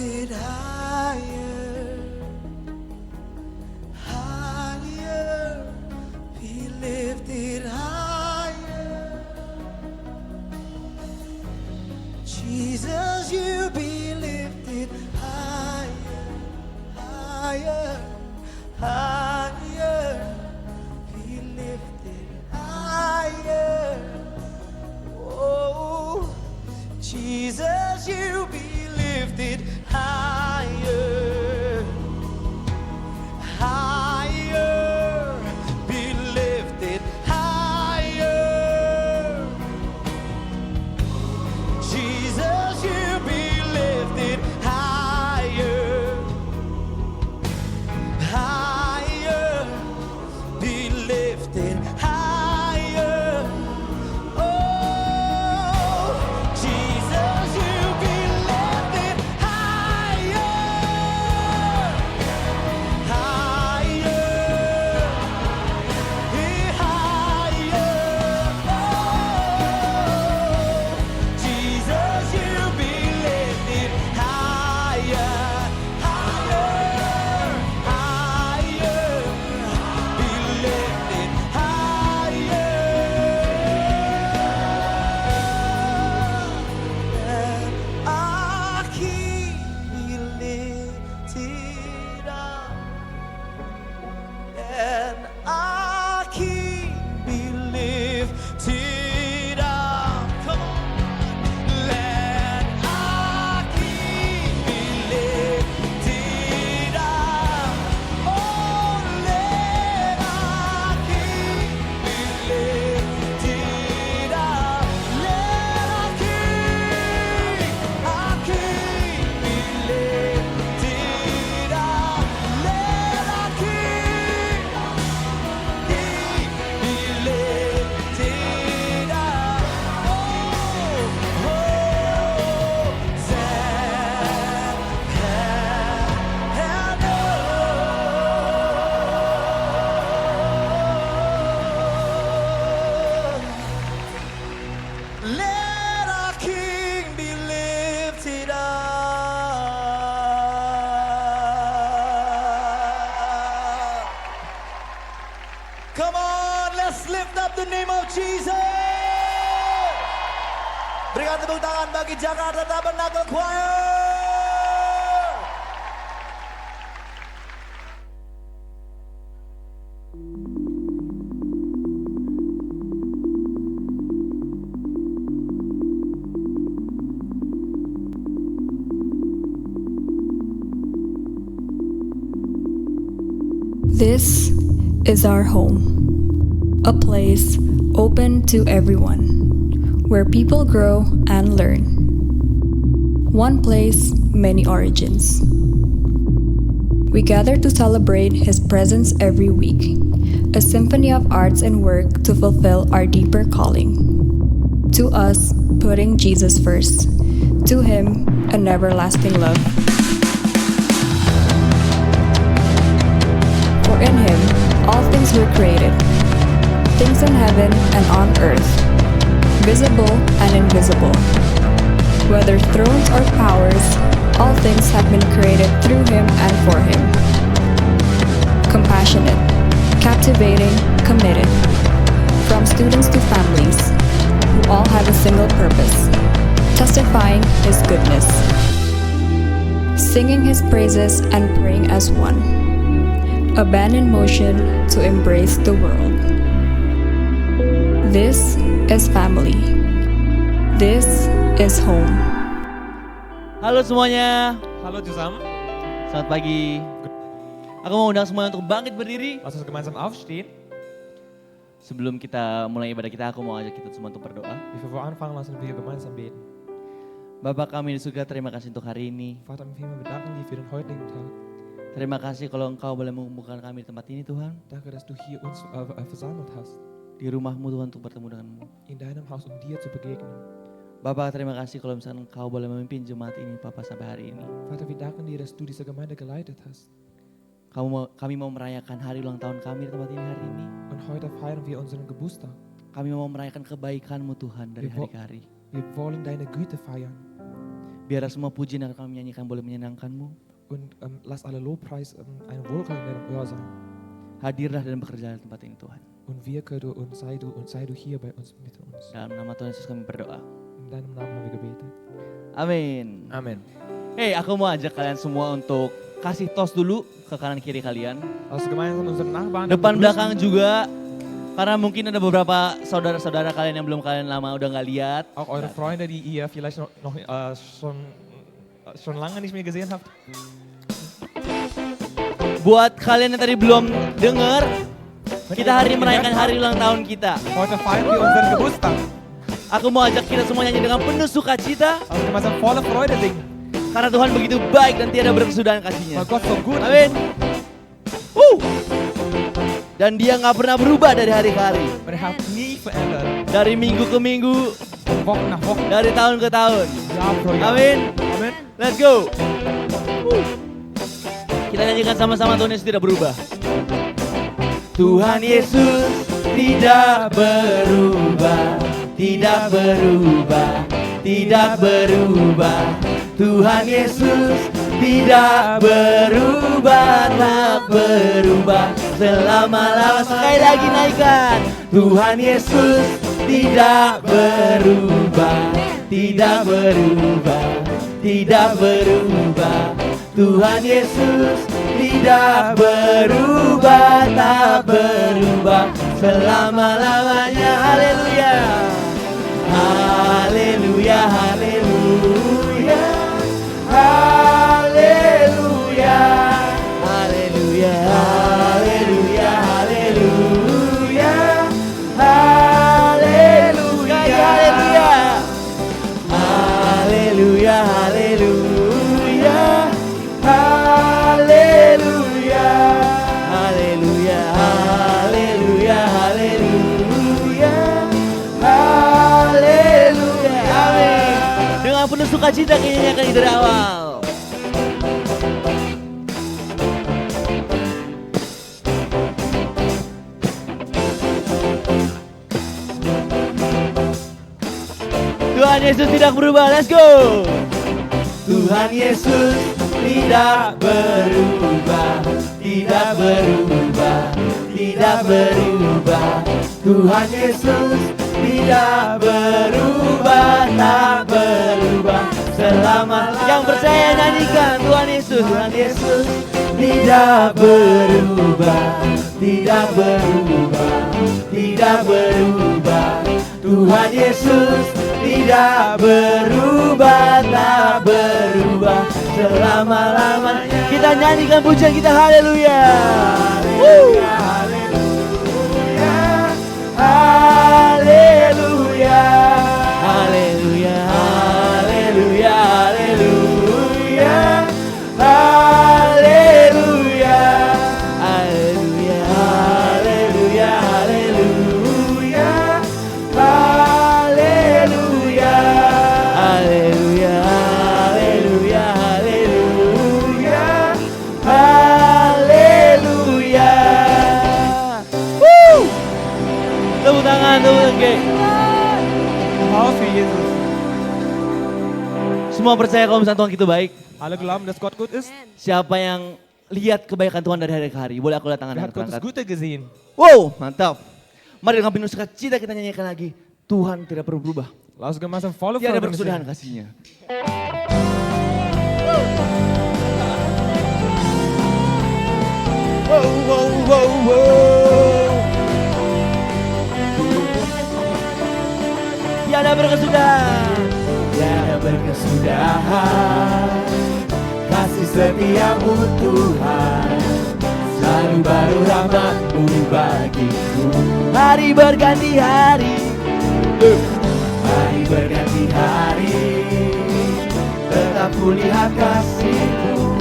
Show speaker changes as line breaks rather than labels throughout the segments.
lifted higher, higher, be lifted higher. Jesus, you be lifted higher, higher, higher, be lifted higher. Oh, Jesus, you be lifted higher, higher, be lifted higher. Jesus, you be lifted higher, higher, be lifted higher. Oh, Jesus, you be lifted higher, higher, higher. Oh, Jesus, you be lifted higher, higher, higher, be lifted higher. And our King be lifted up, and our King be lifted up. Come on. Let our King be lifted up. Oh, let our King be lifted up. Let our King be lifted up. Let our King be lifted up. Oh, let our King be lifted up. Come on, let's lift up the name of Jesus. Berikan tepuk tangan bagi Jakarta Tabernacle Choir.
This is our home, a place open to everyone, where people grow and learn. One place, many origins. We gather to celebrate His presence every week, a symphony of arts and work to fulfill our deeper calling. To us, putting Jesus first. To Him, an everlasting love. For in Him, all things were created, things in heaven and on earth, visible and invisible. Whether thrones or powers, all things have been created through Him and for Him. Compassionate, captivating, committed. From students to families, who all have a single purpose, testifying His goodness, singing His praises and praying as one. A band in motion to embrace the world. This is family. This is home.
Halo semuanya,
Hallo zusammen,
selamat pagi. Aku mau undang semuanya untuk bangkit berdiri.
lass uns gemeinsam aufstehen.
Sebelum kita mulai ibadah kita, aku mau ajak kita semua untuk berdoa.
Bevor wir anfangen, lassen wir gemeinsam beten.
Bapak kami di surga, terima kasih untuk hari ini.
Vater im Himmel, wir danken dir für den heutigen Tag.
Terima kasih kalau Engkau boleh mengumpulkan kami di tempat ini Tuhan.
Danke, dass du hier uns versammelt hast,
Di rumahmu Tuhan untuk bertemu denganmu.
in deinem Haus, um dir zu begegnen.
Bapak terima kasih kalau misalnya Engkau boleh memimpin jemaat ini Bapak sampai hari ini.
Vater, wir danken dir, dass du diese Gemeinde geleitet hast.
Kami mau merayakan hari ulang tahun kami di tempat ini hari ini.
Und heute feiern wir unseren Geburtstag.
Kami mau merayakan kebaikan-Mu Tuhan dari hari ke hari.
Wir wollen deine Güte feiern.
Biar semua puji yang kami nyanyikan boleh menyenangkan-Mu.
Und lass alle Lobpreis ein Wohlklang in deinem Ohr sein.
Hadirlah dan bekerja di tempat ini Tuhan.
Und wirke du und sei du hier bei uns mit uns.
Dalam nama Tuhan Yesus kami berdoa.
In deinem Namen haben wir gebetet.
Amin.
Amen.
Hey, aku mau ajak kalian semua untuk kasih tos dulu ke kanan kiri kalian.
Als gemeinsam unseren Nachbarn
Depan
begrüßen.
belakang juga. Karena mungkin ada beberapa saudara-saudara kalian yang belum kalian lama udah nggak lihat.
Auch eure Freunde, die ihr vielleicht noch schon lange nicht mehr gesehen habt.
Buat kalian yang tadi belum dengar, kita hari ini merayakan hari ulang tahun kita.
Heute feiern wir unseren Geburtstag.
Aku mau ajak kita semua nyanyi dengan penuh sukacita.
Also gemeinsam voller Freude singen.
Karena Tuhan begitu baik dan tiada berkesudahan kasihnya.
Weil Gott so gut ist.
Amin. Dan dia nggak pernah berubah dari hari ke hari.
Und er hat nie verändert.
Dari minggu ke minggu,
Woche nach Woche,
dari tahun ke tahun.
Jahr pro Jahr.
Amin.
Amen.
Let's go. Kita nyanyikan sama-sama, Tuhan Yesus tidak berubah. Tuhan Yesus tidak berubah, tidak berubah, tidak berubah. Tuhan Yesus tidak berubah, tak berubah selama-lamanya. Sekali lagi naikkan. Tuhan Yesus tidak berubah, tidak berubah, tidak berubah. Tuhan Yesus tidak berubah, tak berubah selama-lamanya. Haleluya, haleluya, haleluya, haleluya, haleluya, haleluya, haleluya, haleluya, haleluya, haleluya, haleluya, haleluya, haleluya, haleluya, haleluya, haleluya, amin. Dengan penuh sukacita kita nyanyikan dari awal. Tuhan Yesus tidak berubah, let's go. Tuhan Yesus tidak berubah, tidak berubah, tidak berubah. Tuhan Yesus tidak berubah, tak berubah selama. Yang percaya nyanyikan Tuhan Yesus. Tuhan Yesus tidak berubah, tidak berubah, tidak berubah. Tuhan Yesus tidak berubah, tak berubah selama-lamanya. Kita nyanyikan pujian kita, haleluya. Haleluya, haleluya, haleluya, haleluya, haleluya, haleluya, haleluya, haleluya, haleluya, haleluya, haleluya, haleluya, haleluya, haleluya. Tepuk tangan, tepuk tangan.
Applaus für Jesus.
Semua percaya kalau misalnya Tuhan itu baik.
Alle glauben, dass Gott gut ist.
Siapa yang lihat kebaikan Tuhan dari hari ke hari? Boleh aku lihat tangan
Wer
dan
hat Gottes
terangkat?
Gute gesehen?
Wow, mantap. Mari dengan penuh sukacita kita nyanyikan lagi. Tuhan tidak pernah berubah.
Lass uns gemeinsam voller
Tiada
Freude
berkesudahan
singen.
kasihnya. Wow, wow, wow, wow. Tiada berkesudahan, tiada berkesudahan. Kasih setiamu Tuhan, selalu baru rahmat-Mu bagiku. Hari berganti hari, hari berganti hari, tetap kulihat kasih-Mu,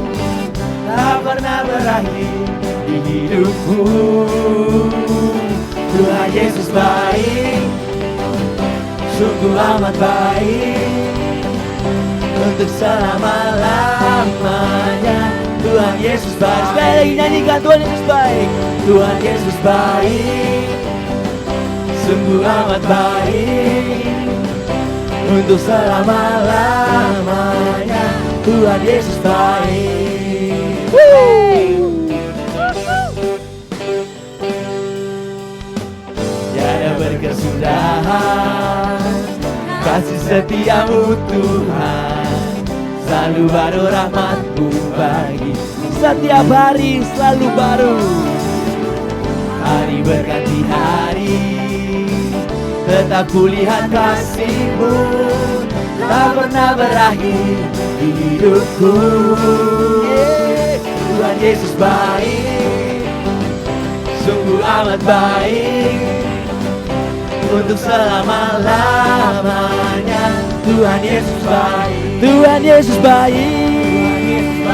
tak pernah berakhir di hidupku. Tuhan Yesus baik, sungguh amat baik, untuk selama-lamanya. Tuhan Yesus baik. Sekali lagi nyanyikan, Tuhan Yesus baik. Tuhan Yesus baik, sungguh amat baik, untuk selama-lamanya. Tuhan Yesus baik. Tiada berkesudahan kasih setiamu Tuhan, selalu baru rahmat-Mu bagi. Setiap hari selalu baru, hari berganti hari, tetap kulihat kasih-Mu, tak pernah berakhir di hidupku. Tuhan Yesus baik, sungguh amat baik, untuk selama-lamanya. Tuhan Yesus baik, Tuhan Yesus baik,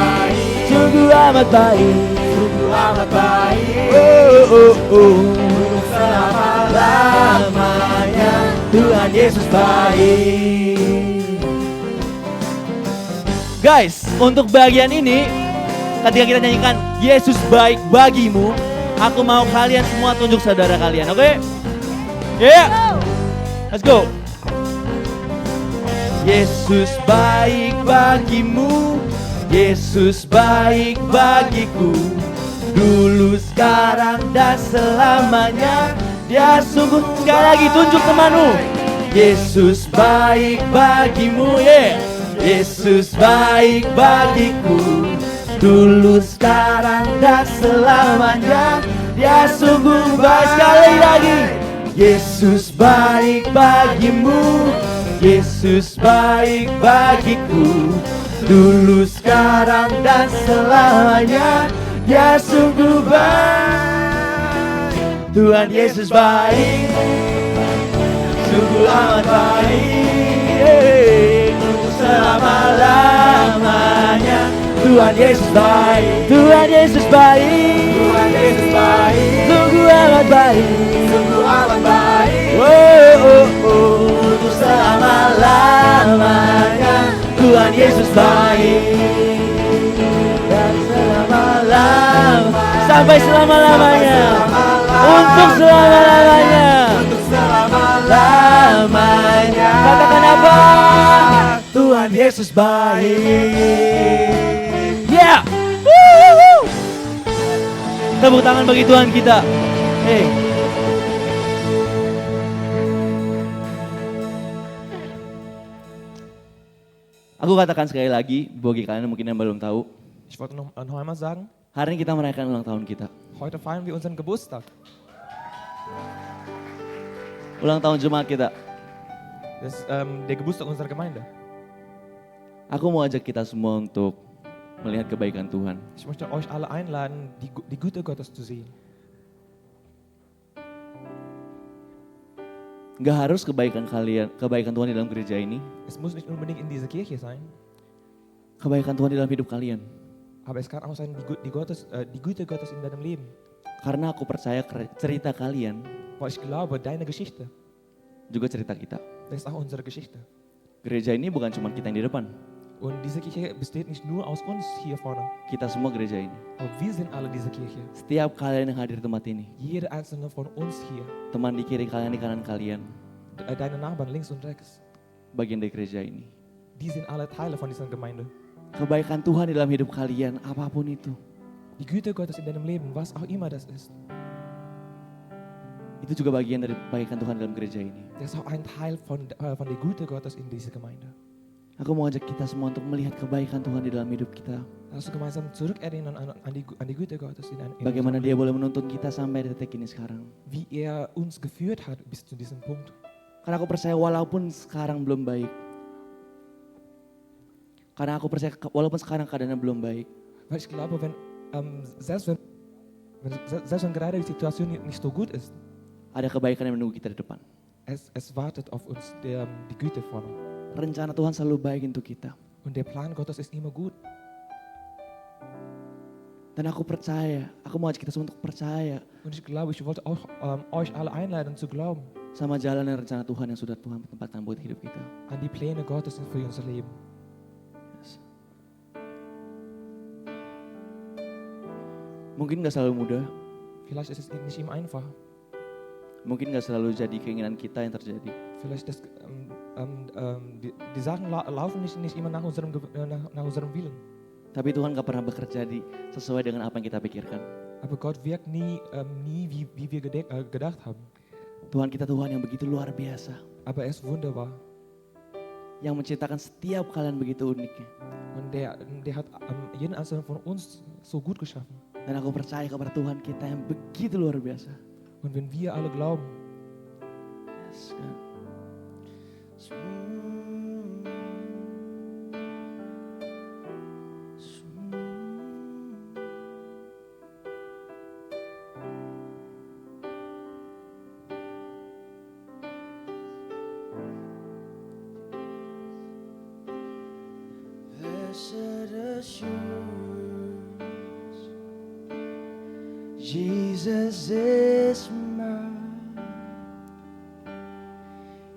sungguh amat baik, sungguh amat baik, untuk selama-lamanya. Tuhan Yesus baik. Guys, untuk bagian ini, ketika kita nyanyikan Yesus baik bagimu, aku mau kalian semua tunjuk saudara kalian, oke? Yeah, let's go. Yesus baik bagimu, Yesus baik bagiku, dulu, sekarang, dan selamanya. Dia sungguh. Sekali lagi tunjuk temanmu. Yesus baik bagimu, yeah. Yesus baik bagiku, dulu, sekarang, dan selamanya. Dia sungguh baik. Sekali lagi. Yesus baik bagimu, Yesus baik bagiku, dulu, sekarang, dan selamanya. Dia sungguh baik. Tuhan Yesus baik, sungguh amat baik, untuk selama-lamanya. Tuhan Yesus baik, Tuhan Yesus baik, Tuhan Yesus baik, sungguh amat baik, sungguh amat baik, untuk selama-lamanya. Tuhan Yesus baik, dari selama-lamanya sampai selama-lamanya, untuk selama-lamanya, untuk selama-lamanya. Katakan apa? Tuhan Yesus baik. Yeah. Woo. Tepuk tangan bagi Tuhan kita. Hey. Aku katakan sekali lagi bagi kalian mungkin yang belum tahu.
Ich wollte noch einmal sagen,
Hari ini kita merayakan ulang tahun kita.
heute feiern wir unseren Geburtstag.
Ulang tahun jemaat kita.
Das ist der Geburtstag unserer Gemeinde.
Aku mau ajak kita semua untuk melihat kebaikan Tuhan.
Ich möchte euch alle einladen, die Güte Gottes zu sehen.
Gak harus kebaikan Tuhan di dalam gereja ini.
Es muss nicht unbedingt in dieser Kirche sein,
Kebaikan Tuhan di dalam hidup kalian.
aber es kann auch sein, die Güte Gottes in deinem Leben.
Karena aku percaya cerita kalian
Weil ich glaube, deine Geschichte,
juga cerita kita.
das ist auch unsere Geschichte.
Gereja ini bukan cuma kita yang di depan.
Und diese Kirche besteht nicht nur aus uns hier vorne,
Kita semua gereja ini.
aber wir sind alle diese Kirche.
Setiap kalian yang hadir di tempat ini.
Jede einzelne von uns hier,
Teman di kiri kalian, di kanan kalian.
deine Nachbarn links und rechts,
Bagian dari gereja ini.
die sind alle Teile von dieser Gemeinde.
Kebaikan Tuhan di dalam hidup kalian, apapun itu.
Die Güte Gottes in deinem Leben, was auch immer das ist,
Itu juga bagian dari kebaikan Tuhan dalam gereja ini.
das ist auch ein Teil von der Güte Gottes in dieser Gemeinde.
Aku mau ajak kita semua untuk melihat kebaikan Tuhan di dalam hidup kita.
Lass uns gemeinsam zurückerinnern an die Güte Gottes in
Bagaimana
unserem
dia
Leben.
boleh menuntun kita sampai detik ini sekarang.
Wie er uns geführt hat bis zu diesem Punkt.
Karena aku percaya walaupun sekarang belum baik. Karena aku percaya walaupun sekarang keadaannya belum baik.
Weil ich glaube, selbst wenn gerade die Situation nicht so gut ist,
Ada kebaikan yang menunggu kita di depan.
es wartet auf uns die Güte vorne.
Rencana Tuhan selalu baik untuk kita.
Und der Plan Gottes ist immer gut.
Dan aku percaya, aku mau ajak kita semua untuk percaya
Und ich glaube, ich wollte auch euch alle einladen zu glauben
sama jalan dan rencana Tuhan yang sudah Tuhan tempatkan buat hidup kita.
an die Pläne Gottes für unser Leben.
Yes. Mungkin gak selalu mudah,
Vielleicht ist es nicht immer einfach,
Mungkin gak selalu jadi keinginan kita yang terjadi.
Vielleicht die Sachen laufen nicht immer nach unserem Willen.
Tapi Tuhan gak pernah bekerja sesuai dengan apa yang kita pikirkan.
Aber Gott wirkt nie wie wir gedacht haben.
Tuhan kita Tuhan yang begitu luar biasa.
Aber er ist wunderbar.
Yang menciptakan setiap kalian begitu uniknya.
Und der hat jeden einzelnen von uns so gut geschaffen.
Dan aku percaya kepada Tuhan kita yang begitu luar biasa.
Und wenn wir alle glauben,
Yes, God.
Blessed assurance, Jesus is mine.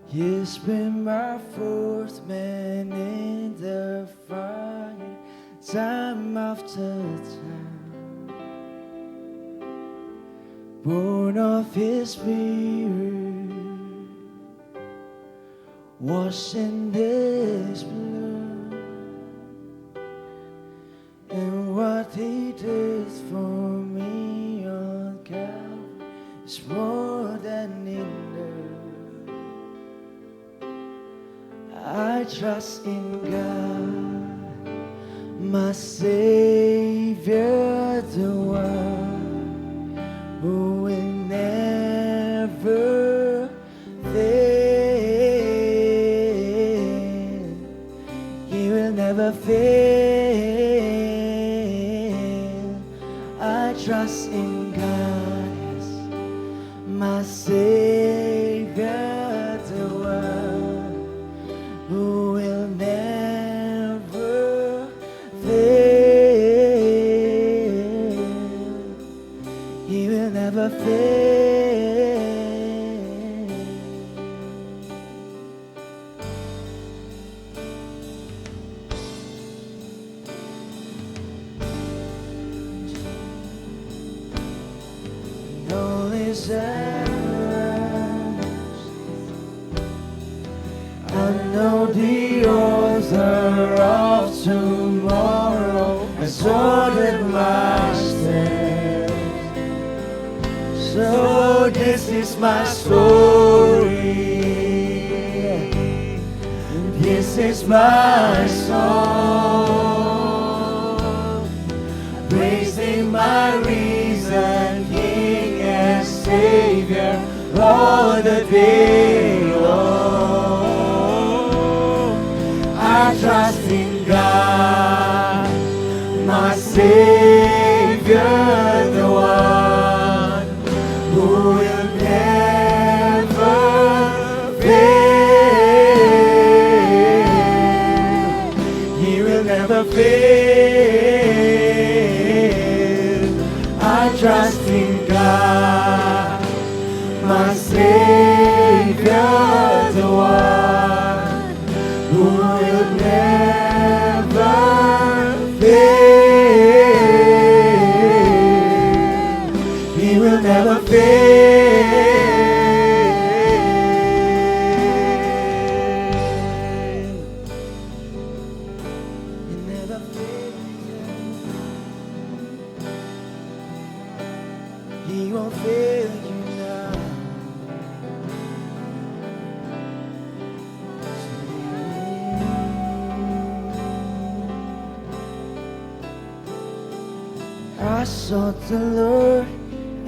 He's been my fourth man in the fire, time after time. Born of His Spirit, washed in His blood, and what He did for me on Calvary is more than enough. I trust in God, my Savior, the one who will never fail. He will never fail. I trust in God, yes, my Savior, the one who will never fail. He will never fail. And all His errands, I know the author of tomorrow has ordered my steps. So this is my story, this is my song, praising my risen King and Savior all the day long. I trust in God, my Savior, the one who will never fail. He will never fail. I trust in God, my Savior, the one who will never fail. He will never fail. He never fails. He won't fail you now. I sought the Lord,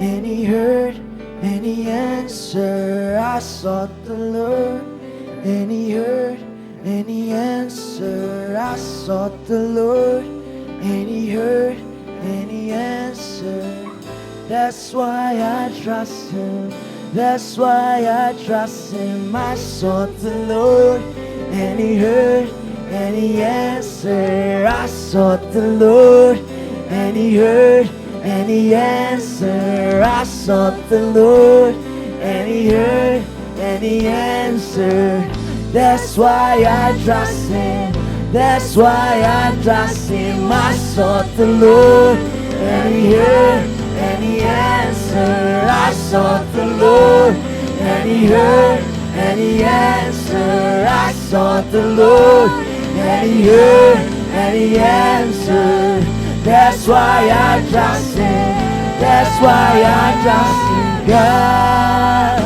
and He heard, and He answered. I sought the Lord, and He heard, and He answered. I sought the Lord, and He heard, and He answered. That's why I trust Him. That's why I trust Him. I sought the Lord, and He heard, and He answered. I sought the Lord, and He heard, and He answered. I sought the Lord, and He heard, and He answered. That's why I trust Him. That's why I trust Him. I sought the Lord, and He heard, and He answered. I sought the Lord, and He heard, and He answered. I sought the Lord, and He heard, and He answered. That's why I trust Him. That's why I trust in God,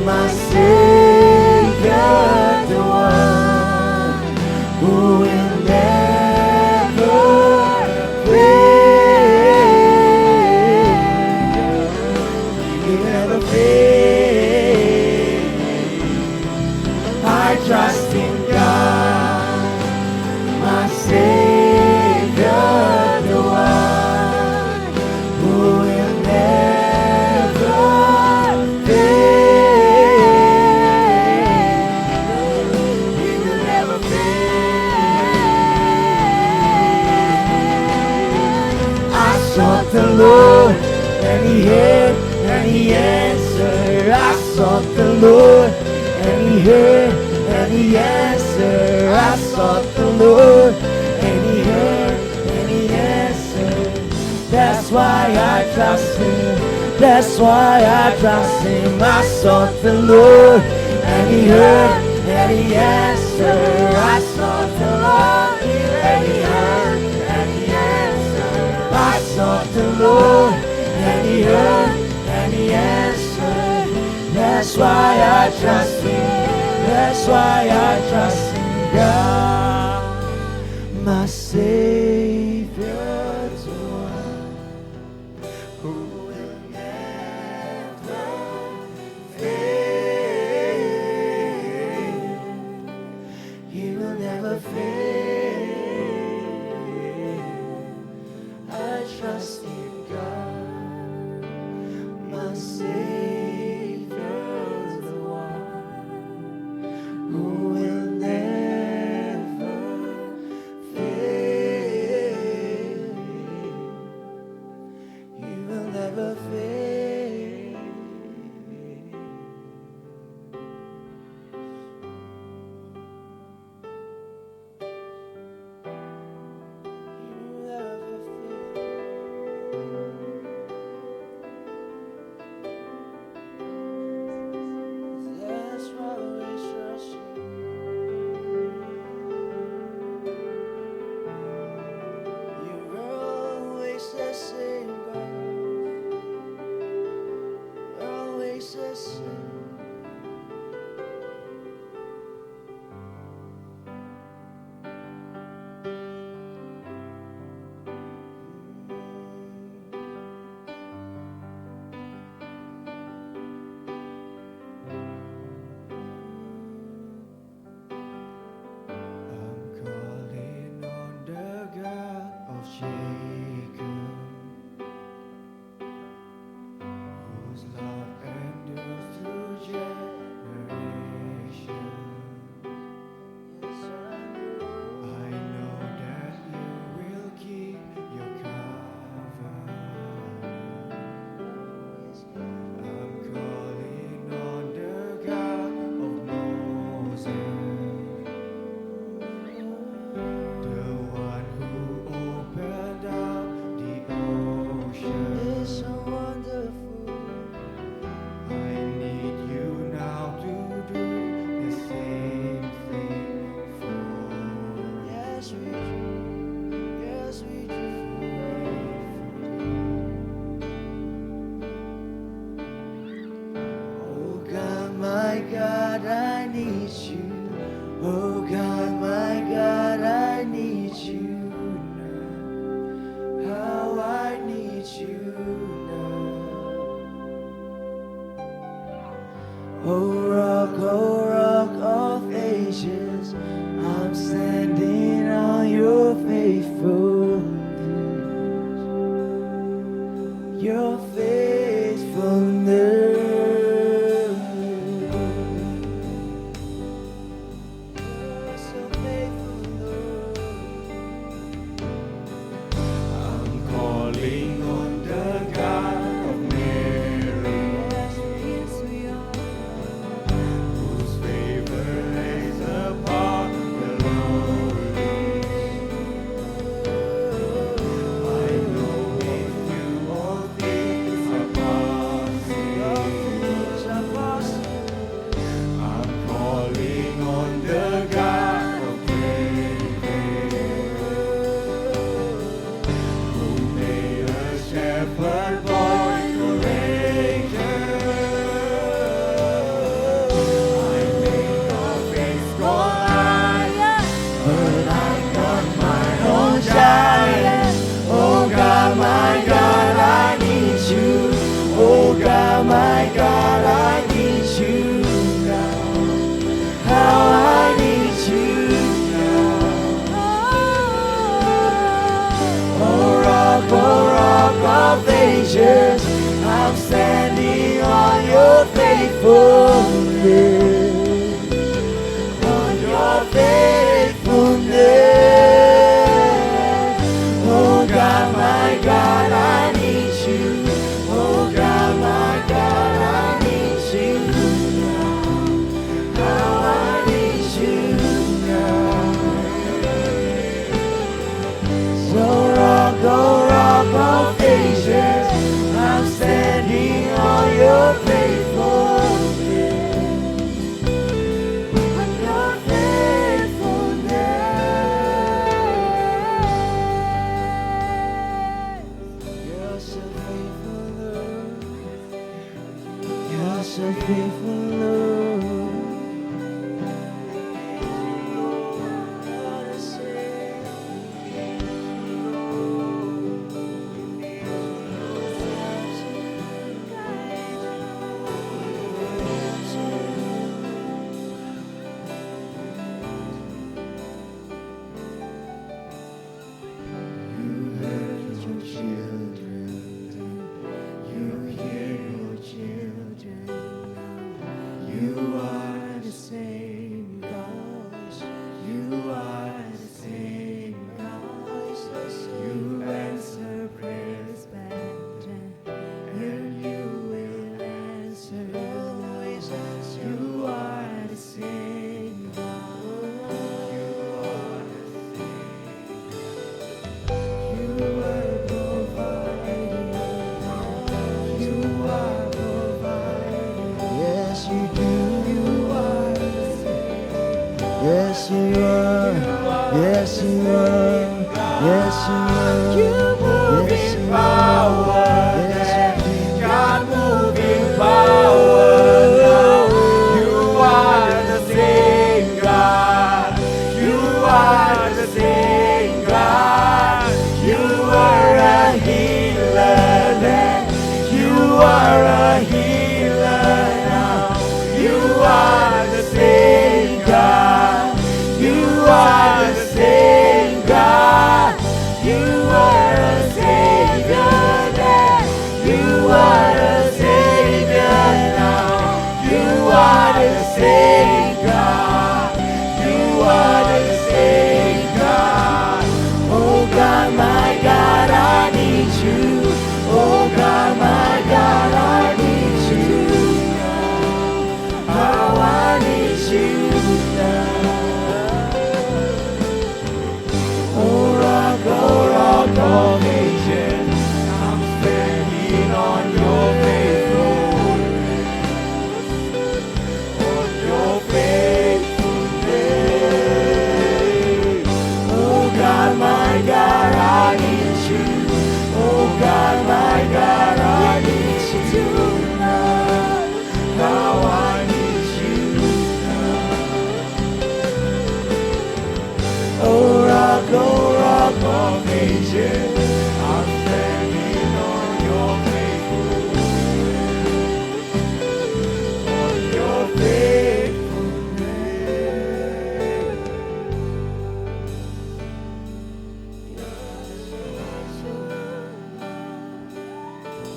my Savior, the one who will never fail. He never fail. I trust in God, my Savior, the one who will never fail. He will never fail. I sought the Lord, and He heard, and He answered. I sought the Lord, and He heard, and He answered. I sought the Lord, and He heard, and He answered. That's why I trust Him. That's why I trust Him. I sought the Lord, and He heard, and He answered. I sought the Lord, and He heard, and He answered. I sought the Lord, and He heard, and He answered. That's why I trust Him. That's why I trust in God, my Savior, the one who will never fail. He will never fail. I trust in God, my Savior, the one who will never fail. He will never fail. He will never fail. That's why we trust you. You're always the same, God. You're always the same. I'm calling on the God of Jacob, whose love endures through generations. I know that You will keep Your covenant. I'm calling on the God of Moses, the one who opened up the ocean. It's so wonderful. I need You now to do the same thing for me. Yes, we do. Yes, we do. Oh God, my God, I need You. Oh God, my God, I need You now. How I need You now. Oh rock of ages, I'm standing on Your faithfulness. Your faithfulness. faithfulness, on your faithfulness. Oh God, my God, I need you. Oh God, my God, I need you now. How I need you now. So rock, oh ages, I'm standing on your faithfulness, on your faithfulness. You're so faithful, Lord. You're so faithful, Lord. Yes, you are. Yes, you are. Yes, you are. You move in power. Yes, God move in power. You are the same God. You are the same God. You are a healer then. You are a healer now. You are the same God. You are the same God. You are a Savior then. You are a Savior now. You are the same God. You are the same God. Oh God, my God, I need you. Oh God, my God, I need you now. How I need you now. Oh rock of ages, I'm standing on your faithfulness, on your faithfulness. Oh God, my God, I need you. Oh God, my God, I need you now. How I need you now. Oh rock of ages, I'm standing on your faithfulness, on your faithfulness.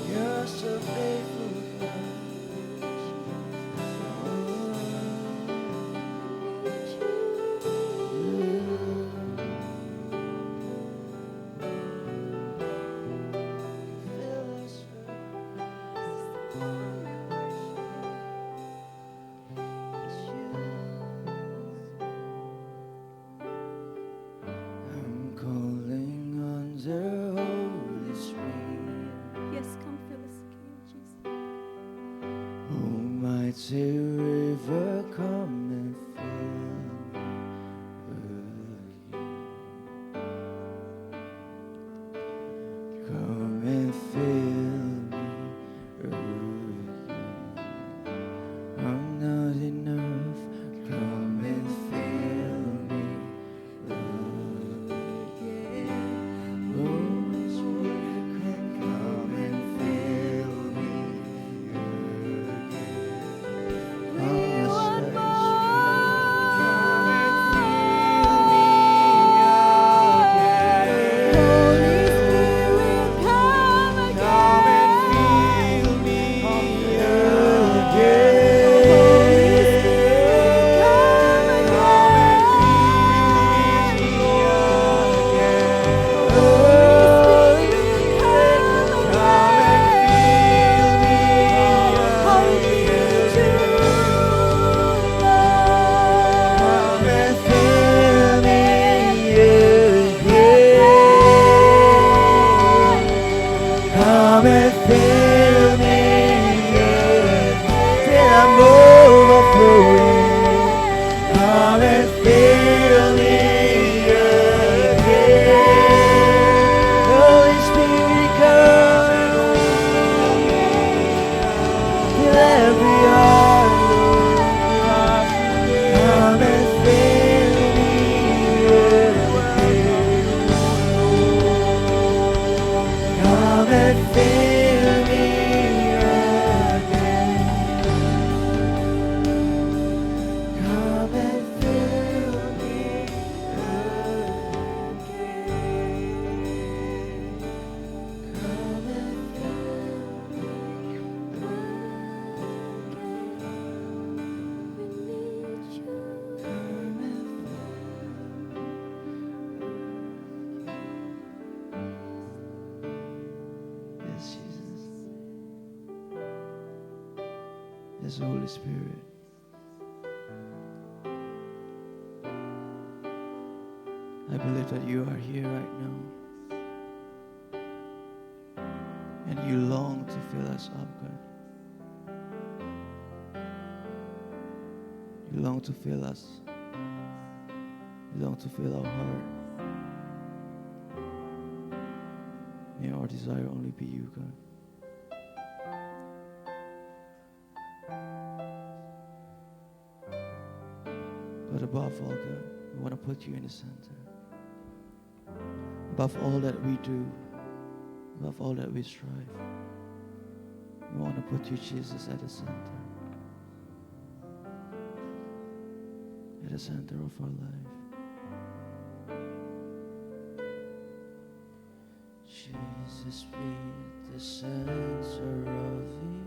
You're so faithful. I'm calling on the Holy Spirit.
Yes, come fill us again, Jesus.
Almighty river, come and fill me. Come and fill me. I'm not enough. Come and fill me again. Oh, Yes, Holy Spirit. I believe that you are here right now. And you long to fill us up, God. You long to fill us. You long to fill our heart. May our desire only be you, God. But above all, God, we want to put you in the center. Above all that we do, above all that we strive, we want to put you, Jesus, at the center. At the center of our life. Jesus, be the center of you.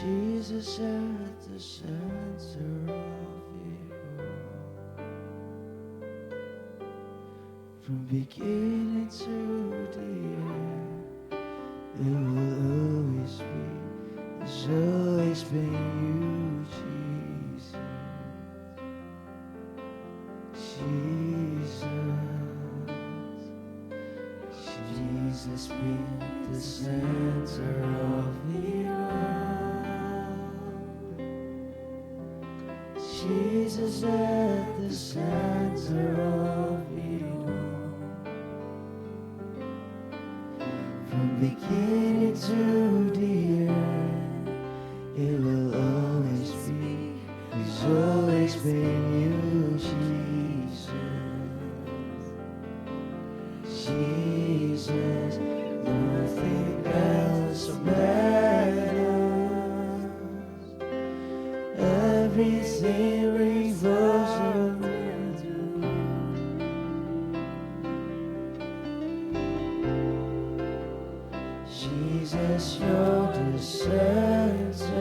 Jesus at the center of you. From beginning to the end, it will always be. It's always been you, Jesus. Jesus be the center of it all. Jesus at the center of it all. From beginning to the end, it will always be. It's always been you, Jesus. Jesus, nothing else matters. Everything revolves around you. Jesus, you're the center.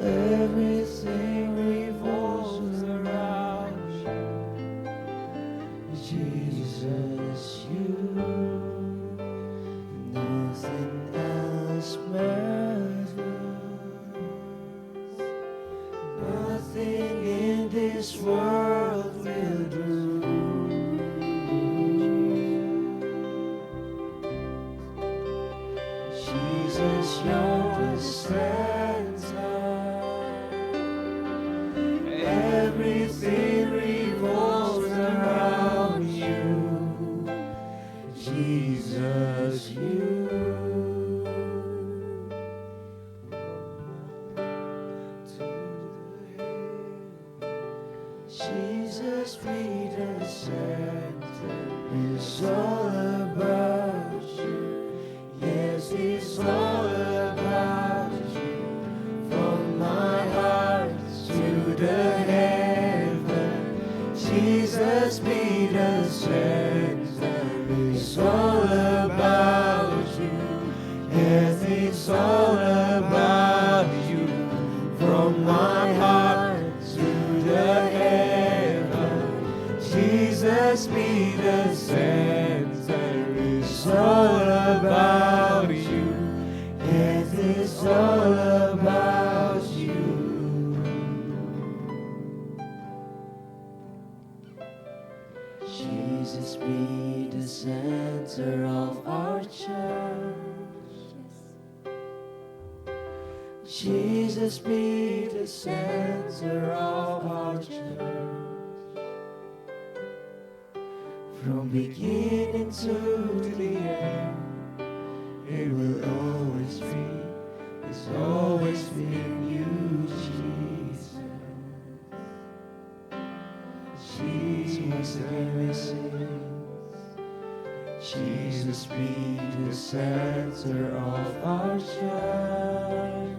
Everything revolves around you. Jesus, you. Nothing else matters. Nothing in this world will do. Jesus, you're the center. Everything revolves around you. Jesus, you. Jesus be the center. It's all about you. Yes, it's all about you. From my heart to the heaven. Jesus be the center. It's all about you. Yes, it's all about you. From my heart to the heaven. Jesus be the center. It's all about you. Yes, it's all about you. Jesus be the center of our church. Jesus be the center of our church. From beginning to the end, it will always be. It's always been you, Jesus. Jesus, again we sing. Jesus be the center of our church.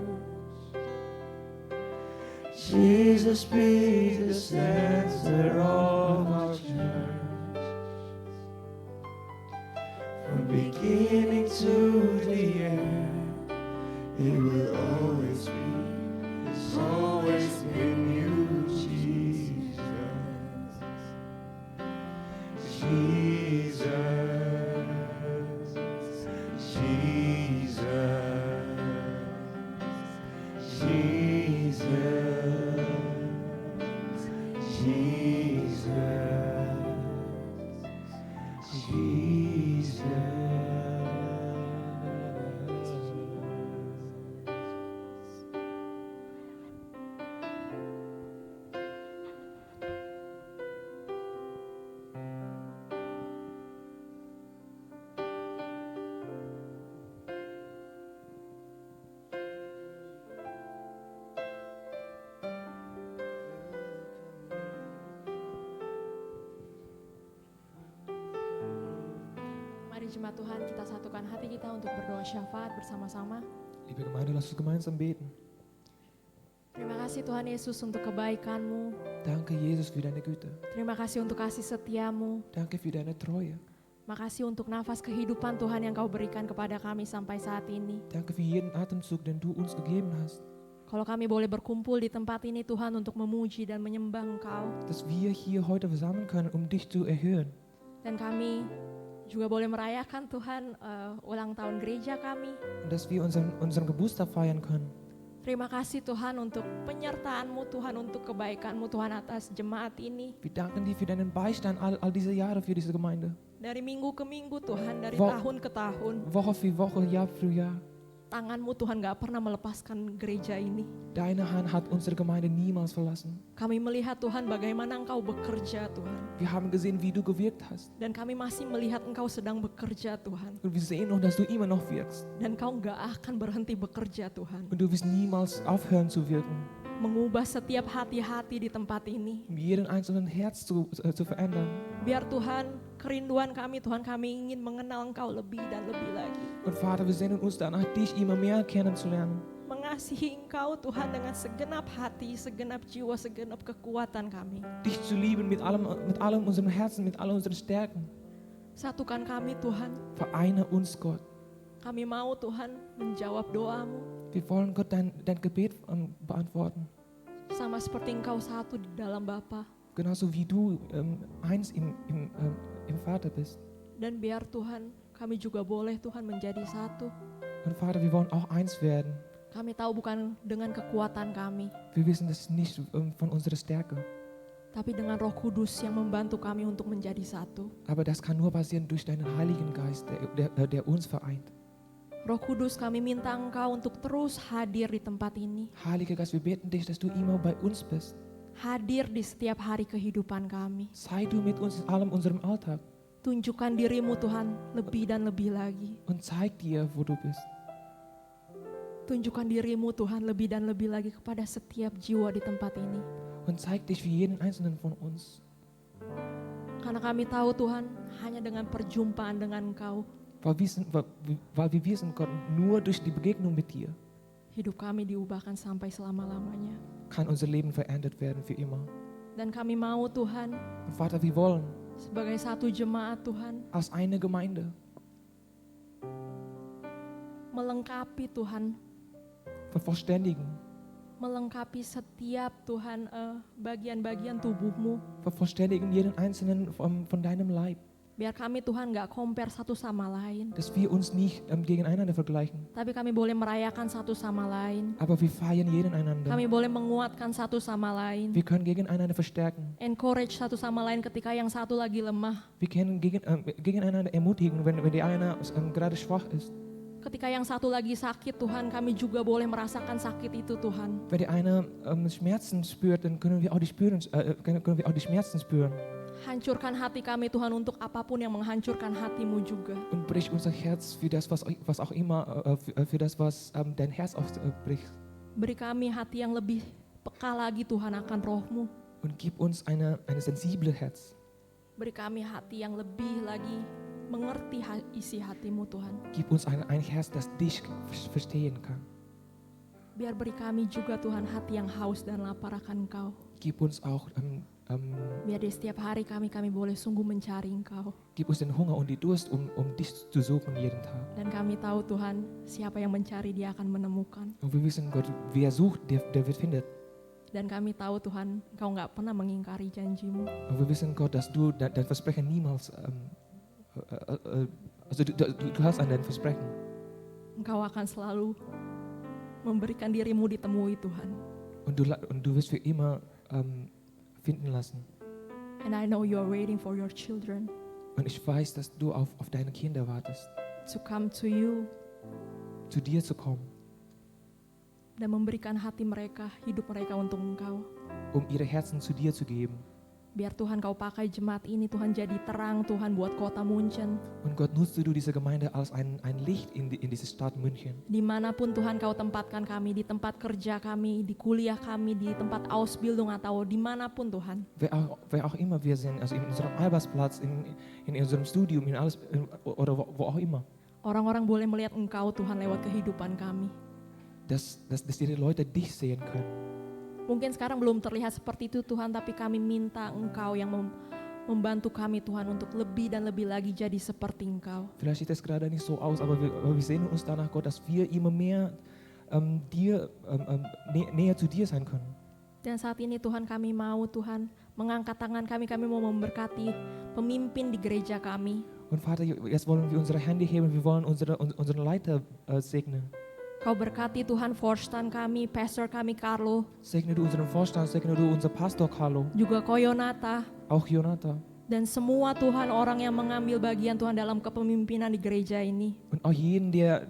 Jesus be the center of our church. From beginning to the end, it will always be. It's always been you, Jesus. Jesus.
Mari jemaat Tuhan, kita satukan hati kita untuk berdoa syafaat bersama-sama.
Liebe Gemeinde, lasst uns gemeinsam beten.
Terima kasih Tuhan Yesus untuk kebaikan-Mu.
Danke, Jesus, für deine Güte.
Terima kasih untuk kasih setia-Mu.
Danke für deine Treue.
Makasih untuk nafas kehidupan Tuhan yang Kau berikan kepada kami sampai saat ini.
Danke für jeden Atemzug, den du uns gegeben hast.
Kalau kami boleh berkumpul di tempat ini Tuhan untuk memuji dan menyembah Engkau.
Dass wir hier heute versammeln können, um dich zu erhören.
Dan kami juga boleh merayakan Tuhan ulang tahun gereja kami.
Und dass wir unseren Geburtstag feiern können.
Terima kasih Tuhan untuk penyertaan-Mu Tuhan, untuk kebaikan-Mu Tuhan atas jemaat ini.
Wir danken dir für deinen Beistand all diese Jahre für diese Gemeinde.
Dari minggu ke minggu Tuhan, dari
Wo-
tahun ke tahun.
Woche für Woche, Jahr für Jahr.
Tangan-Mu Tuhan gak pernah melepaskan gereja ini.
Deine Hand hat unsere Gemeinde niemals verlassen.
Kami melihat Tuhan bagaimana Engkau bekerja Tuhan.
Wir haben gesehen, wie du gewirkt hast.
Dan kami masih melihat Engkau sedang bekerja Tuhan.
Und wir sehen noch, dass du immer noch wirkst.
Dan Engkau gak akan berhenti bekerja Tuhan.
Und du wirst niemals aufhören zu wirken.
Mengubah setiap hati-hati di tempat ini.
Um jeden einzelnen Herz zu verändern.
Biar Tuhan, kerinduan kami Tuhan, kami ingin mengenal Engkau lebih dan lebih lagi.
Und Vater, wir sehnen uns danach, dich immer mehr kennenzulernen.
Mengasihi Engkau Tuhan dengan segenap hati, segenap jiwa, segenap kekuatan kami.
Dich zu lieben mit allem unserem Herzen, mit all unseren Stärken.
Satukan kami Tuhan.
Vereine uns, Gott.
Kami mau Tuhan menjawab doa-Mu.
Wir wollen Gott dein Gebet beantworten.
Sama seperti Engkau satu di dalam Bapa.
Genauso wie du eins im Vater bist.
Dan biar Tuhan, kami juga boleh Tuhan menjadi satu.
Und Vater, wir wollen auch eins werden.
Kami tahu bukan dengan kekuatan kami,
Wir wissen das nicht von unserer Stärke.
tapi dengan Roh Kudus yang membantu kami untuk menjadi satu.
Aber das kann nur passieren durch deinen Heiligen Geist, der uns vereint.
Roh Kudus, kami minta Engkau untuk terus hadir di tempat ini.
Heiliger Geist, wir beten dich, dass du immer bei uns bist.
Hadir di setiap hari kehidupan kami.
Sei du mit uns in allem unserem Alltag
Tunjukkan diri-Mu Tuhan lebih dan lebih lagi.
und zeig dir, wo du bist.
Tunjukkan diri-Mu Tuhan lebih dan lebih lagi kepada setiap jiwa di tempat ini.
Und zeig dich für jeden einzelnen von uns.
Karena kami tahu Tuhan, hanya dengan perjumpaan dengan Engkau,
Weil wir wissen, Gott, nur durch die Begegnung mit dir
hidup kami diubahkan sampai selama-lamanya.
kann unser Leben verändert werden für immer.
Dan kami mau Tuhan,
Und Vater, wir wollen
sebagai satu jemaat Tuhan,
als eine Gemeinde
melengkapi Tuhan,
vervollständigen,
melengkapi setiap Tuhan bagian-bagian tubuh-Mu.
vervollständigen jeden einzelnen von deinem Leib.
Biar kami Tuhan gak compare satu sama lain,
Dass wir uns nicht gegeneinander vergleichen,
tapi kami boleh merayakan satu sama lain.
aber wir feiern jeden einander.
Kami boleh menguatkan satu sama lain,
Wir können gegeneinander verstärken.
encourage satu sama lain ketika yang satu lagi lemah.
Wir können gegeneinander ermutigen, wenn der eine gerade schwach ist.
Ketika yang satu lagi sakit Tuhan, kami juga boleh merasakan sakit itu Tuhan.
Wenn der eine Schmerzen spürt, dann können wir auch die Schmerzen spüren.
Hancurkan hati kami Tuhan untuk apapun yang menghancurkan hatimu juga.
Und brich unser Herz für das, was auch immer, für das, was dein Herz auch bricht.
Beri kami hati yang lebih peka lagi Tuhan akan rohmu.
Und gib uns eine sensible Herz.
Beri kami hati yang lebih lagi mengerti isi hatimu Tuhan.
Gib uns ein Herz, das dich verstehen kann.
Biar beri kami juga Tuhan hati yang haus dan lapar akan Engkau.
Gib uns auch
Biar di setiap hari kami boleh sungguh mencari Engkau.
gib uns den Hunger und die Durst, um dich zu suchen jeden Tag.
Dan kami tahu Tuhan, siapa yang mencari dia akan menemukan.
Und wir wissen, Gott, wer sucht, der wird findet.
Dan kami tahu Tuhan, Engkau gak pernah mengingkari janjimu.
Und wir wissen, Gott, dass du dein Versprechen niemals, also du hast an dein Versprechen.
Engkau akan selalu memberikan dirimu ditemui Tuhan.
Und du wirst für immer finden lassen.
And I know you are waiting for your children
Und ich weiß, dass du auf deine Kinder wartest,
to come to you
zu dir zu kommen,
dan memberikan hati mereka, hidup mereka untuk Engkau.
um ihre Herzen zu dir zu geben.
Biar Tuhan Kau pakai jemaat ini, Tuhan jadi terang Tuhan buat kota München.
Und Gott, nutze du diese Gemeinde als ein Licht in diese Stadt München.
Dimanapun Tuhan Kau tempatkan kami, di tempat kerja kami, di kuliah kami, di tempat Ausbildung atau dimanapun Tuhan.
Wer auch immer wir sind, also in unserem Arbeitsplatz, in unserem Studium, oder wo auch immer.
Orang-orang boleh melihat Engkau Tuhan lewat kehidupan kami.
Dass die Leute dich sehen können.
Mungkin sekarang belum terlihat seperti itu Tuhan, tapi kami minta Engkau yang membantu kami Tuhan untuk lebih dan lebih lagi jadi seperti Engkau.
Vielleicht sieht das gerade nicht so aus, aber wir sehen uns danach, Gott, dass wir immer mehr näher zu dir sein können.
Dan saat ini Tuhan kami mau Tuhan mengangkat tangan kami mau memberkati pemimpin di gereja kami.
Und Vater, jetzt wollen wir unsere Hände heben, wir wollen unseren Leiter segnen.
Kau berkati Tuhan Forstan kami, pastor kami Carlo,
Segne du unseren Vorstand, segne du unser Pastor Carlo,
juga Koyonata,
auch Jonathan.
dan semua Tuhan orang yang mengambil bagian Tuhan dalam kepemimpinan di gereja ini.
Und auch jeden, der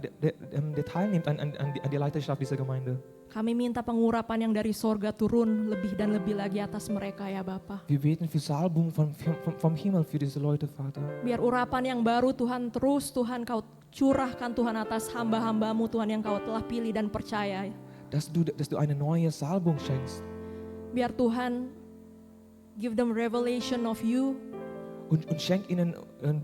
teilnimmt an die Leiterschaft dieser Gemeinde.
Kami minta pengurapan yang dari sorga turun lebih dan lebih lagi atas mereka ya Bapa.
Wir beten für Salbung vom Himmel für diese Leute, Vater.
Biar urapan yang baru Tuhan terus Tuhan Kau curahkan Tuhan atas hamba-hambamu Tuhan yang Kau telah pilih dan percaya.
Dass du eine neue Salbung schenkst.
Biar Tuhan give them revelation of you.
Und schenk ihnen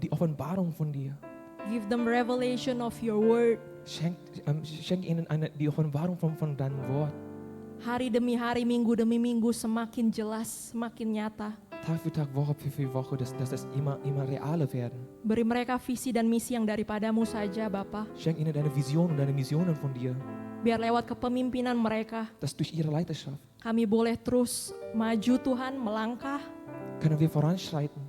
die Offenbarung von dir.
Give them revelation of your word.
Schenk ihnen die Offenbarung von deinem Wort.
Hari demi hari, minggu demi minggu semakin jelas, semakin nyata.
Tag für Tag, Woche für Woche, dass das immer realer werden.
Beri mereka visi dan misi yang daripadamu saja Bapa.
Schenk ihnen deine Vision und deine Missionen von dir.
Biar lewat kepemimpinan mereka,
Dass durch ihre Leiterschaft
kami boleh terus maju Tuhan, melangkah
können wir voranschreiten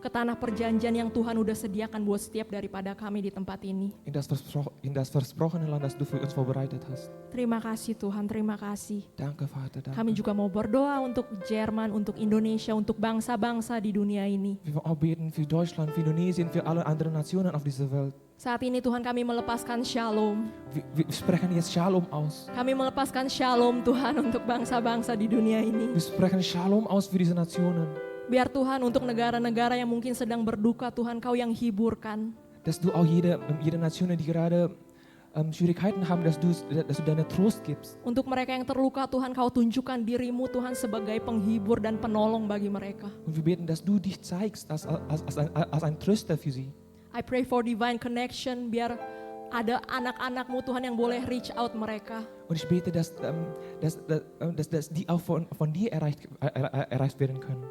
ke tanah perjanjian yang Tuhan udah sediakan buat setiap daripada kami di tempat ini.
in das versprochene Land, das du für uns vorbereitet hast.
Terima kasih Tuhan, terima kasih.
Danke, Vater, danke.
Kami juga mau berdoa untuk Jerman, untuk Indonesia, untuk bangsa-bangsa di dunia ini.
Wir wollen auch beten für Deutschland, für Indonesien, für alle anderen Nationen auf dieser Welt.
Saat ini Tuhan kami melepaskan shalom.
Wir sprechen jetzt Shalom aus.
Kami melepaskan shalom Tuhan untuk bangsa-bangsa di dunia ini.
Wir sprechen Shalom aus für diese Nationen.
Biar Tuhan untuk negara-negara yang mungkin sedang berduka Tuhan Kau yang hiburkan.
Dass du auch jede Nation, die gerade Schwierigkeiten haben, dass du deine Trost gibst.
Untuk mereka yang terluka Tuhan Kau tunjukkan dirimu Tuhan sebagai penghibur dan penolong bagi mereka.
Und wir beten, dass du dich zeigst als ein Tröster für sie.
I pray for divine connection biar ada anak-anakmu Tuhan yang boleh reach out mereka.
Und ich bete, dass die auch von dir erreicht werden können.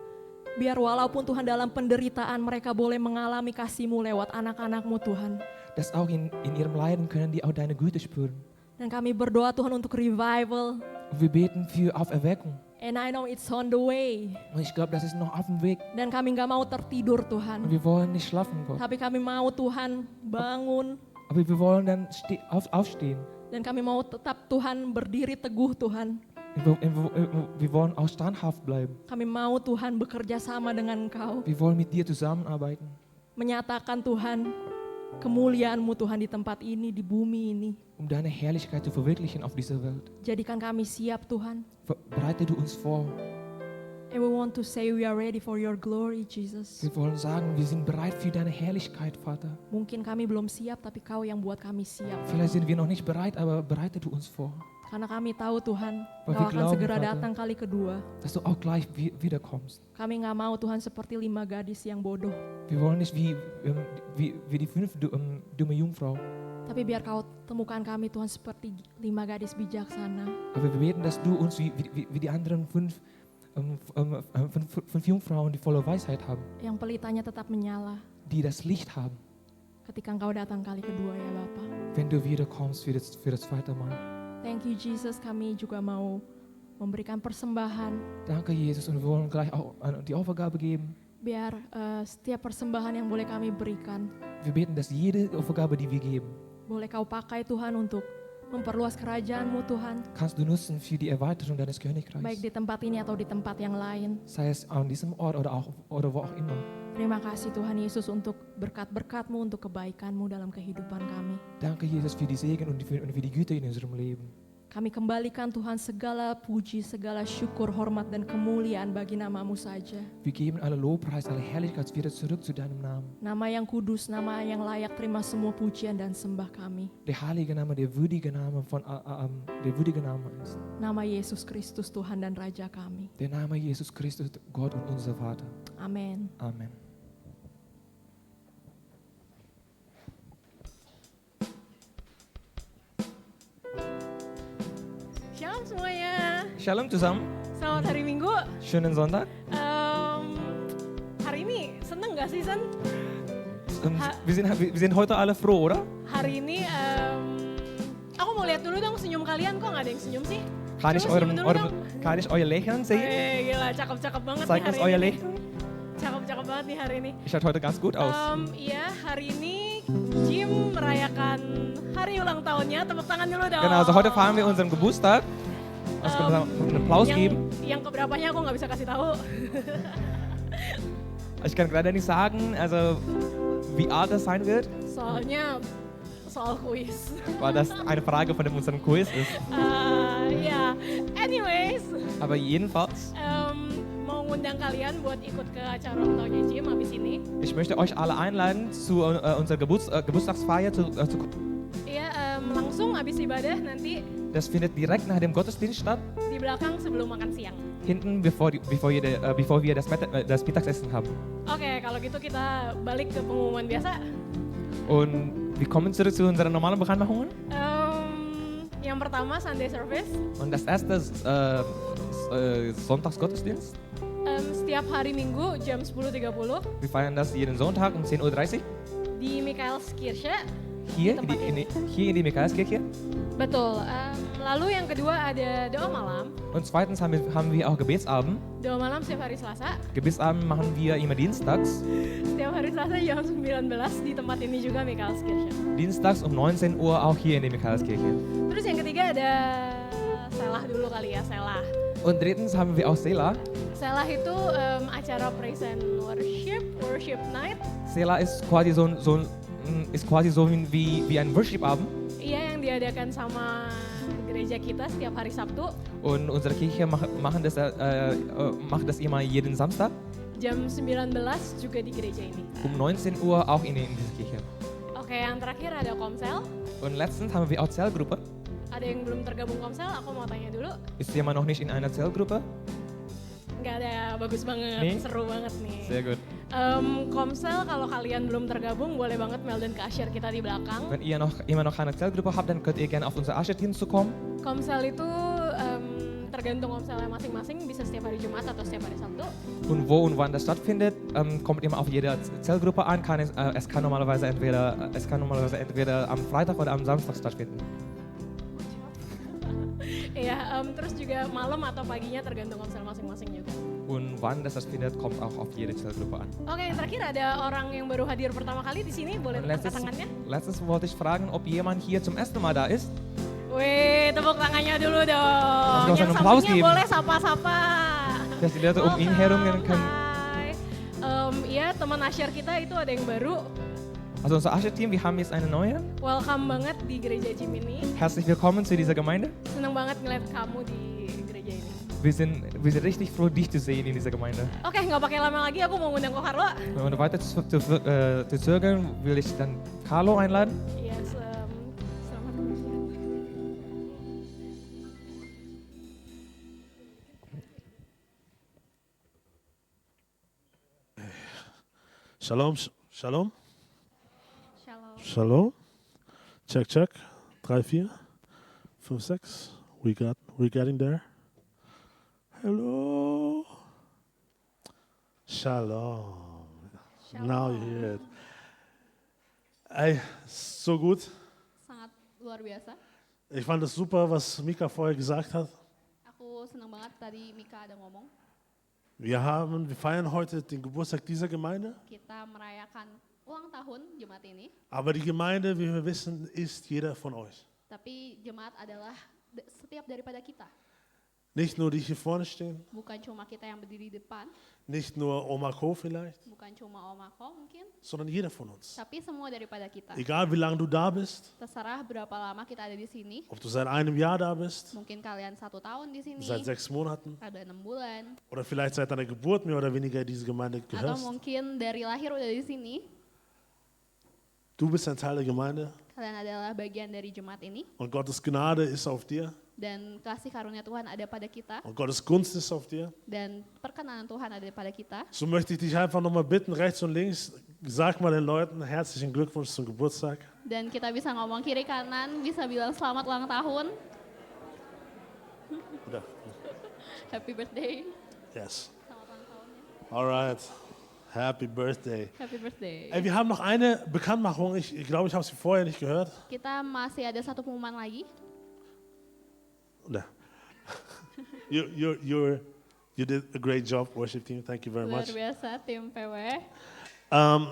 Biar walaupun Tuhan dalam penderitaan mereka boleh mengalami kasih-Mu lewat anak-anak-Mu Tuhan.
Dass auch in ihrem Leiden können die auch deine Güte spüren.
Dan kami berdoa Tuhan untuk revival.
Und wir beten für Auferweckung.
And I know it's on the way.
Und ich glaube, das ist noch auf dem Weg.
Dan kami gak mau tertidur
Und
Tuhan.
wir wollen nicht schlafen, Gott.
Tapi kami mau Tuhan bangun.
Aber wir wollen dann aufstehen.
Dan kami mau tetap Tuhan berdiri teguh Tuhan.
Wir wollen auch standhaft bleiben.
Kami mau Tuhan bekerja sama dengan Engkau.
Wir wollen mit dir zusammenarbeiten.
Menyatakan Tuhan kemuliaan-Mu Tuhan di tempat ini, di bumi ini.
Um deine Herrlichkeit zu verwirklichen auf dieser Welt.
Jadikan kami siap Tuhan.
Bereite du uns vor.
And we want to say we are ready for your glory, Jesus.
Wir wollen sagen, wir sind bereit für deine Herrlichkeit, Vater.
Mungkin kami belum siap, tapi Kau yang buat kami siap.
Vielleicht sind wir noch nicht bereit, aber bereite du uns vor.
Karena kami tahu Tuhan,
Weil
Kau
wir
akan
glauben,
segera
Vater.
datang kali kedua.
Dass du auch gleich wiederkommst.
Kami gak mau Tuhan seperti 5 gadis yang bodoh.
Wir wollen nicht wie die 5 dumme Jungfrau.
Tapi biar Kau temukan kami Tuhan seperti 5 gadis bijaksana.
Aber wir beten, dass du uns wie die anderen 5 Jungfrauen, die volle Weisheit haben.
Yang pelitanya tetap menyala
Die das Licht haben.
ketika Engkau datang kali kedua ya Bapa.
Wenn du wiederkommst für das zweite Mal.
Thank you Jesus, kami juga mau memberikan persembahan.
Danke, Jesus. Und wir wollen gleich auch die Opfergabe geben.
Biar setiap persembahan yang boleh kami berikan,
Wir beten, dass jede Opfergabe, die wir geben,
boleh Kau pakai Tuhan untuk memperluas kerajaan-Mu Tuhan,
kannst du nutzen für die Erweiterung deines
baik
Königreichs.
di tempat ini atau di tempat yang lain.
Sei es an diesem Ort oder wo auch immer.
Terima kasih Tuhan Yesus untuk berkat-berkat-Mu, untuk kebaikan-Mu dalam kehidupan kami.
Danke, Jesus, für die Segen und für die Güte in unserem Leben.
Kami kembalikan Tuhan segala puji, segala syukur, hormat dan kemuliaan bagi nama-Mu saja.
Wir geben alle Lobpreis, alle Herrlichkeit wieder zurück zu deinem Namen.
Nama yang kudus, nama yang layak terima semua pujian dan sembah kami.
Der heilige Name, der würdige Name ist.
Nama Yesus Kristus Tuhan dan Raja kami.
Der Name Jesus Christus, Gott und unser Vater.
Amin.
Amen.
Shalom semuanya.
Shalom zusammen,
Selamat hari Minggu.
schönen Sonntag.
Hari ini seneng gak sih Sen?
Wir sind heute alle froh, oder?
Hari ini aku mau lihat dulu dong senyum kalian, kok gak ada yang senyum sih?
Kann ich,
Coba senyum dulu dong.
kann ich euer Lächeln sehen?
Gila, cakep-cakep banget
Zeigt
nih
uns
hari
euer
ini.
Lächeln?
Cakep-cakep banget nih hari ini.
Ich schaut heute ganz gut aus.
Iya, hari ini Jim merayakan hari ulang tahunnya. Tepuk tangan dulu dong.
Genau, also heute feiern wir unseren Geburtstag. Also können wir einen Applaus geben.
Yang keberapanya aku nggak bisa kasih tahu.
Ich kann gerade nicht sagen, also wie alt das sein wird,
Soalnya soal kuis.
weil das eine Frage von unserem Quiz ist.
Ya, anyways,
Aber jedenfalls,
mau ngundang kalian buat ikut ke acara ulang tahunnya Jim habis ini.
ich möchte euch alle einladen zu unserer Geburtstagsfeier zu
Iya, langsung habis ibadah nanti
Das findet direkt nach dem Gottesdienst statt,
di belakang sebelum makan siang.
hinten, bevor wir das Mittagessen haben.
Oke, kalau gitu kita balik ke pengumuman biasa.
Und wir kommen zurück zu unseren normalen Bekanntmachungen.
Yang pertama Sunday service.
Und das erste ist Sonntagsgottesdienst.
Setiap hari Minggu jam 10.30
Wir feiern das jeden Sonntag um 10:30 Uhr
di Michaelskirche.
hier
Di tempat
hier in die Michaelskirche.
Betul. Lalu yang kedua ada doa malam.
Und zweitens haben wir auch Gebetsabend.
Doa malam setiap hari Selasa.
Gebetsabend machen wir immer dienstags.
Setiap hari Selasa jam 19 di tempat ini juga Michaelskirche.
Dienstags um 19 Uhr auch hier in der Michaelskirche.
Terus yang ketiga ada Selah dulu kali ya, Selah.
Und drittens haben wir auch Selah.
Selah itu acara praise and worship night.
Selah ist quasi so wie ein Worship-Abend.
Iya, yang diadakan sama gereja kita setiap hari Sabtu.
Und unsere Kirche macht das immer jeden Samstag.
Jam 19 juga di gereja ini.
Um 19 Uhr auch in dieser Kirche.
Oke, yang terakhir ada Komsel.
Und letztens haben wir auch Zellgruppe.
Ada yang belum tergabung Komsel, aku mau tanya dulu.
Ist jemand noch nicht in einer Zellgruppe?
Nggak ada, bagus banget,
Nih.
seru banget nih.
Sehr gut.
Komsel, kalau kalian belum tergabung, boleh banget melden ke Asher kita di belakang.
Wenn ihr immer noch keine Zellgruppe habt, dann könnt ihr gerne auf unser Asher-Team zukommen.
Komsel itu tergantung komselnya masing-masing, bisa setiap hari Jumat atau setiap hari Sabtu.
Und wo und wann das stattfindet, kommt immer auf jede Zellgruppe an. Es kann normalerweise entweder am Freitag oder am Samstag stattfinden.
Iya, terus juga malam atau paginya tergantung komsel masing-masing juga.
Und wann das stattfindet, kommt auch auf jede Zellgruppe an.
Oke, yang terakhir ada orang yang baru hadir pertama kali di sini, boleh
Und
angkat tangannya?
letztens wollte ich fragen, ob jemand hier zum ersten Mal da ist.
Wih, tepuk tangannya dulu dong.
Langsung
Yang
Applaus
sampingnya
geben.
boleh sapa-sapa.
Dass die Leute um ihn herum können.
Hai. Iya, teman Asher kita itu ada yang baru.
Also unser Asher-Team, wir haben jetzt eine neue.
Welcome banget di gereja Jim ini.
Herzlich willkommen zu dieser Gemeinde.
Seneng banget ngeliat kamu di gereja ini.
Wir sind richtig froh, dich zu sehen in dieser Gemeinde.
Oke, nggak pakai lama lagi, aku mau ngundang Ko Carlo.
Und weiter zu zögern, will ich dann Carlo einladen.
Iya, selamat bekerja.
Shalom, shalom,
Shalom.
shalom. Check, check. 3, 4, 5, 6. We're getting there. Hello. Shalom. Now you hear it. Ey, so gut.
Sangat luar biasa.
Ich fand es super, was Mika vorher gesagt hat.
Aku senang banget tadi Mika ada ngomong.
Wir feiern heute den Geburtstag dieser Gemeinde.
Kita merayakan ulang tahun Jumat ini.
Aber die Gemeinde, wie wir wissen, ist jeder von euch.
Tapi jemaat adalah setiap daripada kita.
Nicht nur die hier vorne stehen,
Bukan cuma kita yang berdiri di depan,
nicht nur Oma Ko vielleicht,
bukan cuma Om Ako mungkin,
sondern jeder von uns.
tapi semua daripada kita.
Egal wie lange du da bist,
Terserah berapa lama kita ada di sini.
ob du seit einem Jahr da bist,
Mungkin kalian 1 tahun di sini,
seit 6 Monaten
ada 6 bulan,
oder vielleicht seit deiner Geburt mehr oder weniger in diese Gemeinde
atau
gehörst.
mungkin dari lahir udah di sini.
Du bist ein Teil der Gemeinde
Kalian adalah bagian dari jemaat ini
und Gottes Gnade ist auf dir
dan kasih karunia Tuhan ada pada kita
und Gottes Gunst ist auf dir.
dan perkenanan Tuhan ada pada kita.
So möchte ich dich einfach nochmal bitten, rechts und links, sag mal den Leuten herzlichen Glückwunsch zum Geburtstag.
Dan kita bisa ngomong kiri kanan, bisa bilang selamat ulang tahun,
Oder?
happy birthday,
Yes.
selamat ulang tahunnya,
Alright. Happy birthday.
happy birthday.
Ey, wir haben noch eine Bekanntmachung. Ich glaube, ich habe sie vorher nicht gehört.
Kita masih ada satu pengumuman lagi.
Oder? You did a great job, worship team. Thank you very
Luar
much.
biasa tim PW.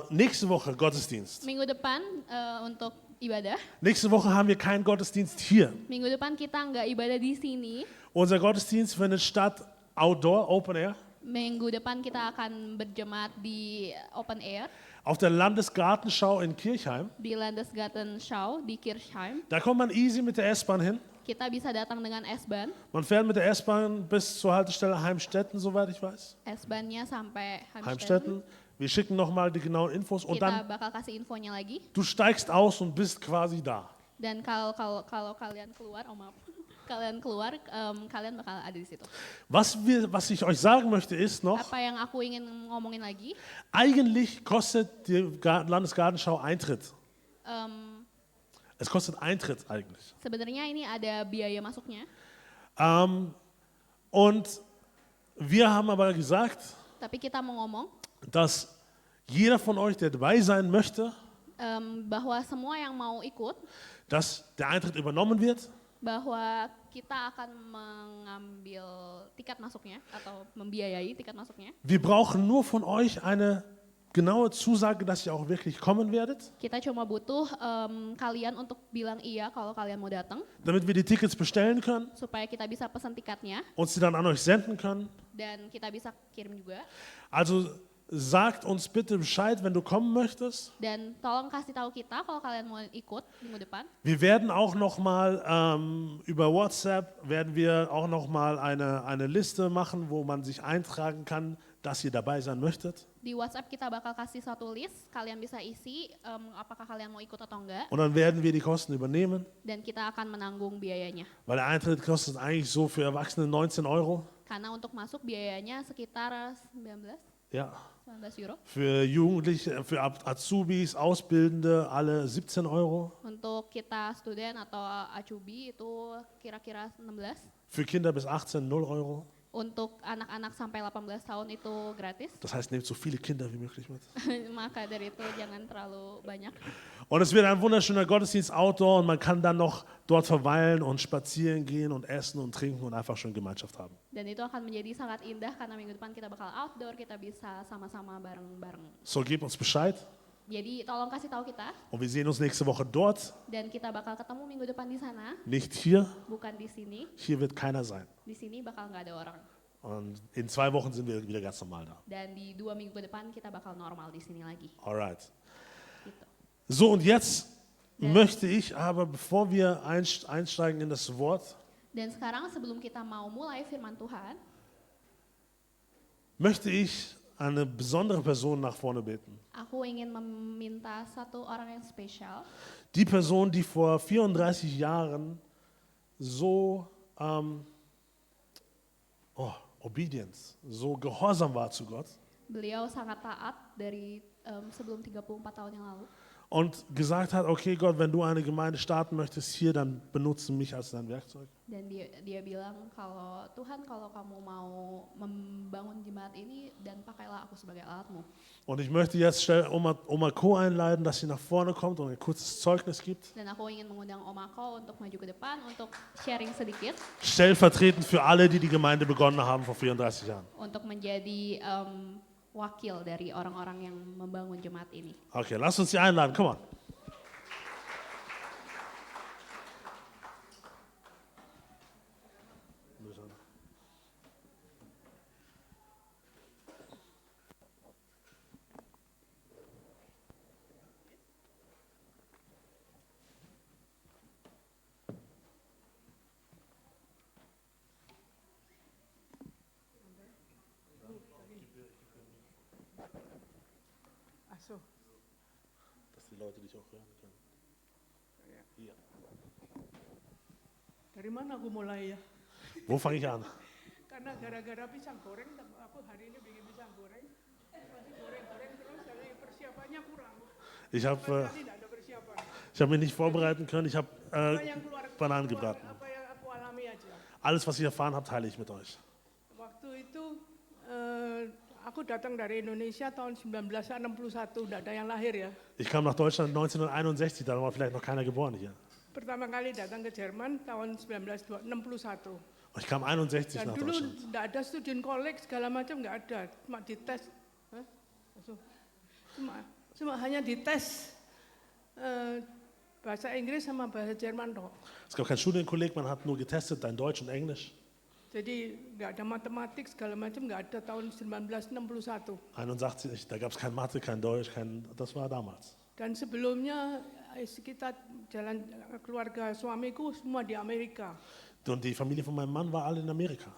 Nächste Woche Gottesdienst.
Minggu depan untuk ibadah.
Nächste Woche haben wir keinen Gottesdienst hier.
Minggu depan kita nggak ibadah di sini.
Unser Gottesdienst findet statt outdoor, open air,
Minggu depan kita akan berjemaat di open air
auf der Landesgartenschau in Kirchheim.
di Landesgartenschau di Kirchheim.
Da kommt man easy mit der S-Bahn hin.
Kita bisa datang dengan S-Bahn.
Man fährt mit der S-Bahn bis zur Haltestelle Heimstetten, soweit ich weiß.
S-Bahnnya sampai Heimstetten.
Heimstetten. Wir schicken nochmal die genauen Infos und
Kita
dann
bakal kasih infonya lagi.
du steigst aus und bist quasi da.
Dan kalau kalian keluar, oh maaf, kalian keluar, kalian bakal ada di situ.
Was ich euch sagen möchte ist noch,
Apa yang aku ingin ngomongin lagi?
eigentlich kostet die Landesgartenschau Eintritt. Es kostet Eintritt eigentlich.
Sebenarnya ini ada biaya masuknya.
Und wir haben aber gesagt,
Tapi kita mau ngomong
dass jeder von euch, der dabei sein möchte,
bahwa semua yang mau ikut,
dass der Eintritt übernommen wird.
bahwa kita akan mengambil tiket masuknya atau membiayai tiket masuknya.
Wir brauchen nur von euch eine genaue Zusage, dass ihr auch wirklich kommen werdet,
Kita cuma butuh kalian untuk bilang iya kalau kalian mau datang,
damit wir die Tickets bestellen können
supaya kita bisa pesan tiketnya
und sie dann an euch senden können.
dan kita bisa kirim juga.
Also sagt uns bitte Bescheid, wenn du kommen möchtest.
Dan tolong kasih tahu kita kalau kalian mau ikut minggu depan.
Wir werden auch noch mal über WhatsApp werden wir auch noch mal eine Liste machen, wo man sich eintragen kann, dass ihr dabei sein möchtet.
Di WhatsApp kita bakal kasih satu list, kalian bisa isi apakah kalian mau ikut atau enggak.
Und dann werden wir die Kosten übernehmen,
Dan kita akan menanggung biayanya.
weil der Eintritt kostet eigentlich so für Erwachsene 19 Euro.
Karena untuk masuk biayanya sekitar 19
Ja.
Euro.
Für Jugendliche, für Azubis, Ausbildende alle 17 Euro.
Untuk kita student atau acubi itu kira-kira 16.
Für Kinder bis 18 0 Euro.
Untuk anak-anak sampai 18 tahun itu gratis.
Das heißt, nehmt so viele Kinder wie möglich mit.
Maka dari itu jangan terlalu banyak.
Und es wird ein wunderschöner Gottesdienst outdoor und man kann dann noch dort verweilen und spazieren gehen und essen und trinken und einfach schön Gemeinschaft haben.
Dan itu akan menjadi sangat indah karena minggu depan kita bakal outdoor, kita bisa sama-sama bareng-bareng.
So, gebt uns Bescheid
Jadi tolong kasih tahu kita
und wir sehen uns nächste Woche dort.
dan kita bakal ketemu minggu depan di sana,
Nicht hier,
bukan di sini.
hier wird keiner sein.
Di sini bakal nggak ada orang.
Und in 2 Wochen sind wir wieder ganz normal da.
Dan di 2 minggu ke depan kita bakal normal di sini lagi.
Alright.
Gitu.
So, und jetzt
Ja.
möchte ich aber, bevor wir einsteigen in das Wort,
Dan sekarang sebelum kita mau mulai firman Tuhan,
möchte ich eine besondere Person nach vorne beten.
aku ingin meminta satu orang yang spesial.
Die Person, die vor 34 Jahren so Obedience, so gehorsam war zu Gott
Beliau sangat taat dari sebelum 34 tahun yang lalu.
und gesagt hat, okay Gott, wenn du eine Gemeinde starten möchtest hier, dann benutze mich als dein Werkzeug.
Dan dia bilang kalau Tuhan kalau kamu mau membangun jemaat ini dan pakailah aku sebagai alatmu.
Und ich möchte jetzt Oma Ko einladen, dass sie nach vorne kommt und ein kurzes Zeugnis gibt.
Dan aku ingin mengundang Om Ako untuk maju ke depan untuk sharing sedikit,
Stellvertretend für alle, die die Gemeinde begonnen haben vor 34 Jahren.
untuk menjadi wakil dari orang-orang yang membangun jemaat ini.
Okay, lass uns sie einladen, komm on.
so.
Dass die Leute dich auch hören können. Hier.
Dari mana aku mulai ya?
Wo fange ich an?
Karena gara-gara pisang goreng, aku hari ini bikin pisang goreng. Masih goreng-goreng terus, jadi persiapannya kurang.
Ich habe
Kali tidak ada persiapan.
mich nicht vorbereiten können. Ich habe
Apa yang keluar,
Bananen gebraten.
apa yang aku alami aja.
Alles, was ich erfahren habe, teile ich mit euch.
Waktu itu aku datang dari Indonesia tahun 1961, tidak ada yang lahir ya.
Ich kam nach Deutschland 1961, da war vielleicht noch keiner geboren hier.
Pertama kali datang ke Jerman tahun 1961.
Und ich kam 61
Dan
nach
dulu
Deutschland.
tidak ada student college segala macam nggak ada, cuma dites, Hah? Langsung. cuma hanya dites bahasa Inggris sama bahasa Jerman toh.
Es gab kein Studienkolleg, man hat nur getestet, dein Deutsch und Englisch.
Jadi nggak ada matematik segala macam nggak ada tahun 1961.
81, da gab es kein Mathe, kein Deutsch, das war damals.
Dan sebelumnya kita jalan keluarga suamiku semua di Amerika.
Und die Familie von meinem Mann war alle in Amerika.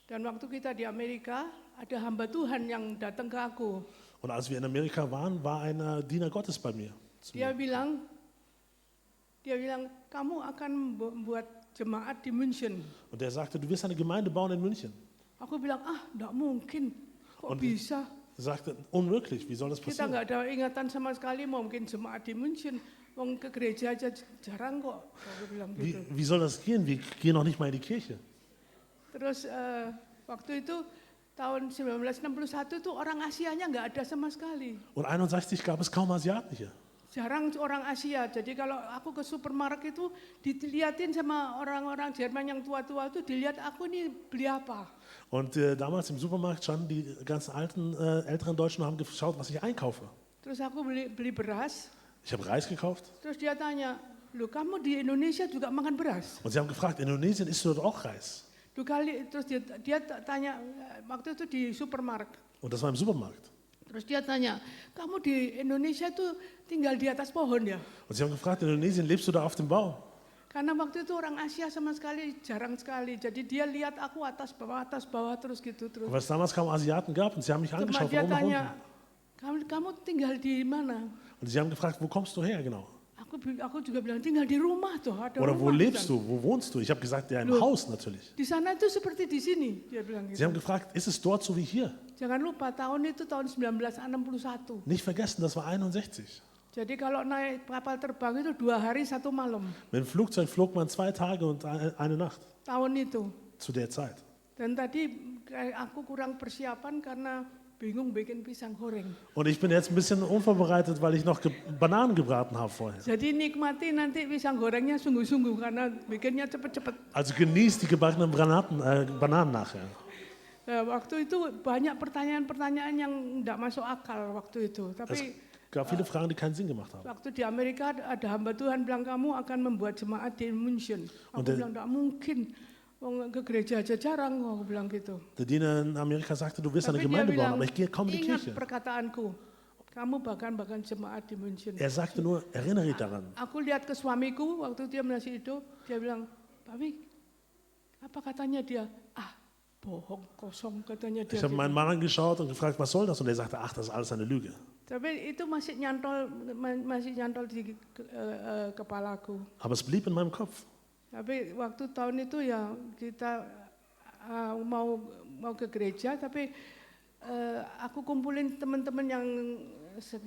Dan waktu kita di Amerika ada hamba Tuhan yang datang ke aku.
Und als wir in Amerika waren, war ein Diener Gottes bei mir.
Dia bilang, kamu akan membuat jemaat di München.
Und er sagte, du wirst eine Gemeinde bauen in München.
Aku bilang, enggak mungkin, kok
Und
bisa?
Er sagte, unmöglich, wie soll das
Kita
passieren?
nggak ada ingatan sama sekali mau mungkin jemaat di München. Wong ke gereja aja jarang kok. Aku bilang gitu.
Wie soll das gehen? Wir gehen noch nicht mal in die Kirche.
Terus waktu itu tahun 1961 tuh orang Asianya nggak ada sama sekali.
Und 61 gab es kaum Asiaten hier.
Jarang orang Asia. Jadi kalau aku ke supermarket itu dilihatin sama orang-orang Jerman yang tua-tua itu dilihat aku nih beli apa.
Und damals im Supermarkt standen die ganzen älteren Deutschen und haben geschaut, was ich einkaufe.
Terus aku beli beras.
Ich habe Reis gekauft.
Terus dia tanya, "Loh, kamu di Indonesia juga makan beras?"
Und sie haben gefragt, in Indonesien isst du dort auch Reis?
Terus dia tanya, waktu itu di supermarket.
Und das war im Supermarkt.
Terus dia tanya, kamu di Indonesia tuh tinggal di atas pohon ya?
Und sie haben gefragt, in Indonesien lebst du da auf dem Baum?
Karena waktu itu orang Asia sama sekali jarang sekali. Jadi dia lihat aku atas bawah terus gitu terus.
Weil es damals kaum Asiaten gab und sie haben mich
Terus
angeschaut,
dia
warum nach
tanya,
unten.
kamu tinggal di mana?
Und sie haben gefragt, wo kommst du her genau?
Aku juga bilang tinggal di rumah tuh. Ada
Oder wo
rumah di
lebst
sana."
du? Wo wohnst du? Ich habe gesagt, ja, im
Loh.
Haus natürlich.
Di sana itu seperti di sini, dia bilang
Sie
gitu.
haben gefragt, ist es dort so wie hier?
Jangan lupa tahun itu tahun 1961.
Nicht vergessen, das war 61.
Jadi kalau naik kapal terbang itu 2 hari 1 malam
Mit dem Flugzeug flog man 2 Tage und eine Nacht
tahun itu.
zu der Zeit.
Dan tadi aku kurang persiapan karena bingung bikin pisang goreng.
Und ich bin jetzt ein bisschen unvorbereitet, weil ich noch Bananen gebraten habe vorher.
Jadi nikmati nanti pisang gorengnya sungguh-sungguh karena bikinnya cepet-cepet.
Also genießt die gebackenen Bananen nachher.
Waktu itu banyak pertanyaan-pertanyaan yang tidak masuk akal waktu itu.
Es
Tapi
gab viele Fragen, die keinen Sinn gemacht haben.
waktu di Amerika ada hamba Tuhan bilang kamu akan membuat jemaat di München. Aku bilang tidak mungkin. Wong ke gereja aja jarang, aku bilang gitu.
Der Diener in Amerika sagte, du wirst eine
Tapi dia
Gemeinde bauen,
bilang,
aber ich gehe kaum in die
ingat
Kirche.
perkataanku, kamu bahkan jemaat di München.
Er sagte nur, erinnere dich daran.
Aku lihat ke suamiku waktu dia masih hidup, dia bilang, Papi, apa katanya dia? Bohong, kosong katanya dia.
Ich habe meinen Mann angeschaut und gefragt, was soll das? Und er sagte, ach, das ist alles eine Lüge.
Tapi itu masih nyantol di kepalaku.
Aber es blieb in meinem Kopf.
Tapi waktu tahun itu ya kita mau ke gereja, tapi aku kumpulin teman-teman yang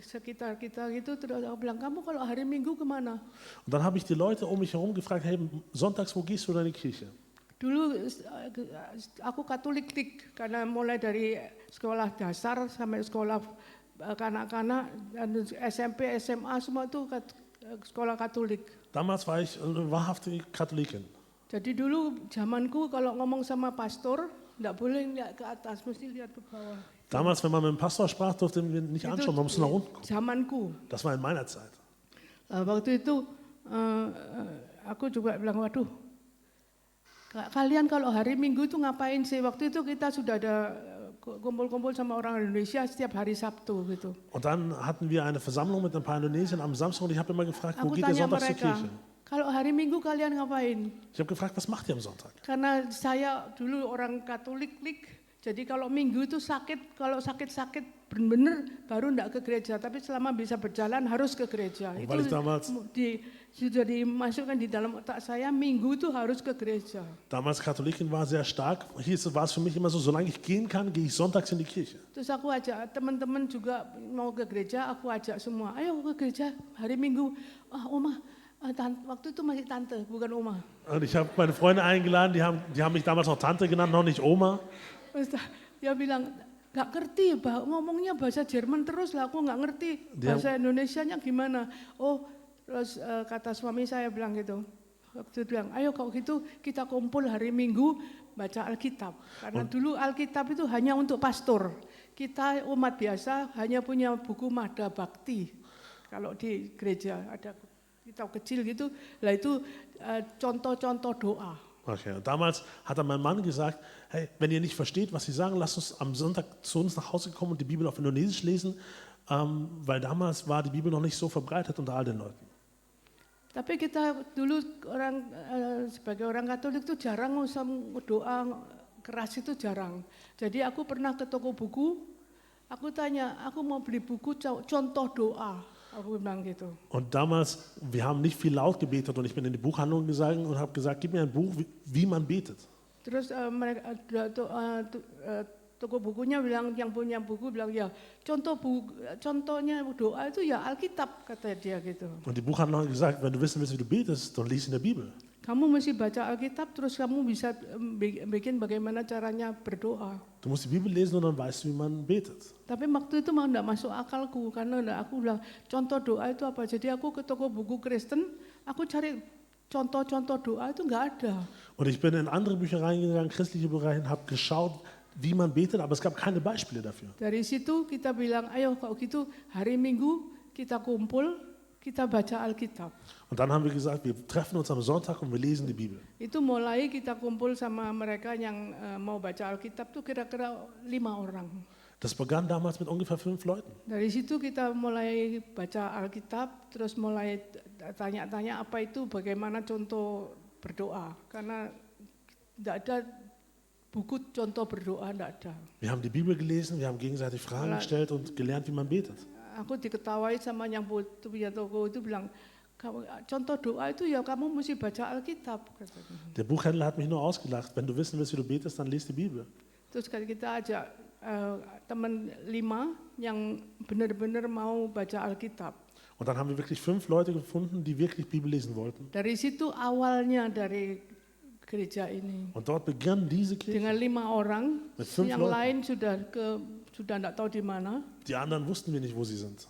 sekitar kita gitu, terus aku bilang, kamu kalau hari Minggu kemana?
Und dann habe ich die Leute um mich herum gefragt, hey, sonntags, wo gehst du denn in die Kirche?
Dulu aku Katolik karena mulai dari sekolah dasar sampai sekolah kanak-kanak dan SMP, SMA semua itu sekolah Katolik.
Damals war ich eine wahrhafte Katholikin.
Jadi dulu zamanku kalau ngomong sama pastor enggak boleh lihat ke atas, mesti lihat ke bawah.
Damals, wenn man mit dem Pastor sprach, durfte man nicht anschauen, man musste nach unten gucken.
Zamanku.
Das war in meiner Zeit.
Waktu itu aku juga bilang, waduh, kalian kalau hari Minggu itu ngapain sih? Waktu itu kita sudah ada kumpul-kumpul sama orang Indonesia setiap hari Sabtu gitu.
Und dann hatten wir eine Versammlung mit ein paar Indonesien am Samstag und ich habe immer gefragt, wo
Aku
geht ihr
tanya
sonntags zur
mereka,
Kirche?
kalau hari Minggu kalian ngapain?
Ich habe gefragt, was macht ihr am Sonntag?
Karena saya dulu orang Katolik, Jadi kalau minggu itu sakit, kalau sakit-sakit benar-benar baru enggak ke gereja. Tapi selama bisa berjalan harus ke gereja.
Und
Itu
weil ich damals,
sudah dimasukkan di dalam otak saya, minggu itu harus ke gereja.
damals Katholikin war, sehr stark, war es für mich immer so, solange ich gehen kann, gehe ich sonntags in die Kirche.
Terus aku ajak teman-teman juga mau ke gereja, aku ajak semua, ayo ke gereja hari Minggu. Oma, waktu itu masih tante, bukan oma.
Und ich habe meine Freunde eingeladen, die haben mich damals noch Tante genannt, noch nicht Oma.
Terus dia bilang, nggak ngerti, ngomongnya bahasa Jerman terus lah, aku nggak ngerti bahasa Indonesianya gimana. Terus kata suami saya bilang gitu, waktu itu bilang, ayo kalau gitu kita kumpul hari Minggu baca Alkitab. Karena dulu Alkitab itu hanya untuk pastor. Kita umat biasa hanya punya buku Mada Bakti. Kalau di gereja ada kitab kecil gitu, lah itu contoh-contoh doa.
Okay, und damals hat dann mein Mann gesagt, hey, wenn ihr nicht versteht, was sie sagen, lasst uns am Sonntag zu uns nach Hause kommen und die Bibel auf Indonesisch lesen, weil damals war die Bibel noch nicht so verbreitet unter all den Leuten.
Tapi kita dulu sebagai orang Katolik itu jarang doa keras, itu jarang. Jadi aku pernah ke toko buku, aku tanya, aku mau beli buku contoh doa. Aku bilang gitu.
Und damals, wir haben nicht viel laut gebetet und ich bin in die Buchhandlung gegangen und habe gesagt, gib mir ein Buch, wie man betet.
Terus mereka toko bukunya bilang, yang punya buku bilang, ya contohnya doa itu ya Alkitab, kata dia gitu.
Und die Buchhandlung hat gesagt, wenn du wissen willst, wie du betest, dann lies in der Bibel.
Kamu mesti baca Alkitab, terus kamu bisa bikin bagaimana caranya berdoa.
Du musst die Bibel lesen und dann weißt du, wie man betet.
Tapi waktu itu enggak masuk akalku, karena aku bilang, contoh doa itu apa? Jadi aku ke toko buku Kristen, aku cari contoh-contoh doa itu enggak ada.
Und ich bin in andere Büchereien gegangen, christliche Bereiche, habe geschaut, wie man betet, aber es gab keine Beispiele dafür.
Dari situ kita bilang, ayo kalau gitu hari Minggu kita kumpul, kita baca Alkitab.
Und dann haben wir gesagt, wir treffen uns am Sonntag und wir lesen die Bibel.
Itu mulai kita kumpul sama mereka yang mau baca Alkitab tuh kira-kira 5 orang.
Das begann damals mit ungefähr 5 Leuten.
Dari situ kita mulai baca Alkitab, terus mulai tanya-tanya apa itu, bagaimana contoh berdoa. Karena tidak ada buku contoh berdoa, tidak ada.
Wir haben die Bibel gelesen, wir haben gegenseitig Fragen gestellt und gelernt, wie man betet.
Aku diketawai sama yang punya toko itu bilang, contoh doa itu ya kamu mesti baca Alkitab. Katanya.
Der Buchhändler hat mich nur ausgelacht. Wenn du wissen willst, wie du betest, dann lies die Bibel.
Terus kita ajak teman 5 yang benar-benar mau baca Alkitab.
Und dann haben wir wirklich 5 Leute gefunden, die wirklich Bibel lesen wollten.
Dari situ awalnya dari gereja ini.
Und dort begann diese Kirche.
Dengan 5 orang,
Mit 5
yang
Leuten.
lain sudah tidak tahu di mana.
Die anderen wussten wir nicht, wo sie sind.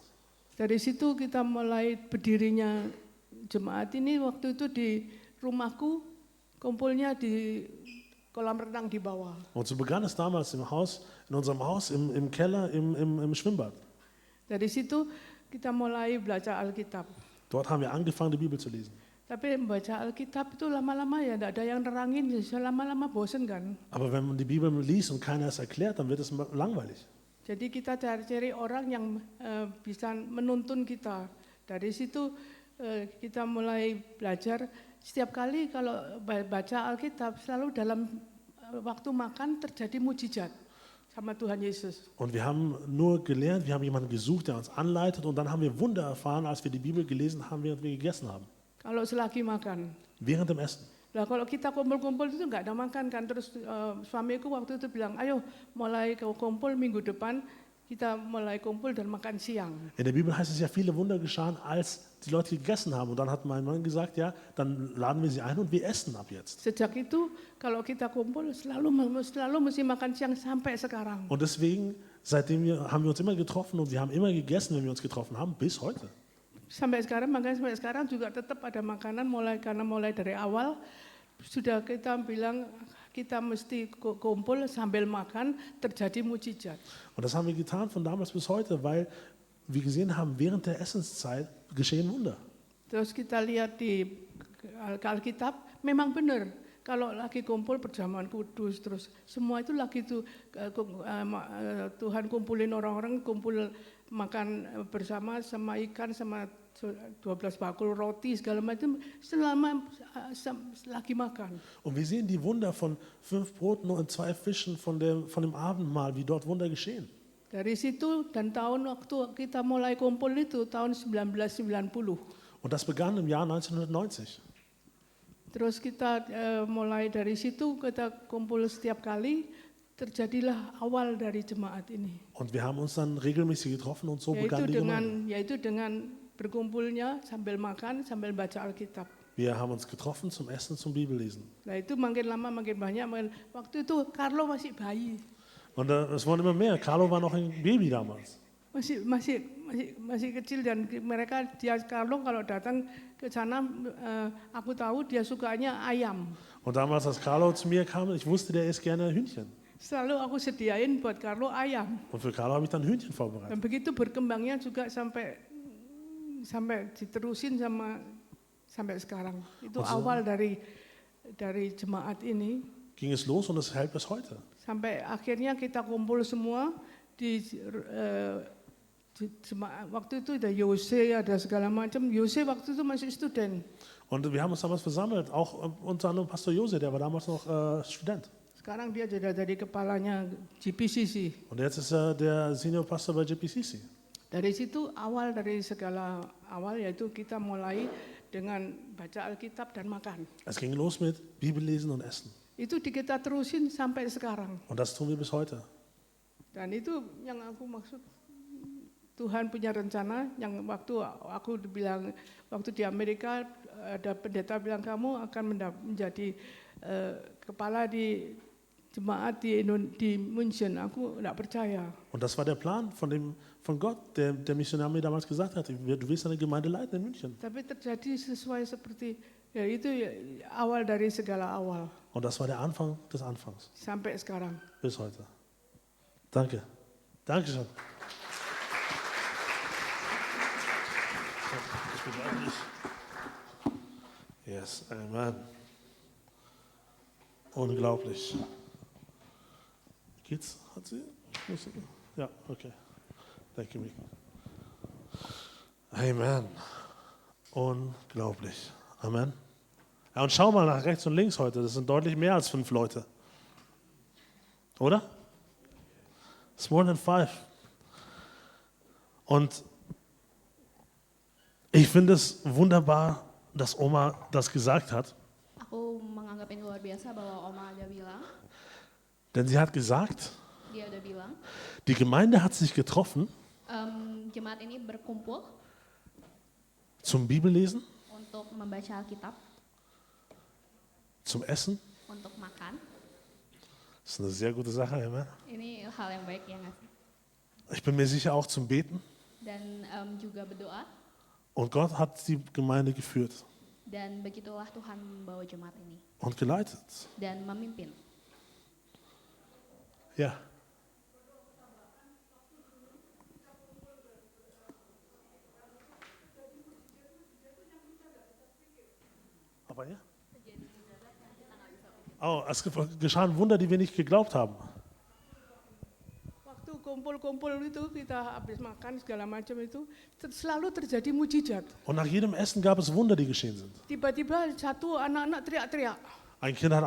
Dari situ kita mulai berdirinya jemaat ini. Waktu itu di rumahku, kumpulnya di kolam renang di bawah.
Und so begann es damals im Haus, in unserem Haus, im Keller, im Schwimmbad.
Dari situ kita mulai belajar Alkitab.
Dort haben wir angefangen, die Bibel zu lesen.
Tapi membaca Alkitab itu lama-lama ya tidak ada yang nerangin, lama-lama bosen kan.
Aber wenn man die Bibel liest und keiner es erklärt, dann wird es langweilig.
Jadi kita cari-cari orang yang bisa menuntun kita. Dari situ kita mulai belajar. Setiap kali kalau baca Alkitab selalu dalam waktu makan terjadi mujizat sama Tuhan Yesus.
Und wir haben nur gelernt, wir haben jemanden gesucht, der uns anleitet und dann haben wir Wunder erfahren, als wir die Bibel gelesen haben, während wir gegessen haben.
Kalau selagi makan.
Während dem Essen.
Nah kalau kita kumpul-kumpul itu nggak ada makan kan, terus suamiku waktu itu bilang, ayo mulai kumpul minggu depan kita mulai kumpul dan makan siang.
In der Bibel heißt es ja, viele Wunder geschahen, als die Leute gegessen haben. Und dann hat mein Mann gesagt, ja, dann laden wir sie ein und wir essen ab jetzt.
Sejak itu kalau kita kumpul selalu mesti makan siang sampai sekarang.
Und deswegen, haben wir uns immer getroffen und wir haben immer gegessen, wenn wir uns getroffen haben, bis heute.
Sampai sekarang juga tetap ada makanan karena mulai dari awal sudah kita bilang kita mesti kumpul sambil makan, terjadi mujizat.
Und das haben wir getan von damals bis heute, weil wir gesehen haben, während der Essenszeit geschehen Wunder.
Terus kita lihat di Alkitab, memang benar kalau lagi kumpul perjamuan kudus, terus semua itu lagi tuh Tuhan kumpulin orang-orang, kumpul makan bersama sama ikan sama 12 bakul roti segala macam selama lagi makan.
Und wir sehen die Wunder von 5 Broten und 2 Fischen von dem Abendmahl, wie dort Wunder geschehen.
Dari situ dan tahun waktu kita mulai kumpul itu tahun 1990.
Und das begann im Jahr 1990.
Terus kita mulai dari situ kita kumpul setiap kali, terjadilah awal dari jemaat ini.
Und wir haben uns dann regelmäßig getroffen und so begann die Gemeinde.
Yaitu dengan berkumpulnya sambil makan, sambil baca Alkitab.
Wir haben uns getroffen zum Essen, zum Bibellesen.
Nah itu makin lama makin banyak. Waktu itu Carlo masih bayi.
Und es wurden immer mehr. Carlo war noch ein Baby damals.
Masih kecil dan Carlo kalau datang ke sana, aku tahu dia sukanya ayam.
Und damals, als Carlo zu mir kam, ich wusste, der isst gerne Hühnchen.
Selalu aku sediain buat Carlo ayam.
Und für Carlo habe ich dann Hühnchen
Dan
vorbereitet.
begitu berkembangnya juga sampai diterusin sampai sekarang. Itu awal dari jemaat ini.
Ging es los und es hält bis heute.
Sampai akhirnya kita kumpul semua di jemaat. Waktu itu ada Yose, ada segala macam. Yose waktu itu masih student.
Und wir haben uns damals versammelt, auch unter anderem Pastor Jose, der war damals noch Student.
Sekarang dia jadi kepalanya GPCC.
Und jetzt ist er der Senior Pastor bei JPCC.
Dari situ awal dari segala awal yaitu kita mulai dengan baca Alkitab dan makan.
Es ging los mit Bibellesen und Essen.
Itu kita terusin sampai sekarang.
Und das tun wir bis heute.
Dan itu yang aku maksud, Tuhan punya rencana yang waktu aku bilang, waktu di Amerika ada pendeta bilang kamu akan menjadi kepala di jemaat di München. Aku tidak percaya.
Und das war der Plan von Gott, der Missionar mir damals gesagt hat, du wirst eine Gemeinde leiten in München.
Tapi terjadi sesuai seperti, ya itu awal dari segala awal.
Und das war der Anfang des Anfangs.
Sampai sekarang.
Bis heute. Danke. Dankeschön. Ich bedanke mich. Yes, amen. Unglaublich. Geht's? Hat sie? Ja, okay. Thank you, Mika. Amen. Unglaublich. Amen. Ja, und schau mal nach rechts und links heute. Das sind deutlich mehr als 5 Leute. Oder? It's more than 5. Und ich finde es wunderbar, dass Oma das gesagt hat.
Aku menganggap ini luar biasa bahwa Oma ada bilang,
Denn sie hat gesagt,
dia udah bilang,
die Gemeinde hat sich getroffen
jemaat ini berkumpul
zum Bibellesen,
untuk membaca Alkitab,
zum Essen.
untuk makan.
Das ist eine sehr gute Sache, Amen.
Ini hal yang baik ya nggak sih?
Ich bin mir sicher auch zum Beten.
Dan juga berdoa.
Und Gott hat die Gemeinde geführt
Dan begitulah Tuhan membawa jemaat ini
und geleitet.
dan memimpin.
Ja. Aber ja? Oh, es geschahen Wunder, die wir nicht geglaubt haben.
Waktu kumpul-kumpul itu kita habis makan segala macam itu selalu terjadi mujizat.
Und nach jedem Essen gab es Wunder, die geschehen sind.
Tiba-tiba satu anak-anak teriak-teriak,
Ein Kind hat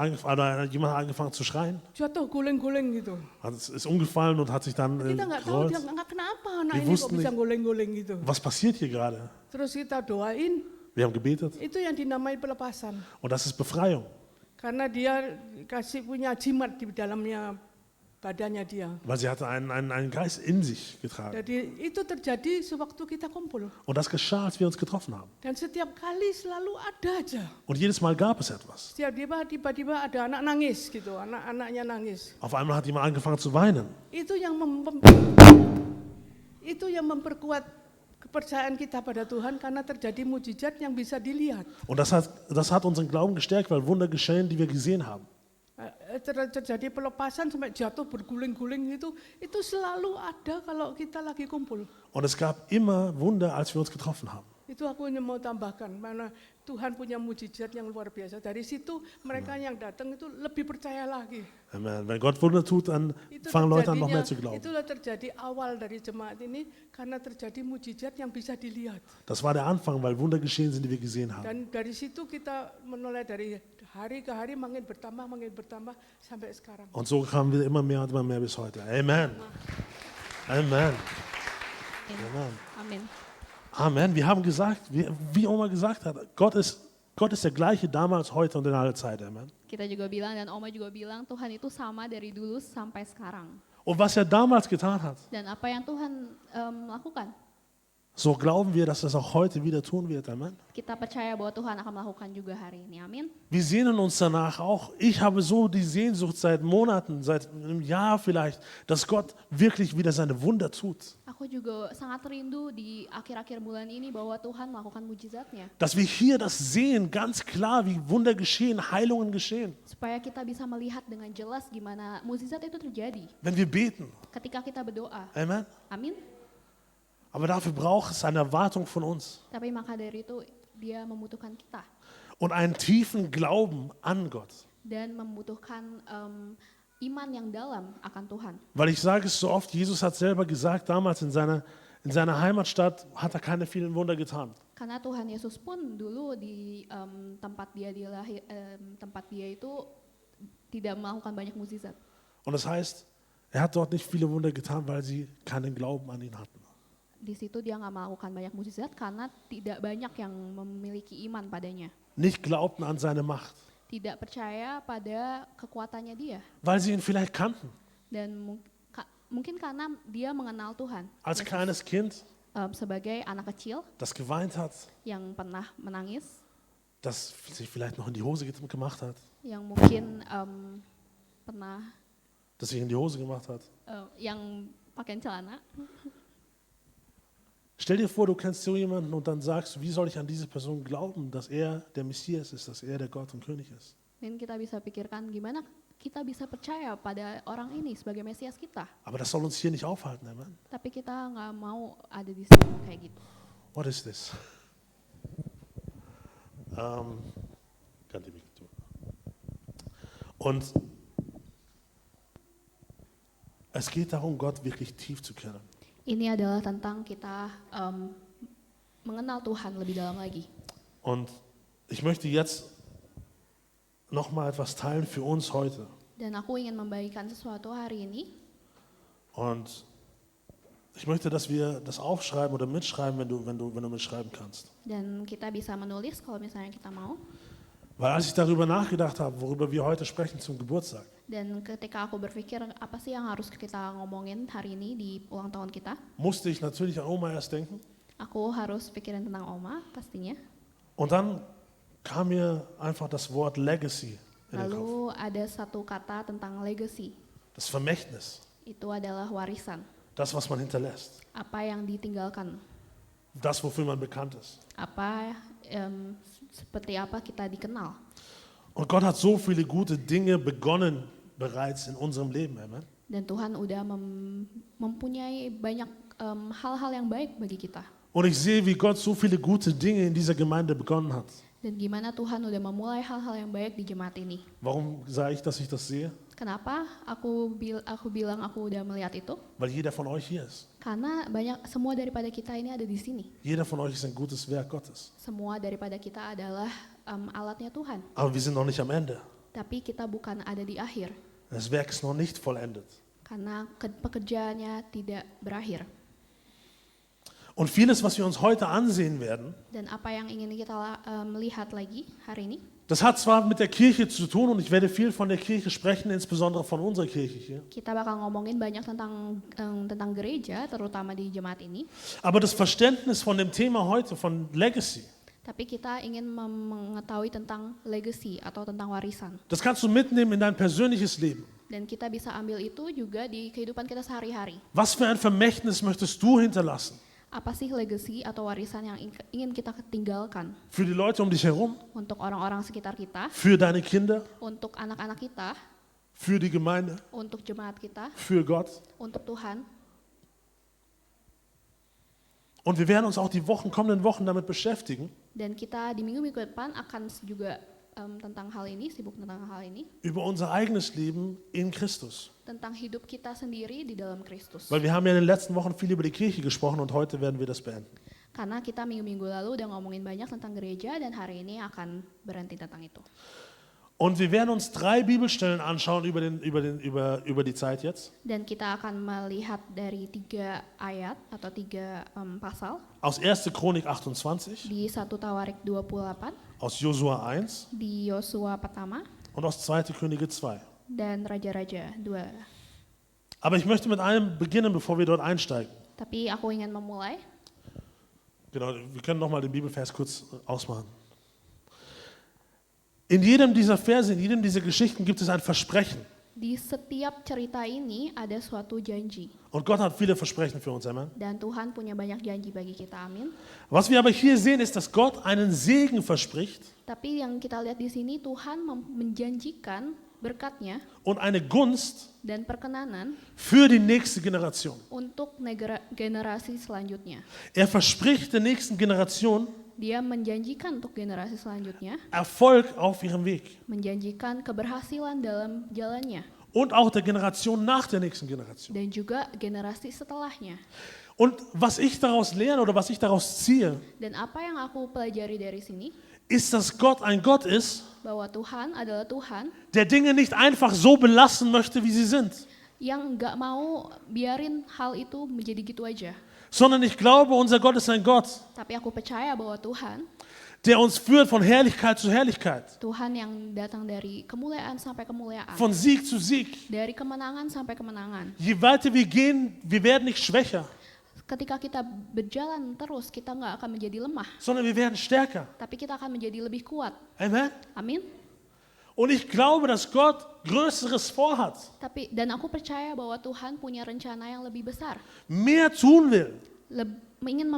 jemand hat angefangen zu schreien,
jatuh guling-guling gitu.
ist umgefallen und hat sich dann
Kita nggak tahu dia
gerollt.
nggak kenapa anak
Die
ini kok
wussten
bisa
nicht.
guling-guling gitu.
Was passiert hier gerade?
Terus kita doain,
Wir haben gebetet
itu yang dinamai pelepasan.
und das ist Befreiung,
Karena dia kasih punya jimat di dalamnya badannya dia.
weil sie hatte einen Geist in sich getragen.
Jadi itu terjadi sewaktu kita kumpul.
Und das geschah, als wir uns getroffen haben.
Dan setiap kali selalu ada aja.
Und jedes Mal gab es etwas.
Setiap tiba-tiba ada anak nangis gitu, anaknya nangis.
Auf einmal hat jemand angefangen zu weinen.
Itu yang memperkuat kepercayaan kita pada Tuhan karena terjadi mujizat yang bisa dilihat.
Und das hat unseren Glauben gestärkt, weil Wunder geschehen, die wir gesehen haben.
Terjadi pelepasan sampai jatuh berguling-guling itu selalu ada kalau kita lagi kumpul.
Und es gab immer Wunder, als wir uns getroffen haben.
Itu aku hanya mau tambahkan, mana Tuhan punya mujizat yang luar biasa. Dari situ mereka yang datang itu lebih percaya lagi.
Amen. Wenn Gott Wunder tut, dann
Itu
fangen Leute an, noch
terjadinya,
mehr zu glauben.
itulah terjadi awal dari jemaat ini karena terjadi mujizat yang bisa dilihat.
Das war der Anfang, weil Wunder geschehen sind, die wir gesehen haben.
Dan dari situ kita menoleh dari hari ke hari makin bertambah sampai sekarang.
Und so kamen wir immer mehr und immer mehr bis heute. Amen. Amen. Amen.
Amin.
Amen. Wir haben gesagt, wie Oma gesagt hat, Gott ist der gleiche damals, heute und in aller Zeit. Amen.
Kita juga bilang dan Oma juga bilang Tuhan itu sama dari dulu sampai sekarang.
Und was er damals getan hat,
Dan apa yang Tuhan lakukan,
so glauben wir, dass er es auch heute wieder tun wird. Amen.
kita percaya bahwa Tuhan akan melakukan juga hari ini. Amin.
Wir sehnen uns danach auch. Ich habe so die Sehnsucht seit Monaten, seit einem Jahr vielleicht, dass Gott wirklich wieder seine Wunder tut.
Aku juga sangat rindu di akhir-akhir bulan ini bahwa Tuhan melakukan mujizatnya.
Dass wir hier das sehen, ganz klar, wie Wunder geschehen, Heilungen geschehen.
Supaya kita bisa melihat dengan jelas gimana mujizat itu terjadi
Wenn wir beten.
ketika kita berdoa.
Amen.
Amin.
Aber dafür braucht es eine Erwartung von uns
Tapi maka dari itu dia membutuhkan kita
und einen tiefen Glauben an Gott.
dan membutuhkan iman yang dalam akan Tuhan.
Weil ich sage es so oft, Jesus hat selber gesagt, damals in seiner Heimatstadt hat er keine vielen Wunder getan.
Karena Tuhan Yesus pun dulu di tempat dia itu tidak melakukan banyak mukjizat.
Und das heißt, er hat dort nicht viele Wunder getan, weil sie keinen Glauben an ihn hatten.
Di situ dia nggak melakukan banyak mukjizat karena tidak banyak yang memiliki iman padanya.
Nicht glaubten an seine Macht,
Tidak percaya pada kekuatannya dia.
weil sie ihn vielleicht kannten.
Dan mungkin karena dia mengenal Tuhan.
Als
Yesus,
kleines Kind,
sebagai anak kecil
das geweint hat,
yang pernah menangis,
das sich vielleicht noch in die Hose gemacht hat,
yang mungkin pernah
das sich in die Hose gemacht hat.
yang pakai celana.
Stell dir vor, du kennst so jemanden und dann sagst, wie soll ich an diese Person glauben, dass er der Messias ist, dass er der Gott und König ist.
Dan kita bisa pikirkan gimana kita bisa percaya pada orang ini sebagai Mesias kita.
Aber das soll uns hier nicht aufhalten, Amen.
Tapi kita nggak mau ada di sini kayak gitu.
What is this? Ganti Mikro. Und es geht darum, Gott wirklich tief zu kennen.
Ini adalah tentang kita mengenal Tuhan lebih dalam lagi.
Und ich möchte jetzt noch mal etwas teilen für uns heute.
Dan aku ingin membagikan sesuatu hari ini.
Und ich möchte, dass wir das aufschreiben oder mitschreiben, wenn du mitschreiben kannst.
Dan kita bisa menulis kalau misalnya kita mau.
Weil als ich darüber nachgedacht habe, worüber wir heute sprechen zum Geburtstag,
Dan ketika aku berpikir apa sih yang harus kita ngomongin hari ini di ulang tahun kita,
musste ich natürlich an Oma erst denken.
aku harus pikirin tentang Oma pastinya.
Und dann kam mir einfach das Wort Legacy in den Kopf.
Lalu ada satu kata tentang legacy.
Das Vermächtnis.
Itu adalah warisan.
Das, was man hinterlässt.
Apa yang ditinggalkan.
Das, wofür man bekannt ist.
Apa seperti apa kita dikenal.
Und Gott hat so viele gute Dinge begonnen bereits in unserem Leben. Amen.
Dan Tuhan udah mempunyai banyak hal-hal yang baik bagi kita.
Und ich sehe, wie Gott so viele gute Dinge in dieser Gemeinde begonnen hat.
Dan gimana Tuhan udah memulai hal-hal yang baik di jemaat ini.
Warum sage ich, dass ich das sehe?
Kenapa aku bilang aku udah melihat itu?
Weil jeder von euch hier ist.
Karena semua daripada kita ini ada di sini.
Jeder von euch ist ein gutes Werk Gottes.
Semua daripada kita adalah alatnya Tuhan.
Aber wir sind noch nicht am Ende.
Tapi kita bukan ada di akhir.
Das Werk ist noch nicht vollendet.
Karena pekerjaannya tidak berakhir.
Und vieles, was wir uns heute ansehen werden,
Dan apa yang ingin kita lihat lagi hari ini,
das hat zwar mit der Kirche zu tun und ich werde viel von der Kirche sprechen, insbesondere von unserer Kirche hier.
kita bakal ngomongin banyak tentang gereja, terutama di jemaat ini.
Aber das Verständnis von dem Thema heute, von Legacy,
Tapi kita ingin mengetahui tentang legacy atau tentang warisan.
das kannst du mitnehmen in dein persönliches Leben.
Dan kita bisa ambil itu juga di kehidupan kita sehari-hari.
Was für ein Vermächtnis möchtest du hinterlassen?
Apa sih legacy atau warisan yang ingin kita tinggalkan
Für die Leute um dich herum,
untuk orang-orang sekitar kita,
für deine Kinder,
untuk anak-anak kita,
für die Gemeinde,
untuk jemaat kita,
für Gott.
untuk Tuhan.
Und wir werden uns auch die kommenden Wochen damit beschäftigen,
Dan kita di minggu-minggu depan akan juga tentang hal ini, sibuk tentang hal ini,
über unser eigenes Leben in Christus.
tentang hidup kita sendiri di dalam Kristus.
Weil wir haben ja in den letzten Wochen viel über die Kirche gesprochen und heute werden wir das beenden.
Karena kita minggu-minggu lalu udah ngomongin banyak tentang gereja dan hari ini akan berhenti tentang itu.
Und wir werden uns 3 Bibelstellen anschauen über die Zeit jetzt.
Dan kita akan melihat dari 3 ayat atau 3 pasal
Aus 1. Chronik 28,
di 1 Tawarik 28,
aus Josua 1
di Yosua pertama,
und aus 2. Könige 2.
dan Raja-Raja 2.
Aber ich möchte mit einem beginnen, bevor wir dort einsteigen.
Tapi aku ingin memulai.
Genau, wir können nochmal den Bibelvers kurz ausmachen. In jedem dieser Verse, in jedem dieser Geschichten gibt es ein Versprechen.
Di setiap cerita ini ada suatu janji.
Und Gott hat viele Versprechen für uns, Amen.
Dan Tuhan punya banyak janji bagi kita, amin.
Was wir aber hier sehen, ist, dass Gott einen Segen verspricht
Tapi yang kita lihat di sini, Tuhan menjanjikan berkatnya
und eine Gunst
dan perkenanan
für die nächste Generation.
untuk generasi selanjutnya.
Er verspricht der nächsten Generation
Dia menjanjikan untuk generasi selanjutnya,
Erfolg auf ihrem Weg
menjanjikan keberhasilan dalam jalannya,
und auch der Generation nach der nächsten Generation.
dan juga generasi setelahnya.
Und was ich daraus lerne oder was ich daraus ziehe,
Dan apa yang aku pelajari dari sini,
ist, dass Gott ein Gott ist,
bahwa Tuhan adalah Tuhan
der Dinge nicht einfach so belassen möchte, wie sie sind,
yang nggak mau biarin hal itu menjadi gitu aja.
sondern ich glaube, unser Gott ist ein Gott,
Tapi aku percaya bahwa Tuhan,
der uns führt von Herrlichkeit zu Herrlichkeit,
Tuhan yang datang dari kemuliaan sampai kemuliaan,
von Sieg zu Sieg.
dari kemenangan sampai kemenangan.
Je weiter wir gehen, wir werden nicht schwächer,
Ketika kita berjalan terus, kita nggak akan menjadi lemah,
sondern wir werden stärker.
tapi kita akan menjadi lebih kuat.
Amen.
Amin.
Und ich glaube, dass Gott Größeres vorhat,
Dan aku percaya bahwa Tuhan punya rencana yang lebih besar,
mehr tun will,
ingin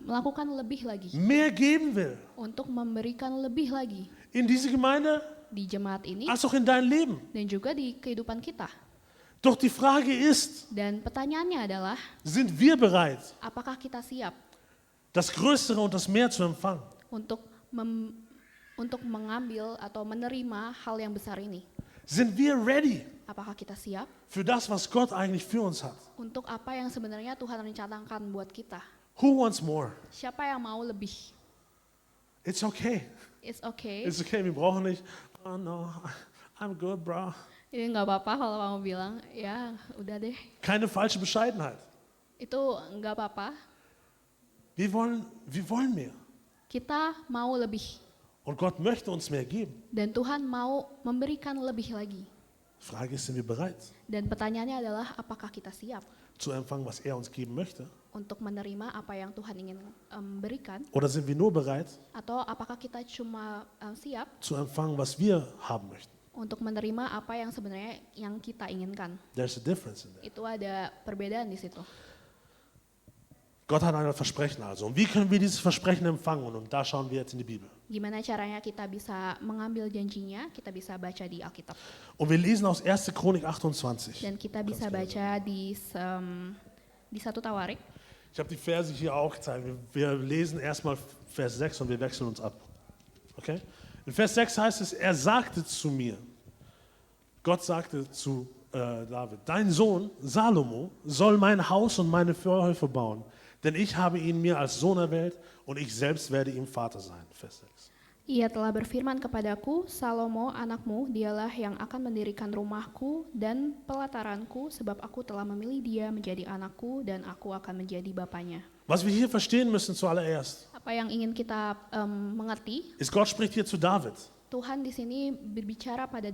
melakukan lebih lagi,
mehr geben will.
untuk memberikan lebih lagi
In diese Gemeinde,
di jemaat ini
als auch in dein Leben.
dan juga di kehidupan kita.
Doch die Frage ist,
Dan pertanyaannya adalah,
sind wir bereit,
apakah kita siap
das Größere und das Mehr zu empfangen?
untuk mengambil atau menerima hal yang besar ini?
Sind wir ready
Apakah kita siap
für das, was Gott eigentlich für uns hat?
untuk apa yang sebenarnya Tuhan rencanakan buat kita?
Who wants more?
Siapa yang mau lebih?
It's okay.
It's okay.
It's okay, wir brauchen nicht, oh no, I'm good, bro.
Ini nggak apa-apa kalau kamu bilang, ya udah deh.
Keine falsche Bescheidenheit.
Itu nggak apa-apa.
Wir wollen mehr.
Kita mau lebih.
Und Gott möchte uns mehr geben.
Dan Tuhan mau memberikan lebih lagi.
Die Frage ist, sind wir bereit,
Dan pertanyaannya adalah, apakah kita siap
zu empfangen, was er uns geben möchte?
untuk menerima apa yang Tuhan ingin berikan?
Oder sind wir nur bereit,
Atau apakah kita cuma siap
zu empfangen, was wir haben möchten?
untuk menerima apa yang sebenarnya yang kita inginkan?
There's a difference in that.
Itu ada perbedaan di situ.
Gott hat ein Versprechen also. Und wie können wir dieses Versprechen empfangen? Und da schauen wir jetzt in die Bibel.
Gimana caranya kita bisa mengambil janjinya? Kita bisa baca di Alkitab.
Und wir lesen aus 1. Chronik 28.
Dan kita bisa baca di 1 Tawarik.
Ich habe die Verse hier auch gezeigt. Wir lesen erstmal Vers 6 und wir wechseln uns ab. Okay? In Vers 6 heißt es, er sagte zu mir, Gott sagte zu David, dein Sohn Salomo soll mein Haus und meine Vorhöfe bauen, denn ich habe ihn mir als Sohn erwählt und ich selbst werde ihm Vater sein. Vers 6.
Ia telah berfirman kepadaku, Salomo anakmu, dialah yang akan mendirikan rumahku dan pelataranku, sebab aku telah memilih dia menjadi anakku dan aku akan menjadi bapaknya.
Was wir hier verstehen müssen zuallererst,
Apa yang ingin kita mengerti,
ist, Gott spricht hier zu David.
Tuhan di sini berbicara pada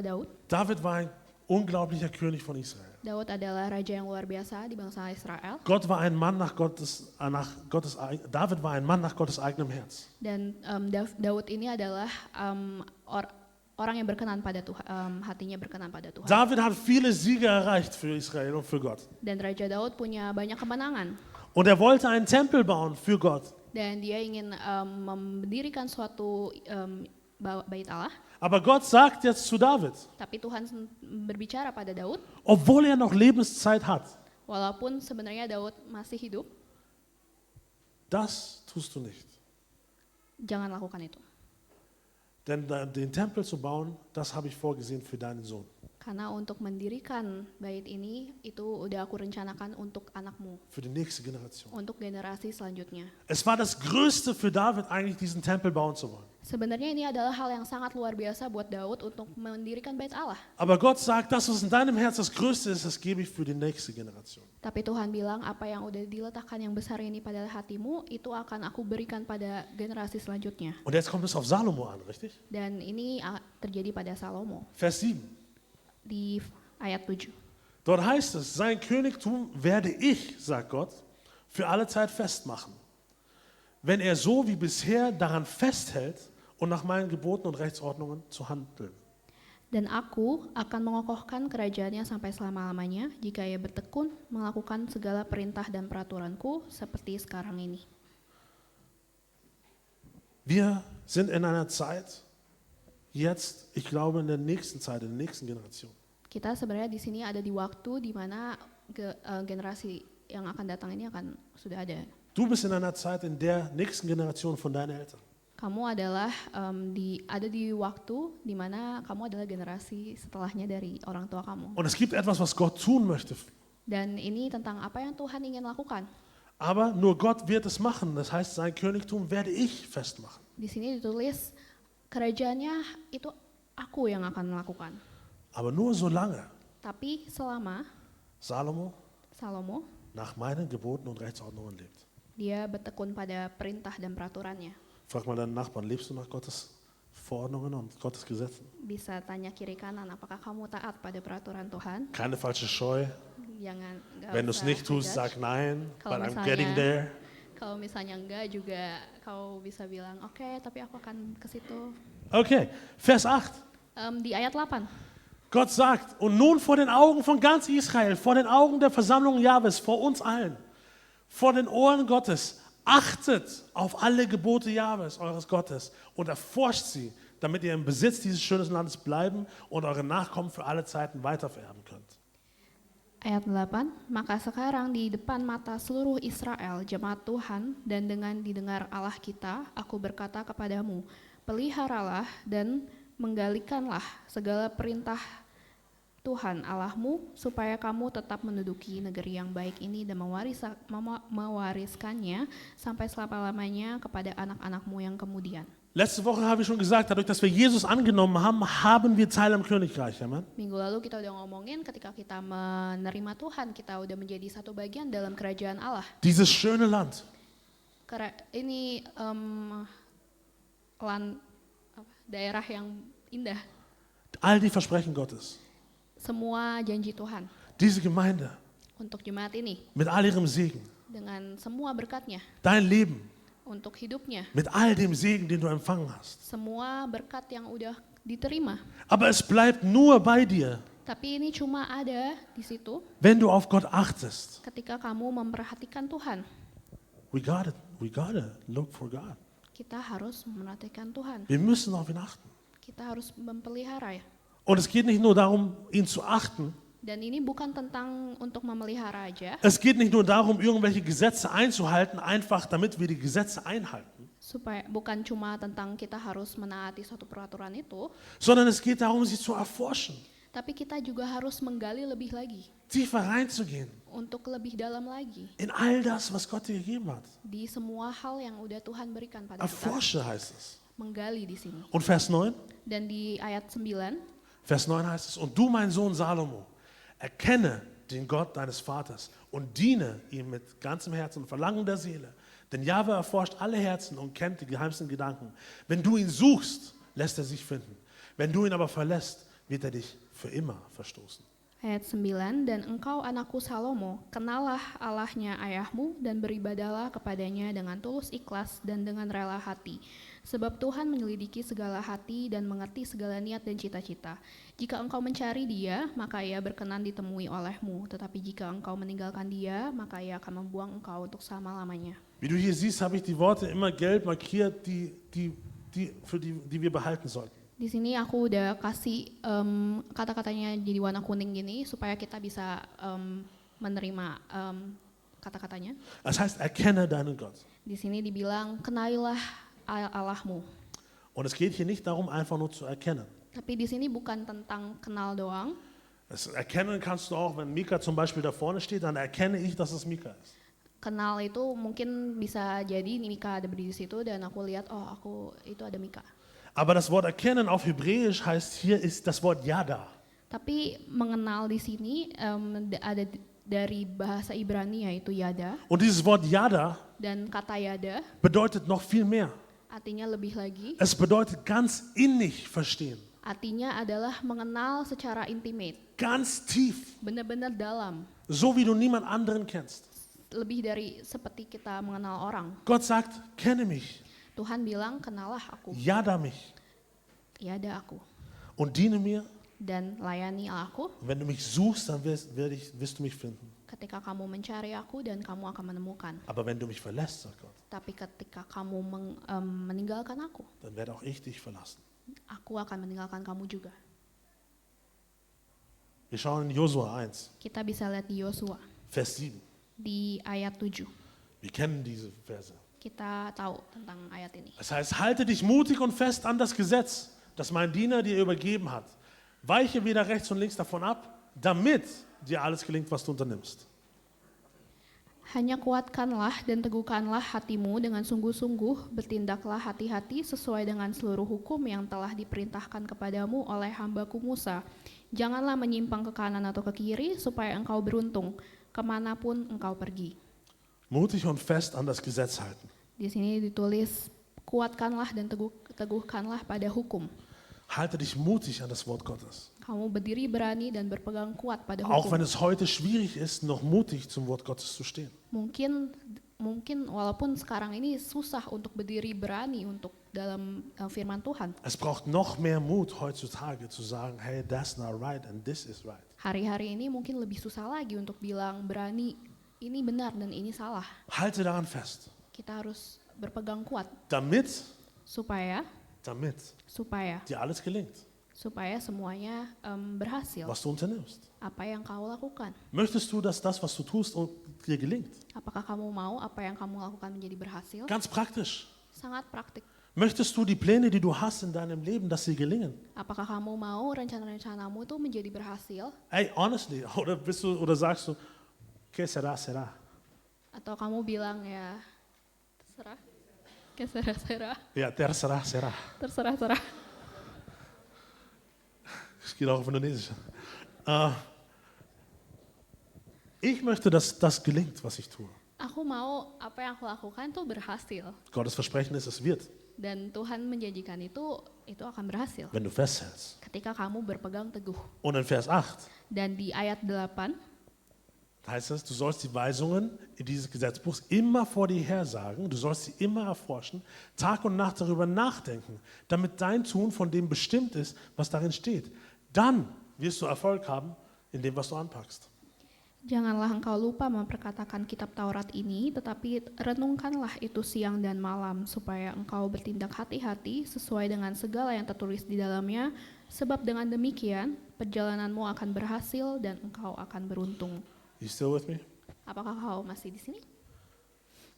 Daud.
David war ein unglaublicher König von Israel.
Daud adalah raja yang luar biasa di bangsa Israel.
David war ein Mann nach Gottes eigenem Herz.
Dan Daud ini adalah orang yang berkenan pada Tuhan, hatinya berkenan pada Tuhan.
David hat viele Siege erreicht für Israel und für Gott.
Dan Raja Daud punya banyak kemenangan.
Und er wollte einen Tempel bauen für Gott.
Dan dia ingin mendirikan suatu bait Allah.
Aber Gott sagt jetzt zu David,
Tapi Tuhan berbicara pada Daud,
obwohl er noch Lebenszeit hat,
walaupun sebenarnya Daud masih hidup,
Das tust du nicht.
Jangan lakukan itu.
Denn den Tempel zu bauen, das habe ich vorgesehen für deinen Sohn.
Karena untuk mendirikan bait ini, itu udah aku rencanakan untuk anakmu,
Für die nächste Generation.
untuk generasi selanjutnya.
Es war das Größte für David eigentlich, diesen Tempel bauen zu wollen.
Sebenarnya ini adalah hal yang sangat luar biasa buat Daud untuk mendirikan bait Allah.
Aber Gott sagt, das, was in deinem Herz das Größte ist, das gebe ich für die nächste Generation.
Tapi Tuhan bilang apa yang udah diletakkan yang besar ini pada hatimu, itu akan aku berikan pada generasi selanjutnya.
Und jetzt kommt es auf Salomo an, richtig?
Dan ini terjadi pada Salomo
Vers 7.
di ayat 7.
Dort heißt es, sein Königtum werde ich, sagt Gott, für alle Zeit festmachen. Wenn er so wie bisher daran festhält und nach meinen Geboten und Rechtsordnungen zu handeln.
Dan aku akan mengokohkan kerajaannya sampai selama-lamanya jika ia bertekun melakukan segala perintah dan peraturanku seperti sekarang ini.
Wir sind in einer Zeit, jetzt, ich glaube in der nächsten Zeit, in der nächsten Generation.
Kita sebenarnya di sini ada di waktu di mana generasi yang akan datang ini akan sudah ada.
Du bist in einer Zeit in der nächsten Generation von deinen Eltern.
Kamu adalah ada di waktu di mana kamu adalah generasi setelahnya dari orang tua kamu.
Und es gibt etwas, was Gott tun möchte.
Dan ini tentang apa yang Tuhan ingin lakukan.
Aber nur Gott wird es machen. Das heißt, sein Königtum werde ich festmachen.
Di sini ditulis kerajaannya itu aku yang akan melakukan.
Aber nur solange
Tapi selama
Salomo
Salomo
nach meinen Geboten und Rechtsordnungen lebt.
dia bertekun pada perintah dan peraturannya.
Frag mal deinen Nachbarn, lebst du nach Gottes Verordnungen und Gottes Gesetzen?
Bisa tanya kiri kanan, apakah kamu taat pada peraturan Tuhan?
Keine falsche Scheu.
Nggak
Wenn du es
usah
nicht tust,
ngejudge.
sag nein,
Kalau
but I'm
misalnya-
getting there.
Kalau misalnya enggak juga kau bisa bilang, oke, tapi aku akan ke situ.
Okay, Vers 8.
Di ayat 8,
Gott sagt, und nun vor den Augen von ganz Israel, vor den Augen der Versammlung Jahwes, vor uns allen, vor den Ohren Gottes, achtet auf alle Gebote Jahwes, eures Gottes, und erforscht sie, damit ihr im Besitz dieses schönen Landes bleiben und eure Nachkommen für alle Zeiten weitervererben könnt.
ayat 8, maka sekarang di depan mata seluruh Israel, jemaat Tuhan, dan dengan didengar Allah kita, aku berkata kepadamu, peliharalah dan menggalikanlah segala perintah Tuhan Allahmu, supaya kamu tetap menduduki negeri yang baik ini dan mewariskannya sampai selama-lamanya kepada anak-anakmu yang kemudian.
Letzte Woche habe ich schon gesagt, dadurch, dass wir Jesus angenommen haben, haben wir Teil am Königreich. Amen.
Minggu lalu kita udah ngomongin ketika kita menerima Tuhan, kita udah menjadi satu bagian dalam kerajaan Allah.
Dieses schöne Land.
Ini daerah yang indah,
All die Versprechen Gottes.
semua janji Tuhan
Diese Gemeinde
untuk jemaat ini
mit all ihrem Segen.
dengan semua berkatnya
Dein Leben
untuk hidupnya,
mit all dem Segen, den du empfangen hast.
semua berkat yang udah diterima.
Aber es bleibt nur bei dir,
Tapi ini cuma ada di situ
wenn du auf Gott achtest.
ketika kamu memperhatikan Tuhan.
We gotta look for God.
Kita harus memperhatikan Tuhan.
Wir müssen auf ihn achten.
Kita harus memelihara ya.
Und es geht nicht nur darum, ihn zu achten.
Dan ini bukan tentang untuk memelihara aja,
Es geht nicht nur darum, irgendwelche Gesetze einzuhalten, einfach damit wir die Gesetze einhalten.
supaya bukan cuma tentang kita harus menaati suatu peraturan itu,
Sondern es geht darum, sie zu erforschen,
tapi kita juga harus menggali lebih lagi,
tiefer reinzugehen
untuk lebih dalam lagi
in all das, was Gott dir gegeben hat.
di semua hal yang udah Tuhan berikan pada kita.
Erforsche heißt es.
Menggali di sini.
Und Vers 9?
Dan di ayat 9,
Vers 9 heißt es, und du, mein Sohn Salomo, erkenne den Gott deines Vaters und diene ihm mit ganzem Herzen und Verlangen der Seele. Denn Jahwe erforscht alle Herzen und kennt die geheimsten Gedanken. Wenn du ihn suchst, lässt er sich finden. Wenn du ihn aber verlässt, wird er dich für immer verstoßen.
ayat 9, dan engkau anakku Salomo, kenallah Allahnya ayahmu dan beribadahlah kepadanya dengan tulus ikhlas dan dengan rela hati. Sebab Tuhan menyelidiki segala hati dan mengerti segala niat dan cita-cita. Jika engkau mencari dia, maka ia berkenan ditemui olehmu. Tetapi jika engkau meninggalkan dia, maka ia akan membuang engkau untuk selama-lamanya.
Wie du hier siehst, habe ich die Worte immer gelb markiert, die wir behalten sollten.
Di sini aku udah kasih kata-katanya jadi warna kuning gini supaya kita bisa menerima kata-katanya.
Das heißt, erkenne deinen Gott.
Di sini dibilang, kenalilah Allahmu.
Und es geht hier nicht darum, einfach nur zu erkennen.
Tapi di sini bukan tentang kenal doang.
Das Erkennen kannst du auch, wenn Mika zum Beispiel da vorne steht, dann erkenne ich, dass es Mika ist.
Kenal itu mungkin bisa jadi Mika ada berdiri di situ dan aku lihat, oh aku itu ada Mika.
Aber das Wort erkennen auf Hebräisch heißt hier ist das Wort Yada.
Tapi mengenal di sini ada dari bahasa Ibrani yaitu yada,
Und dieses Wort Yada
dan kata yada
bedeutet noch viel mehr.
artinya lebih lagi.
Es bedeutet ganz innig verstehen,
Artinya adalah mengenal secara intimate,
ganz tief,
benar-benar dalam,
so wie du niemand anderen kennst.
lebih dari seperti kita mengenal orang.
Gott sagt, kenne mich,
Tuhan bilang, kenalah aku,
Yada mich
yada aku,
und diene mir.
dan layani aku.
Wenn du mich suchst, dann wirst du mich finden.
Ketika kamu mencari aku dan kamu akan menemukan.
Aber wenn du mich verlässt, sagt Gott,
Tapi ketika kamu meninggalkan aku,
dann werde auch ich dich verlassen.
aku akan meninggalkan kamu juga.
Wir schauen in Josua 1,
Kita bisa lihat di Yosua,
Vers 7.
di ayat 7.
Wir kennen diese Verse.
Kita tahu tentang ayat ini.
Das heißt, halte dich mutig und fest an das Gesetz, das mein Diener dir übergeben hat. Weiche weder rechts und links davon ab, damit dir alles gelingt, was du unternimmst.
Hanya kuatkanlah dan teguhkanlah hatimu dengan sungguh-sungguh, bertindaklah hati-hati sesuai dengan seluruh hukum yang telah diperintahkan kepadamu oleh hambaku Musa. Janganlah menyimpang ke kanan atau ke kiri, supaya engkau beruntung, kemanapun engkau pergi.
Mutig und fest an das Gesetz halten.
Di sini ditulis, kuatkanlah dan teguhkanlah pada hukum.
Halte dich mutig an das Wort Gottes.
Kamu berdiri berani dan berpegang kuat pada
Auch wenn
hukum.
es heute schwierig ist, noch mutig zum Wort Gottes zu stehen.
Mungkin walaupun sekarang ini susah untuk berdiri berani untuk dalam firman Tuhan.
Es braucht noch mehr Mut heutzutage zu sagen, hey, that's not right and this is right.
Hari-hari ini mungkin lebih susah lagi untuk bilang berani, ini benar dan ini salah.
Halte daran fest,
Kita harus berpegang kuat
damit
supaya
dir alles gelingt,
semuanya berhasil.
was du unternimmst.
Apa yang kau lakukan?
Möchtest du, dass das, was du tust, dir gelingt?
Apakah kamu mau apa yang kamu lakukan menjadi berhasil?
Ganz praktisch.
Sangat praktik.
Möchtest du die Pläne, die du hast in deinem Leben, dass sie gelingen?
Apakah kamu mau rencana-rencanamu itu menjadi berhasil?
Hey, honestly, oder sagst du, que será, será.
Atau kamu bilang ya terserah, serah,
Ja, der será, será.
terserah.
Es geht auch auf Indonesisch. Ich möchte, dass das gelingt, was ich tue.
Aku mau apa yang aku lakukan tuh berhasil.
Gottes Versprechen ist, es wird,
Dan Tuhan menjanjikan itu akan berhasil.
wenn du festhältst.
Ketika kamu berpegang teguh.
Und in Vers 8
Dan di ayat 8,
heißt es, du sollst die Weisungen in dieses Gesetzbuch immer vor dir her sagen, du sollst sie immer erforschen, Tag und Nacht darüber nachdenken, damit dein Tun von dem bestimmt ist, was darin steht. Dann wirst du Erfolg haben in dem, was du anpackst.
janganlah engkau lupa memperkatakan kitab Taurat ini, tetapi renungkanlah itu siang dan malam, supaya engkau bertindak hati-hati sesuai dengan segala yang tertulis di dalamnya, sebab dengan demikian perjalananmu akan berhasil dan engkau akan beruntung.
You still with me?
Apakah kau masih di sini?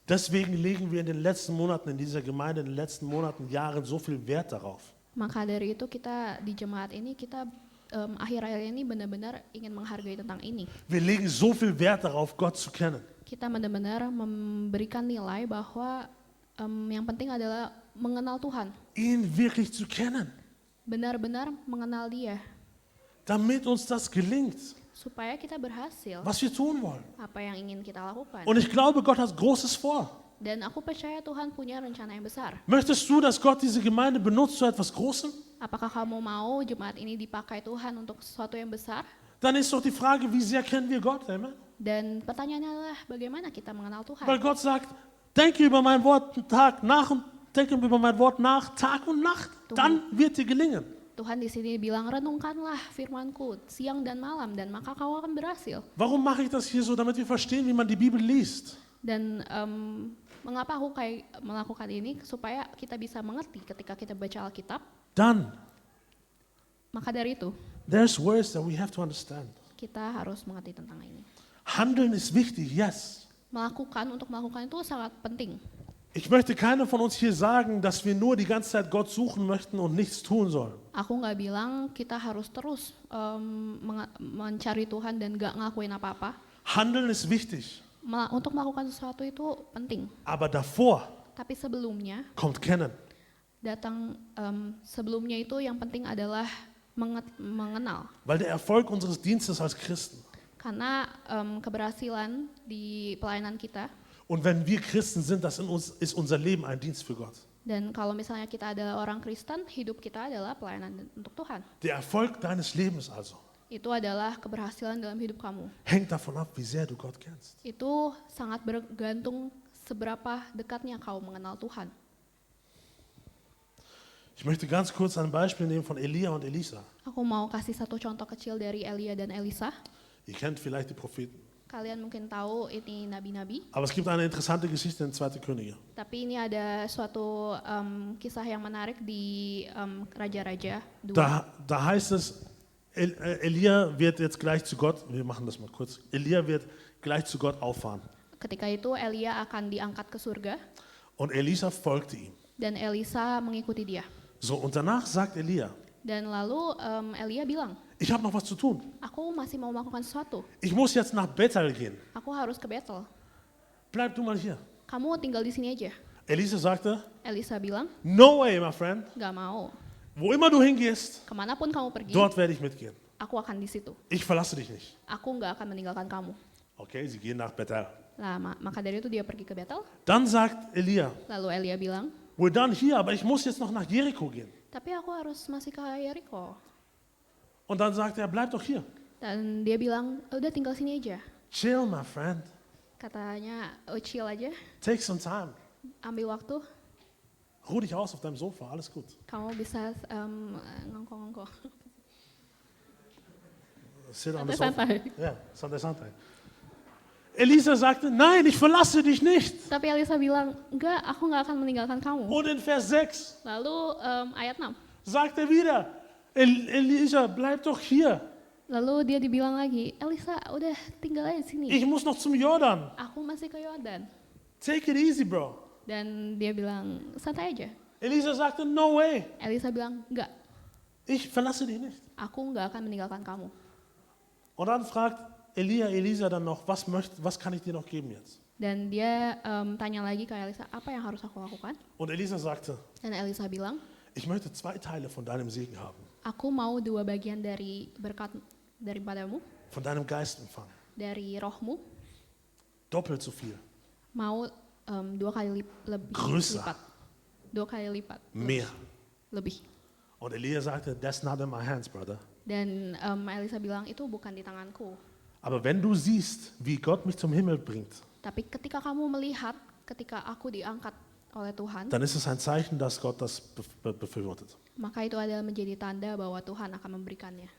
Deswegen legen wir in den letzten Monaten in dieser Gemeinde, in den letzten Monaten, Jahren so viel Wert darauf.
Maka dari itu kita di jemaat ini kita akhir-akhir ini benar-benar ingin menghargai tentang ini.
Wir legen so viel Wert darauf, Gott zu kennen.
Kita benar-benar memberikan nilai bahwa yang penting adalah mengenal Tuhan,
Ihn wirklich zu kennen,
benar-benar mengenal Dia,
damit uns das gelingt,
supaya kita berhasil
was wir tun wollen.
apa yang ingin kita lakukan.
Und ich glaube, Gott hat Großes vor.
Dan aku percaya Tuhan punya rencana yang besar.
Möchtest du, dass Gott diese Gemeinde benutzt zu etwas Großem?
Apakah kamu mau jemaat ini dipakai Tuhan untuk sesuatu yang besar?
Dann ist doch die Frage, wie sehr kennen wir Gott? Amen?
Dan pertanyaannya adalah bagaimana kita mengenal Tuhan?
Weil Gott sagt, denke über mein Wort Tag nach und denke über mein Wort nach Tag und Nacht. Dann wird dir gelingen.
Tuhan di sini bilang, renungkanlah firman-Ku siang dan malam, dan maka kau akan berhasil.
Warum mache ich das hier so? Damit wir verstehen, wie man die Bibel liest.
Dan mengapa aku melakukan ini? Supaya kita bisa mengerti ketika kita baca Alkitab.
Dann,
Maka dari itu,
there's words that we have to understand.
kita harus mengerti tentang ini.
Handeln ist wichtig, yes.
Untuk melakukan itu sangat penting.
Ich möchte keiner von uns hier sagen, dass wir nur die ganze Zeit Gott suchen möchten und nichts tun sollen.
Aku nggak bilang kita harus terus mencari Tuhan dan nggak ngelakuin apa-apa.
Handeln ist wichtig,
Untuk melakukan sesuatu itu penting.
aber davor
Tapi sebelumnya
kommt Kennen.
sebelumnya itu yang penting adalah mengenal.
Weil der Erfolg unseres Dienstes als Christen
Karena keberhasilan di pelayanan kita,
und wenn wir Christen sind, ist unser Leben ein Dienst für Gott.
dan kalau misalnya kita adalah orang Kristen, hidup kita adalah pelayanan untuk Tuhan.
Der Erfolg deines Lebens also
Itu adalah keberhasilan dalam hidup kamu.
hängt davon ab, wie sehr du Gott kennst.
Itu sangat bergantung seberapa dekatnya kau mengenal Tuhan.
Ich möchte ganz kurz ein Beispiel nehmen von Elia und Elisa.
Aku mau kasih satu contoh kecil dari Elia dan Elisa.
Ihr kennt vielleicht die Propheten.
Kalian mungkin tahu ini nabi-nabi,
Aber es gibt eine interessante Geschichte in 2. Könige.
tapi ini ada suatu kisah yang menarik di Raja-Raja 2.
Da heißt es, Elia wird jetzt gleich zu Gott, wir machen das mal kurz, Elia wird gleich zu Gott auffahren.
Ketika itu Elia akan diangkat ke surga
Und Elisa folgte ihm.
dan Elisa mengikuti dia.
So, und danach sagt Elia,
Dan lalu Elia bilang,
ich habe noch was zu tun.
aku masih mau melakukan sesuatu.
Ich muss jetzt nach Bethel gehen.
Aku harus ke Bethel.
Bleib du mal hier.
Kamu tinggal di sini aja.
Elisa sagte,
Elisa bilang,
no way, my friend.
gak mau.
Wo immer du hingehst,
Kemanapun kamu pergi,
dort werde ich mitgehen.
aku akan di situ.
Ich verlasse dich nicht.
Aku gak akan meninggalkan kamu.
Okay, sie gehen nach Bethel.
Nah, maka dari itu dia pergi ke Bethel.
Dann sagt Elia,
Lalu Elia bilang,
we're done here, aber ich muss jetzt noch nach Jericho gehen.
tapi aku harus masih ke Jericho.
Und dann sagt er, bleib doch hier.
Dan dia bilang, udah tinggal sini aja.
Chill, my friend.
Katanya, chill aja,
Take some time.
ambil waktu.
Ruh dich aus auf deinem Sofa, alles gut.
Kamu bisa ngongkong-ngongkong.
Sit on the sofa.
Santai-santai.
Ja, santai. Elisa sagte, nein, ich verlasse dich nicht.
Tapi Elisa bilang, enggak, aku nggak akan meninggalkan kamu.
Und in Vers 6
Lalu ayat 6.
sagt er wieder, Elisa, bleib doch hier.
Lalu dia dibilang lagi, Elisa udah tinggal aja di sini.
Ich muss noch zum Jordan.
Aku masih ke Yordan.
Take it easy, bro.
Dan dia bilang, santai aja.
Elisa sagte, no way.
Elisa bilang, enggak,
Ich verlasse dich nicht.
aku nggak akan meninggalkan kamu.
Und dann fragt Elisa dann noch, was kann ich dir noch geben jetzt?
Dan dia tanya lagi ke Elisa, apa yang harus aku lakukan?
Und Elisa sagte,
Dan Elisa bilang,
ich möchte 2 Teile von deinem Segen haben,
aku mau 2 bagian dari berkat daripadamu,
von deinem Geist empfangen.
dari rohmu,
Doppelt so viel,
mau 2 kali lebih
Größer.
lipat. 2 kali lipat.
mehr.
Lebih.
Und Elia sagte, that's not in my hands, brother.
Dan Elisa bilang, itu bukan di tanganku.
Aber wenn du siehst, wie Gott mich zum Himmel bringt,
Tapi ketika kamu melihat, ketika aku diangkat oleh Tuhan,
dann ist es ein Zeichen, dass Gott das befürwortet.
maka itu adalah menjadi tanda bahwa Tuhan akan memberikannya.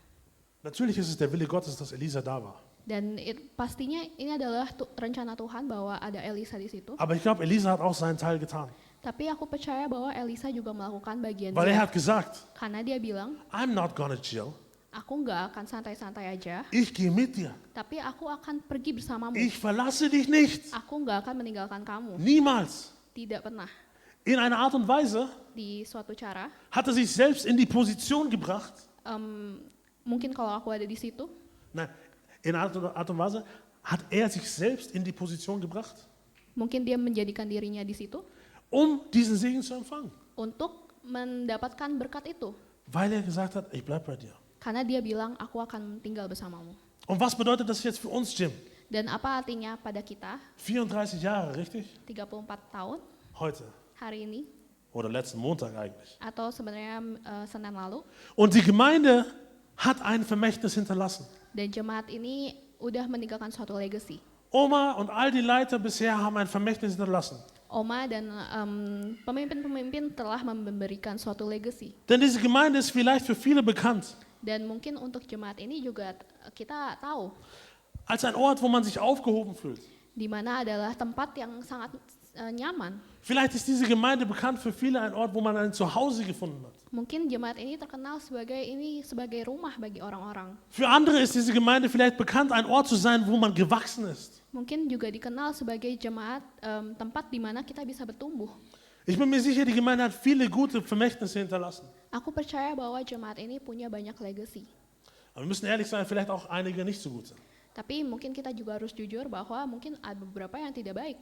Natürlich ist es der Wille Gottes, dass Elisa da war.
Dan pastinya ini adalah rencana Tuhan bahwa ada Elisa di situ.
Aber ich glaube, Elisa hat auch seinen Teil getan.
Tapi aku percaya bahwa Elisa juga melakukan bagian
Weil er
dia.
hat gesagt,
Karena dia bilang,
I'm not gonna chill.
aku nggak akan santai-santai aja,
Ich gehe mit dir.
tapi aku akan pergi bersamamu.
Ich verlasse dich nicht.
Aku nggak akan meninggalkan kamu.
Niemals.
Tidak pernah.
In einer Art und Weise
Di suatu cara,
hat er sich selbst in die Position gebracht.
mungkin kalau aku ada di situ,
Nein, in einer Art und Weise hat er sich selbst in die Position gebracht,
mungkin dia menjadikan dirinya di situ
um diesen Segen zu empfangen.
untuk mendapatkan berkat itu.
Weil er gesagt hat, ich bleib bei dir.
Karena dia bilang, aku akan tinggal bersamamu.
Und was bedeutet das jetzt für uns, Jim?
Dan apa artinya pada kita,
34 Jahre, richtig?
34 tahun,
Heute.
hari ini,
Oder letzten Montag eigentlich.
atau sebenarnya Senin lalu,
Und die Gemeinde hat ein Vermächtnis hinterlassen.
dan jemaat ini udah meninggalkan suatu legacy.
Oma und all die Leiter bisher haben ein Vermächtnis hinterlassen.
Oma dan pemimpin-pemimpin telah memberikan suatu legacy.
Denn diese Gemeinde ist vielleicht für viele bekannt
Dan mungkin untuk jemaat ini juga kita tahu,
als ein Ort, wo man sich aufgehoben fühlt.
di mana adalah tempat yang sangat nyaman.
Vielleicht ist diese Gemeinde bekannt für viele ein Ort, wo man ein Zuhause gefunden hat.
Mungkin jemaat ini terkenal sebagai rumah bagi orang-orang.
Für andere ist diese Gemeinde vielleicht bekannt, ein Ort zu sein, wo man gewachsen ist.
Mungkin juga dikenal sebagai jemaat tempat di mana kita bisa bertumbuh.
Ich bin mir sicher, die Gemeinde hat viele gute Vermächtnisse hinterlassen.
Aku percaya bahwa jemaat ini punya banyak legacy.
Aber wir müssen ehrlich sein, vielleicht auch einige nicht so gut sind.
Tapi mungkin kita juga harus jujur bahwa mungkin ada beberapa yang tidak baik.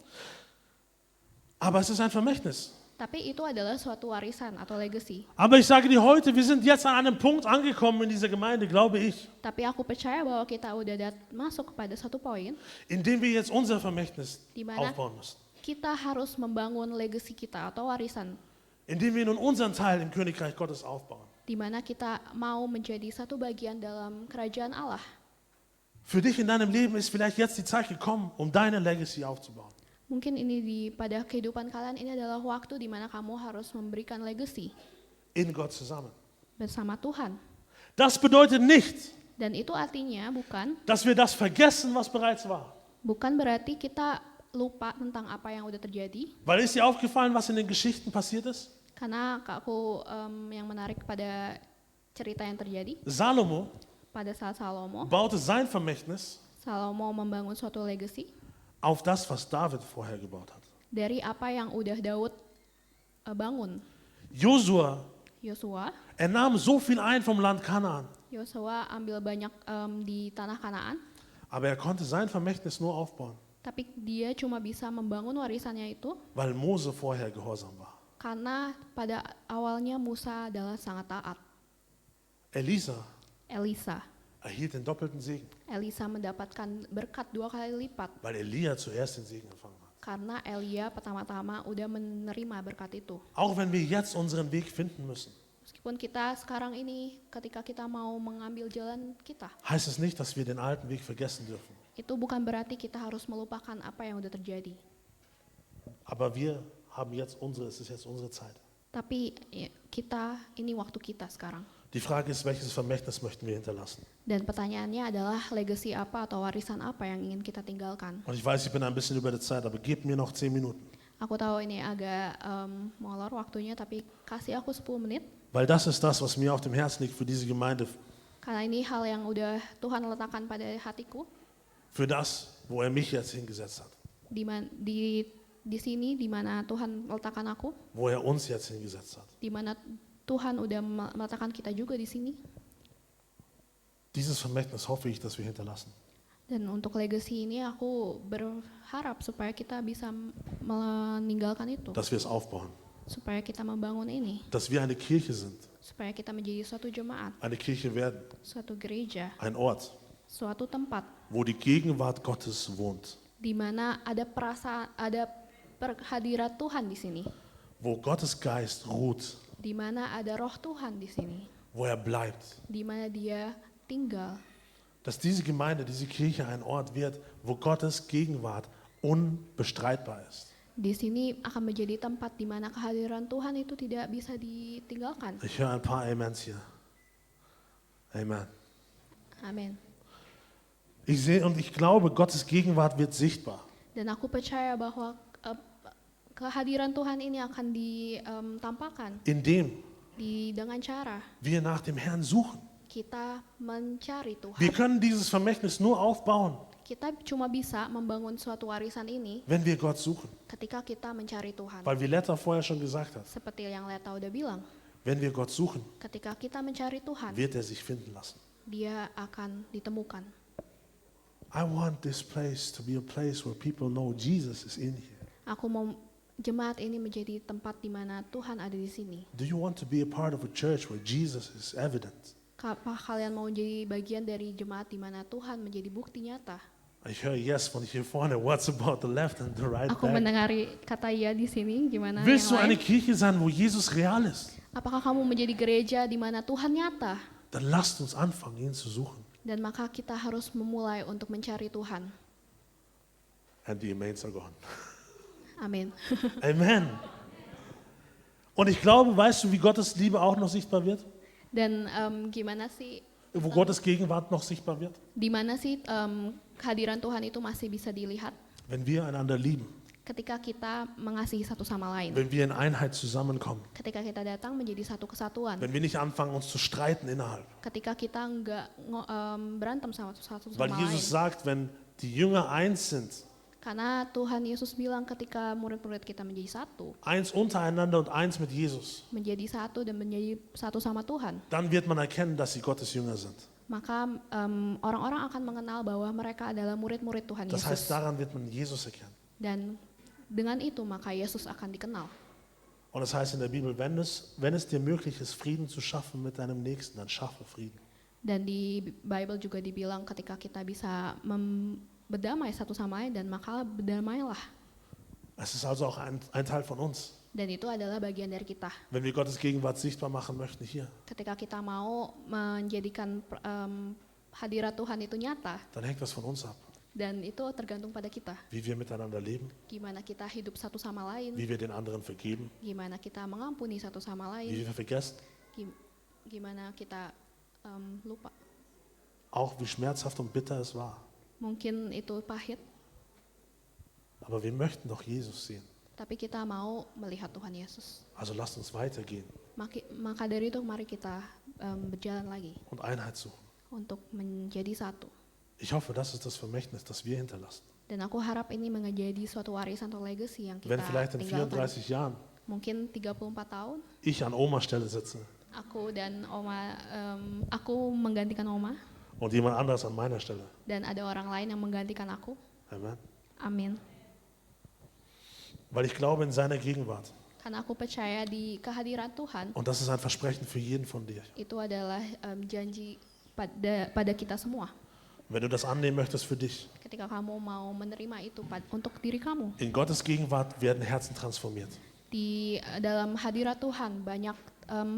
Aber es ist ein Vermächtnis.
Tapi itu adalah suatu warisan atau legacy.
Aber ich sage dir heute, wir sind jetzt an einem Punkt angekommen in dieser Gemeinde, glaube ich,
Tapi aku percaya bahwa kita udah masuk kepada satu poin
in dem wir jetzt unser Vermächtnis
di mana
aufbauen müssen.
kita harus membangun legacy kita atau warisan,
In dem wir nun unseren Teil im Königreich Gottes aufbauen.
di mana kita mau menjadi satu bagian dalam kerajaan Allah.
Für dich in deinem Leben ist vielleicht jetzt die Zeit gekommen, um deine Legacy aufzubauen.
Mungkin ini pada kehidupan kalian ini adalah waktu di mana kamu harus memberikan legacy
In Gott zusammen.
bersama Tuhan.
Das bedeutet nicht,
Dan itu artinya
dass wir das vergessen, was bereits war.
bukan berarti kita lupa tentang apa yang udah terjadi.
Weil ist dir aufgefallen, was in den Geschichten passiert ist?
Karena aku yang menarik pada cerita yang terjadi
Salomo
pada saat Salomo
baute sein Vermächtnis
membangun suatu legacy
auf das, was David vorher gebaut hat.
dari apa yang udah Daud bangun.
Josua,
Yosua
nahm so viel ein vom Land Kanaan,
ambil banyak di tanah Kanaan,
aber er konnte sein Vermächtnis nur aufbauen,
tapi dia cuma bisa membangun warisannya itu
weil Mose vorher gehorsam war.
karena pada awalnya Musa adalah sangat taat.
Elisa
Elisa
erhielt den doppelten Segen,
mendapatkan berkat 2 kali lipat
weil Elia zuerst den Segen empfangen hat.
karena Elia pertama-tama udah menerima berkat itu.
Auch wenn wir jetzt unseren Weg finden müssen,
Meskipun kita sekarang ini ketika kita mau mengambil jalan kita,
heißt es nicht, dass wir den alten Weg vergessen dürfen.
itu bukan berarti kita harus melupakan apa yang udah terjadi.
Aber wir haben jetzt es ist jetzt unsere Zeit.
Tapi ini waktu kita sekarang.
Die Frage ist, welches Vermächtnis möchten wir hinterlassen?
Dan pertanyaannya adalah legacy apa atau warisan apa yang ingin kita tinggalkan.
Und ich weiß, ich bin ein bisschen über der Zeit, aber gebt mir noch 10 Minuten.
Aku tahu ini agak molor waktunya, tapi kasih aku 10 menit.
Weil das ist das, was mir auf dem Herzen liegt für diese Gemeinde,
Karena ini hal yang udah Tuhan letakkan pada hatiku.
für das, wo er mich jetzt hingesetzt hat,
Di sini di mana Tuhan meletakkan aku,
wo er uns jetzt hingesetzt hat.
di mana Tuhan udah meletakkan kita juga di sini.
Dieses Vermächtnis hoffe ich, dass wir hinterlassen.
Dan untuk legacy ini aku berharap supaya kita bisa meninggalkan itu,
Dass wir es aufbauen.
supaya kita membangun ini,
Dass wir eine Kirche sind,
supaya kita menjadi suatu jemaat,
eine Kirche werden,
suatu gereja,
ein Ort,
suatu tempat
wo die Gegenwart Gottes wohnt.
di mana ada hadirat Tuhan di sini,
Wo Gottes Geist ruht,
di mana ada roh Tuhan di sini,
wo er bleibt.
di mana dia tinggal.
Dass diese Gemeinde, diese Kirche ein Ort wird, wo Gottes Gegenwart unbestreitbar ist.
Di sini akan menjadi tempat di mana kehadiran Tuhan itu tidak bisa ditinggalkan.
Ich höre ein paar Amens hier. Amen.
Amin.
Ich sehe und ich glaube, Gottes Gegenwart wird sichtbar.
Dan aku percaya bahwa kehadiran Tuhan ini akan ditampakkan
Indem
dengan cara
wir nach dem Herrn suchen.
kita mencari Tuhan.
Wir können dieses Vermächtnis nur aufbauen,
Kita cuma bisa membangun suatu warisan ini
wenn wir Gott suchen.
ketika kita mencari Tuhan.
Weil wie Letta vorher schon gesagt hat,
Seperti yang Leta udah bilang,
wenn wir Gott suchen,
ketika kita mencari Tuhan,
wird er sich finden lassen.
dia akan ditemukan.
I want this place to be a place where people know Jesus is in here.
Aku mau jemaat ini menjadi tempat di mana Tuhan ada di sini.
Do you want to be a part of a church where Jesus is evident?
Apa kalian mau jadi bagian dari jemaat di mana Tuhan menjadi bukti nyata?
Ich höre yes von hier vorne. What's about the left and the right
Aku
back?
mendengari kata ya di sini, gimana
Willst du
yang
eine
lain?
Kirche sein, wo Jesus real ist?
Apakah kamu menjadi gereja di mana Tuhan nyata?
Dann lasst uns anfangen, ihn zu suchen.
Dan maka kita harus memulai untuk mencari Tuhan.
And the amens are gone.
Amin.
Amen. Und ich glaube, weißt du, wie Gottes Liebe auch noch sichtbar wird?
Dan gimana sih,
Wo Gottes Gegenwart noch sichtbar wird?
di mana sih kehadiran Tuhan itu masih bisa dilihat?
Wenn wir einander lieben.
ketika kita mengasihi satu sama lain.
wenn wir in Einheit zusammenkommen,
Ketika kita datang menjadi satu kesatuan.
wenn wir nicht anfangen, uns zu streiten innerhalb.
Ketika kita nggak berantem sama satu
Weil
sama
Jesus
lain.
sagt, wenn die Jünger eins sind,
Karena Tuhan Yesus bilang ketika murid-murid kita menjadi satu,
eins untereinander und eins mit Jesus,
menjadi satu dan menjadi satu sama Tuhan,
dann wird man erkennen, dass sie Gottes Jünger sind.
maka orang-orang akan mengenal bahwa mereka adalah murid-murid Tuhan
Das heißt,
Yesus.
daran wird man Jesus erkennen.
Dan dengan itu maka Yesus akan dikenal.
Und das heißt in der Bibel, wenn es dir möglich ist, Frieden zu schaffen mit deinem Nächsten, dann schaffe Frieden.
Dan di Bible juga dibilang ketika kita bisa berdamai satu sama lain dan maka berdamailah.
Es ist also auch ein Teil von uns.
Dan itu adalah bagian dari kita.
Wenn wir Gottes Gegenwart sichtbar machen möchten hier,
Ketika kita mau menjadikan hadirat Tuhan itu nyata,
dann hängt das von uns ab.
dan itu tergantung pada kita.
Wie wir miteinander leben,
Gimana kita hidup satu sama lain,
wie wir den anderen vergeben,
gimana kita mengampuni satu sama
wie
lain,
wir vergessen,
gimana kita lupa.
auch wie schmerzhaft und bitter es war.
Mungkin itu pahit,
Aber wir möchten doch Jesus sehen.
tapi kita mau melihat Tuhan Yesus.
Also lasst uns weitergehen
Maka dari itu mari kita berjalan lagi
und Einheit suchen.
untuk menjadi satu.
Ich hoffe, das ist das Vermächtnis, das wir hinterlassen.
Dan aku harap ini menjadi suatu warisan atau legacy yang kita
Wenn vielleicht in
tinggalkan.
34 Jahren
Mungkin 34 tahun,
ich an Omas Stelle sitze
aku dan Oma, aku menggantikan Oma,
und jemand anderes an meiner Stelle.
dan ada orang lain yang menggantikan aku.
Amen.
Amin.
Weil ich glaube in seiner Gegenwart.
Karena aku percaya di kehadiran Tuhan,
Und das ist ein Versprechen für jeden von dir.
itu adalah janji pada kita semua.
Wenn du das annehmen möchtest für dich.
Ketika kamu mau menerima itu untuk diri kamu.
In Gottes Gegenwart werden Herzen transformiert.
Di dalam hadirat Tuhan banyak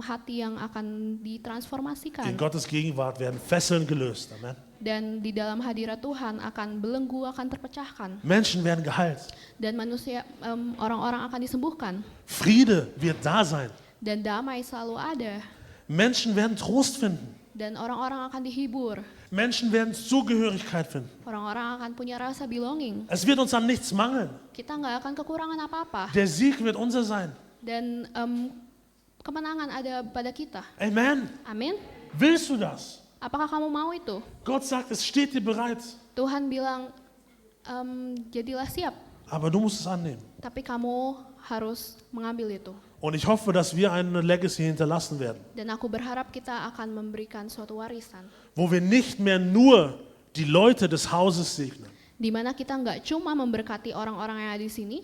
hati yang akan
In
ditransformasikan.
Gottes Gegenwart werden Fesseln gelöst. Amen.
Dan di dalam hadirat Tuhan akan belenggu akan terpecahkan.
Menschen werden geheilt.
Dan manusia, orang-orang akan disembuhkan.
Friede wird da sein.
Dan damai selalu ada.
Menschen werden Trost finden.
Dan orang-orang akan dihibur.
Menschen werden Zugehörigkeit finden.
Orang-orang akan punya rasa belonging.
Es wird uns an nichts mangeln.
Kita nggak akan kekurangan apa-apa.
Der Sieg wird unser sein.
Dan kemenangan ada pada kita.
Amen.
Amin.
Willst du das?
Apakah kamu mau itu?
Gott sagt, es steht dir bereit.
Tuhan bilang, jadilah siap.
Aber du musst es annehmen.
Tapi kamu harus mengambil itu.
Und ich hoffe, dass wir eine Legacy hinterlassen werden,
Dan aku berharap kita akan memberikan suatu warisan.
wo wir nicht mehr nur die Leute des Hauses segnen,
Di mana kita nggak cuma memberkati orang-orang yang ada di sini,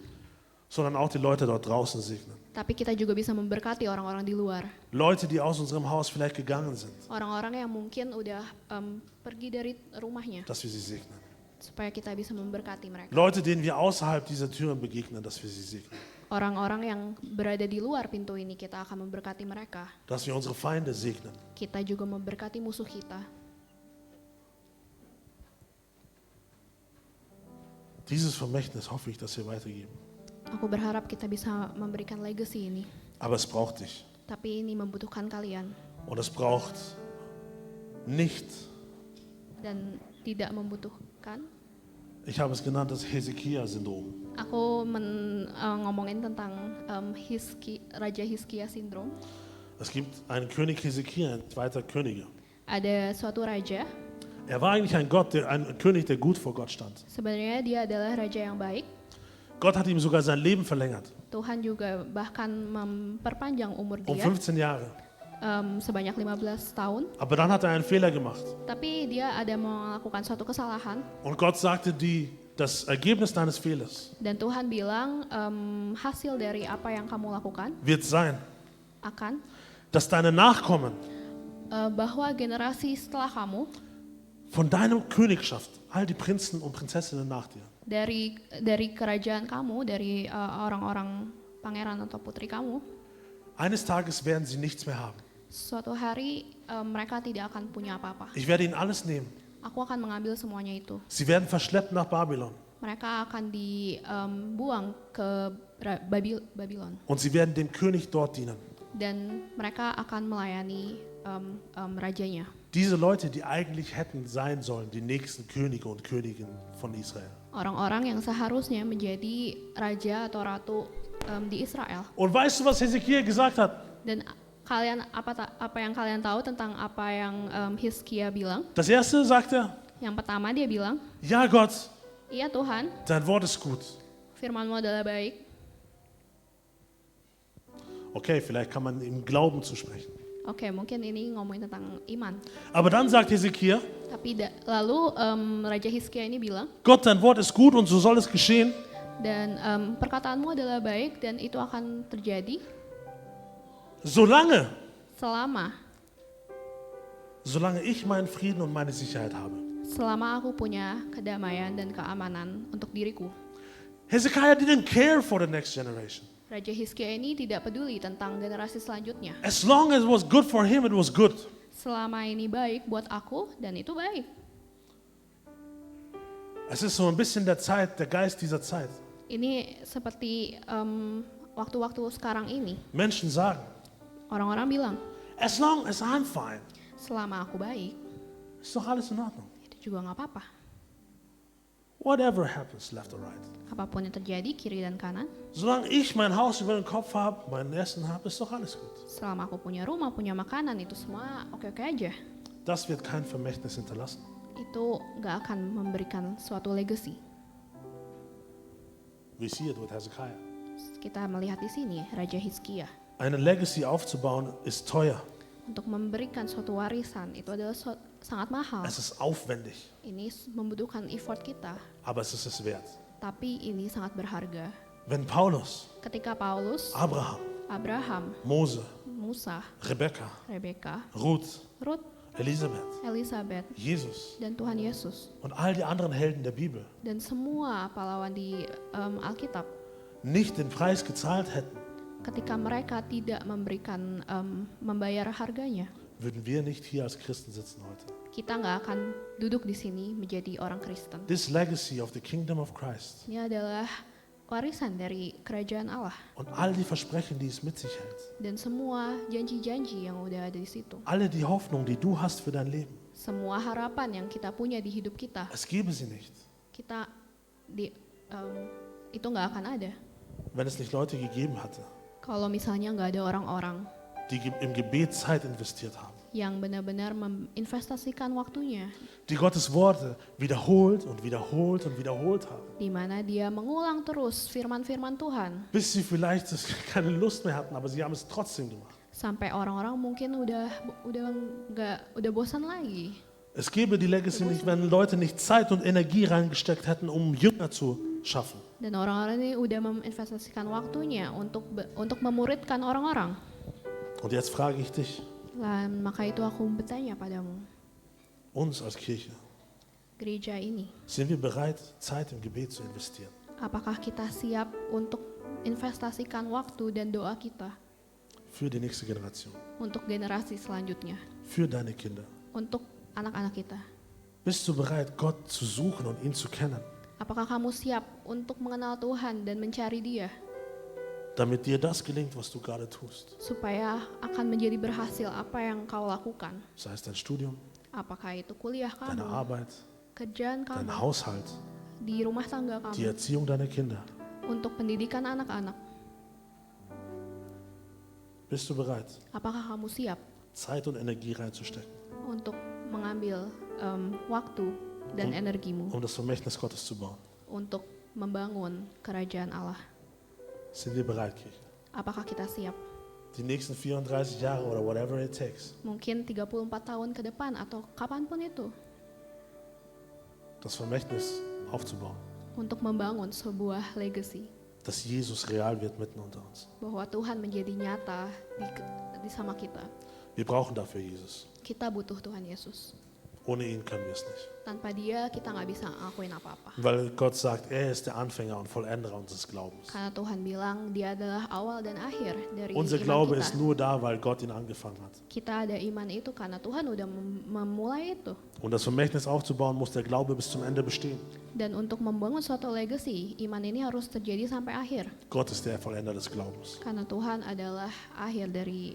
sondern auch die Leute dort draußen segnen.
tapi kita juga bisa memberkati orang-orang di luar.
Leute, die aus unserem Haus vielleicht gegangen sind,
Orang-orang yang mungkin udah pergi dari rumahnya,
dass wir sie segnen.
supaya kita bisa memberkati mereka.
Leute, denen wir außerhalb dieser Türen begegnen, dass wir sie segnen.
Orang-orang yang berada di luar pintu ini, kita akan memberkati mereka.
Dass wir unsere Feinde segnen.
Kita juga memberkati musuh kita.
Dieses Vermächtnis hoffe ich, dass wir weitergeben.
Aku berharap kita bisa memberikan legacy ini.
Aber es braucht dich.
Tapi ini membutuhkan kalian.
Und es braucht nicht,
Dan tidak membutuhkan.
ich habe es genannt, das Hesekia-Syndrom.
Aku ngomongin tentang Raja Hizkia Syndrome.
Es gibt einen König Hesekia, ein zweiter Könige.
Ada suatu raja,
Er war eigentlich ein König, der gut vor Gott stand.
sebenarnya dia adalah raja yang baik.
Gott hat ihm sogar sein Leben verlängert.
Tuhan juga bahkan memperpanjang umur
Um
dia
15 Jahre.
sebanyak 15 tahun.
Aber dann hat er einen Fehler gemacht.
Tapi dia ada melakukan suatu kesalahan.
Und Gott sagte, das Ergebnis deines Fehlers
Dan Tuhan bilang hasil dari apa yang kamu lakukan
wird sein,
akan
dass deine Nachkommen
bahwa generasi setelah kamu
von deiner Königschaft, all die Prinzen und Prinzessinnen nach dir,
dari kerajaan kamu, dari orang-orang pangeran atau putri kamu,
eines Tages werden sie nichts mehr haben.
suatu hari mereka tidak akan punya apa-apa.
Ich werde ihnen alles nehmen.
Aku akan mengambil semuanya itu.
Sie werden verschleppt nach Babylon.
Mereka akan dibuang ke Babylon.
Und sie werden dem König dort dienen.
Dan mereka akan melayani rajanya.
Diese Leute, die eigentlich hätten sein sollen, die nächsten Könige und Königinnen von Israel.
Orang-orang yang seharusnya menjadi raja atau ratu di Israel.
Und weißt du, was Hesekiel gesagt hat?
Dan kalian apa yang kalian tahu tentang apa yang Hizkia bilang?
Das erste sagt er,
Yang pertama dia bilang,
ja Gott,
iya Tuhan,
dein Wort ist gut.
firman-Mu adalah baik.
Okay, vielleicht kann man im Glauben zusprechen.
Oke, mungkin ini ngomongin tentang iman.
Aber dann sagt Hesekiel,
Tapi lalu Raja Hizkia ini bilang,
Gott, dein Wort ist gut und so soll es geschehen.
dan perkataanmu adalah baik dan itu akan terjadi
Solange
selama
ich meinen Frieden und meine Sicherheit habe.
aku punya kedamaian dan keamanan untuk diriku.
Hezekiah didn't care for the next generation.
Raja Hizkia ini tidak peduli tentang generasi selanjutnya.
As long as it was good for him, it was good.
Selama ini baik buat aku dan itu baik.
Es ist so ein bisschen der Geist dieser Zeit.
Ini seperti waktu-waktu sekarang ini.
Menschen sagen,
Orang-orang bilang,
as long as I'm fine,
selama aku baik,
ist doch alles in Ordnung.
itu juga nggak apa-apa.
Whatever happens, left or right.
Apapun yang terjadi, kiri dan kanan,
Solange ich mein Haus über den Kopf habe, mein Essen habe, ist doch alles gut.
selama aku punya rumah, punya makanan, itu semua oke-oke aja.
Das wird kein Vermächtnis hinterlassen.
Itu nggak akan memberikan suatu legacy.
We see it with Hezekiah.
Kita melihat di sini, Raja Hizkia.
Eine Legacy aufzubauen ist teuer.
Untuk memberikan suatu warisan, itu adalah sangat mahal.
Es ist aufwendig,
Ini membutuhkan effort kita,
aber es ist es wert.
tapi ini sangat berharga.
Wenn Paulus,
Ketika Paulus, Abraham,
Mose,
Musa,
Rebekka,
Rebeka,
Ruth,
Ruth,
Elisabeth,
Elizabeth,
Jesus
dan Tuhan Yesus,
und all die anderen Helden der Bibel
dan semua pahlawan di Alkitab,
nicht den Preis gezahlt hätten,
ketika mereka tidak membayar harganya,
würden wir nicht hier als Christen sitzen heute.
kita nggak akan duduk di sini menjadi orang Kristen.
This legacy of the kingdom of Christ
Ini adalah warisan dari kerajaan Allah
und all die Versprechen, die es mit sich hält,
dan semua janji-janji yang udah ada di situ.
alle die Hoffnung, die du hast für dein Leben,
Semua harapan yang kita punya di hidup kita,
es gäbe sie nicht,
itu nggak akan ada.
wenn es nicht Leute gegeben hatte,
Kalau misalnya nggak ada orang-orang
die im Gebet Zeit investiert haben,
yang benar-benar menginvestasikan waktunya,
die Gottes Worte wiederholt und wiederholt und wiederholt haben,
di mana dia mengulang terus firman-firman Tuhan,
bis sie vielleicht keine Lust mehr hatten, aber sie haben es trotzdem gemacht.
sampai orang-orang mungkin udah bosan lagi.
Es gäbe die Legacy nicht, wenn Leute nicht Zeit und Energie reingesteckt hätten, um Jünger zu schaffen.
Dan orang-orang ini udah menginvestasikan waktunya untuk memuridkan orang-orang.
Und jetzt frage ich dich,
Dan maka itu aku bertanya padamu,
uns als Kirche,
gereja ini,
sind wir bereit, Zeit im Gebet zu investieren?
apakah kita siap untuk investasikan waktu dan doa kita
Für die nächste Generation,
untuk generasi selanjutnya,
für deine Kinder.
untuk anak-anak kita?
Bist du bereit, Gott zu suchen und ihn zu kennen,
Apakah kamu siap untuk mengenal Tuhan dan mencari Dia,
damit dir das gelingt, was du gerade tust?
supaya akan menjadi berhasil apa yang kau lakukan?
Sei es dein Studium,
Apakah itu kuliah
deine
kamu,
Arbeit,
kerjaan
dein
kamu,
Haushalt,
di rumah tangga
die
kamu,
Erziehung deiner Kinder?
untuk pendidikan anak-anak?
Bist du bereit,
Apakah kamu siap
Zeit und Energie reinzustecken,
untuk mengambil waktu dan energimu
um das Vermächtnis Gottes zu bauen?
untuk membangun kerajaan Allah?
Sind wir bereit, Kirche?
Apakah kita siap?
Die nächsten 34 Jahre oder whatever it takes,
Mungkin 34 tahun ke depan atau kapanpun itu,
das Vermächtnis aufzubauen,
untuk membangun sebuah legacy,
dass Jesus real wird mitten unter uns.
bahwa Tuhan menjadi nyata di sama kita.
Wir brauchen dafür Jesus.
Kita butuh Tuhan Yesus.
Ohne ihn können wir es nicht.
Tanpa Dia kita nggak bisa ngelakuin apa-apa.
Weil Gott sagt, er ist der Anfänger und Vollenderer unseres Glaubens.
Karena Tuhan bilang Dia adalah awal dan akhir dari
Unser
iman
Glaube
kita.
ist nur da, weil Gott ihn angefangen hat.
Kita ada iman itu karena Tuhan udah memulai itu.
Um das Vermächtnis aufzubauen, muss der Glaube bis zum Ende bestehen.
Dan untuk membangun suatu legacy, iman ini harus terjadi sampai akhir.
Gott ist der Vollender des Glaubens.
Karena Tuhan adalah akhir dari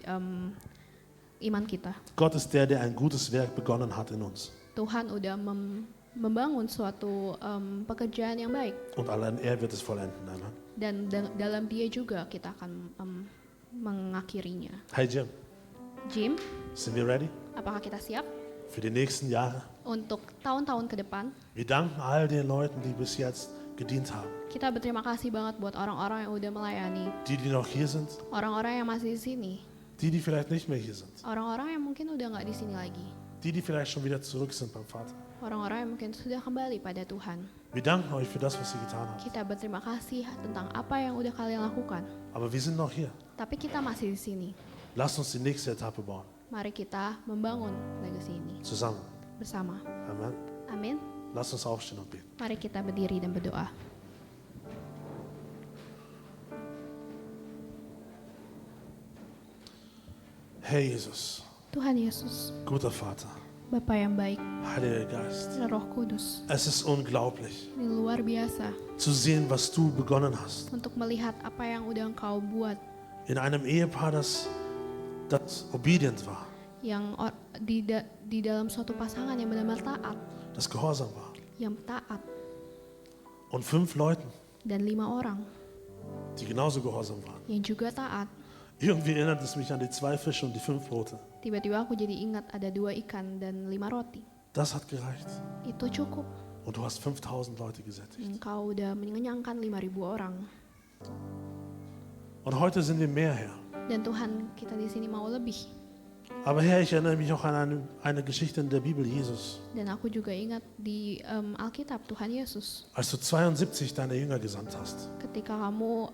iman kita.
Gott ist der ein gutes Werk begonnen hat in uns.
Tuhan udah membangun suatu pekerjaan yang baik.
Und allein er wird es vollenden. Amen.
Dan dalam Dia juga kita akan mengakhirinya.
Hey Jim,
Jim,
sind wir ready
apakah kita siap
für die nächsten Jahre?
untuk tahun-tahun ke depan?
Wir danken all den Leuten, die bis jetzt gedient haben.
Kita berterima kasih banget buat orang-orang yang udah melayani,
Die noch hier sind,
orang-orang yang masih di sini,
die vielleicht nicht mehr hier sind.
orang-orang yang mungkin udah nggak di sini lagi,
Die vielleicht schon wieder zurück sind beim Vater.
orang-orang yang mungkin sudah kembali pada Tuhan.
Wir danken euch für das, was ihr getan habt.
Kita berterima kasih tentang apa yang udah kalian lakukan.
Aber wir sind noch hier.
Tapi kita masih di sini.
Lasst uns die nächste Etappe bauen.
Mari kita membangun legacy ini
Zusammen.
bersama.
Amen.
Amin.
Lasst uns aufstehen und beten.
Mari kita berdiri dan berdoa.
Herr Jesus,
Tuhan Yesus,
guter Vater,
Bapa yang baik,
Heiliger Geist,
dan Roh Kudus,
es ist unglaublich
ini luar biasa
zu sehen, was du begonnen hast.
untuk melihat apa yang udah Engkau buat,
In einem Ehepaar, das obedient war,
yang di dalam suatu pasangan yang benar-benar taat,
das gehorsam war.
yang taat,
Und 5 Leuten,
dan 5 orang
die genauso gehorsam waren.
yang juga taat.
Irgendwie erinnert es mich an die 2 Fische und die 5 Brote.
Tiba-tiba aku jadi ingat ada 2 ikan dan 5 roti.
Das hat gereicht.
Itu cukup.
Und du hast 5000 Leute gesättigt.
Engkau udah mengenyangkan 5.000 orang.
Und heute sind wir mehr, Herr.
Dan Tuhan, kita di sini mau lebih.
Aber Herr, ich erinnere mich auch an eine Geschichte in der Bibel, Jesus.
Dan aku juga ingat di Alkitab Tuhan Yesus.
Als du 72 deine Jünger gesandt hast.
Ketika kamu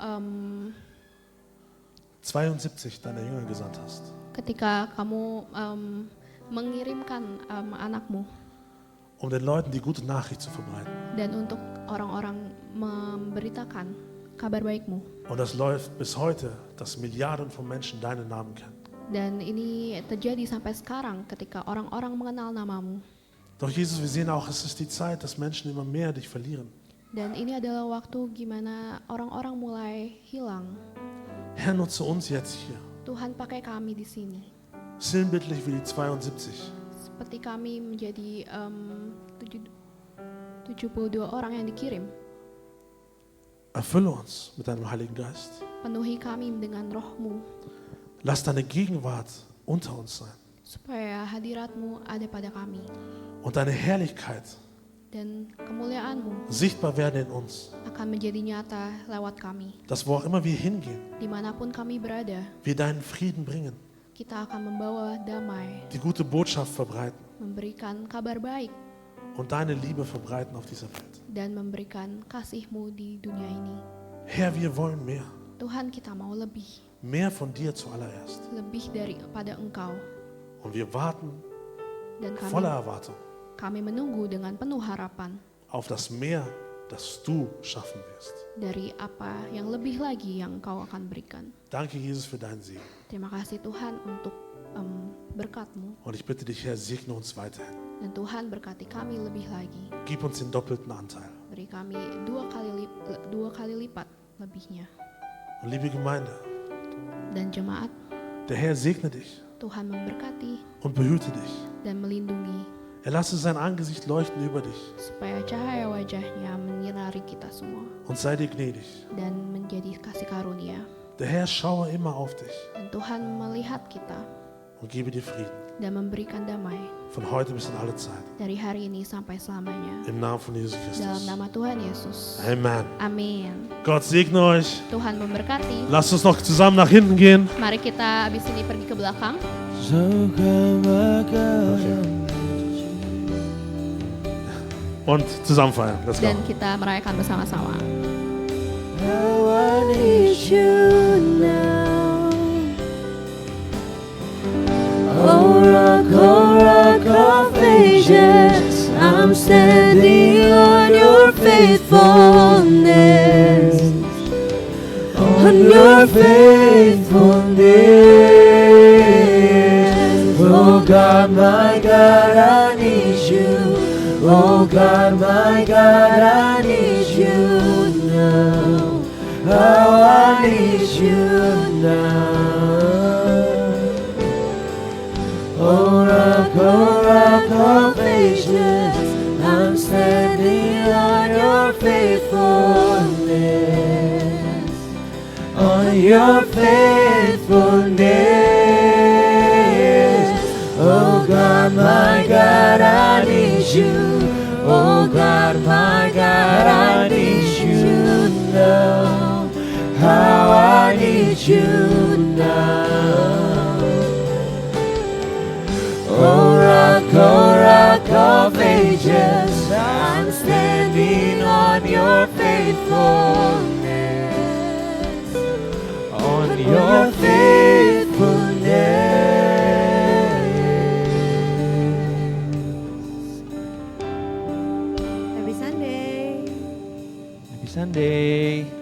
72 deine Jünger gesandt hast.
ketika kamu mengirimkan anakmu
Um den Leuten die gute Nachricht zu verbreiten.
dan untuk orang-orang memberitakan kabar baikmu.
Und das läuft bis heute, dass Milliarden von Menschen deinen Namen kennen.
Dan ini terjadi sampai sekarang ketika orang-orang mengenal namamu.
Doch Jesus, wir sehen auch, es ist die Zeit, dass Menschen immer mehr dich verlieren.
Dan ini adalah waktu gimana orang-orang mulai hilang.
Herr, nutze uns jetzt hier.
Tuhan pakai kami di sini.
Sinnbildlich wie die 72.
Seperti kami menjadi 72 orang yang dikirim.
Erfülle uns mit deinem Heiligen Geist.
Penuhi kami dengan rohmu.
Lass deine Gegenwart unter uns sein.
Supaya hadiratmu ada pada kami.
Und deine Herrlichkeit
Dan kemuliaanmu
sichtbar werden in uns.
akan menjadi nyata lewat kami.
Dass wo auch immer wir hingehen,
Dimanapun kami berada,
wir deinen Frieden bringen.
kita akan membawa damai,
Die gute Botschaft verbreiten.
memberikan kabar baik,
Und deine Liebe verbreiten auf dieser Welt.
dan memberikan kasih-Mu di dunia ini.
Herr, wir wollen mehr.
Tuhan, kita mau lebih,
Mehr von dir zuallererst.
lebih daripada Engkau.
Und wir warten
Dan
voller Erwartung
kami menunggu dengan penuh harapan
auf das Meer, das du schaffen wirst.
dari apa yang lebih lagi yang Engkau akan berikan.
Danke, Jesus, für deinen Segen.
Terima kasih Tuhan untuk berkat-Mu.
Und ich bitte dich, Herr, segne uns weiterhin.
Dan Tuhan berkati kami lebih lagi.
Gib uns den doppelten Anteil.
Beri kami dua kali lipat lebihnya.
Und liebe Gemeinde,
Dan jemaat,
der Herr segne dich
Tuhan memberkati
und behüte dich.
dan melindungi.
Er lasse sein Angesicht leuchten über dich
Supaya cahaya wajahnya menyinari kita semua.
und sei dir gnädig.
Dan menjadi kasih karunia.
Der Herr schaue immer auf dich
Dan Tuhan melihat kita
und gebe dir Frieden.
dan memberikan damai.
Von heute bis in alle Zeit.
Dari hari ini sampai selamanya.
Im Namen von Jesus
Dalam
Christus.
nama Tuhan Yesus.
Amen.
Amin.
Gott segne euch.
Tuhan memberkati.
Lasst uns noch zusammen nach hinten gehen.
Mari kita abis ini pergi ke belakang.
Und zusammen feiern. Let's go.
Dan kita merayakan bersama-sama.
How I need you now. Oh rock of ages, I'm standing on your faithfulness. On your faithfulness. Oh God, my God, I need you. Oh God, my God, I need you now. How I need you now. your faithfulness, on your faithfulness. Oh God, my God, I need you. Oh God, my God, I need you now. How I need you now. Oh rock of ages, I'm standing on your faithfulness, on your faithfulness.
Happy Sunday.
Happy Sunday.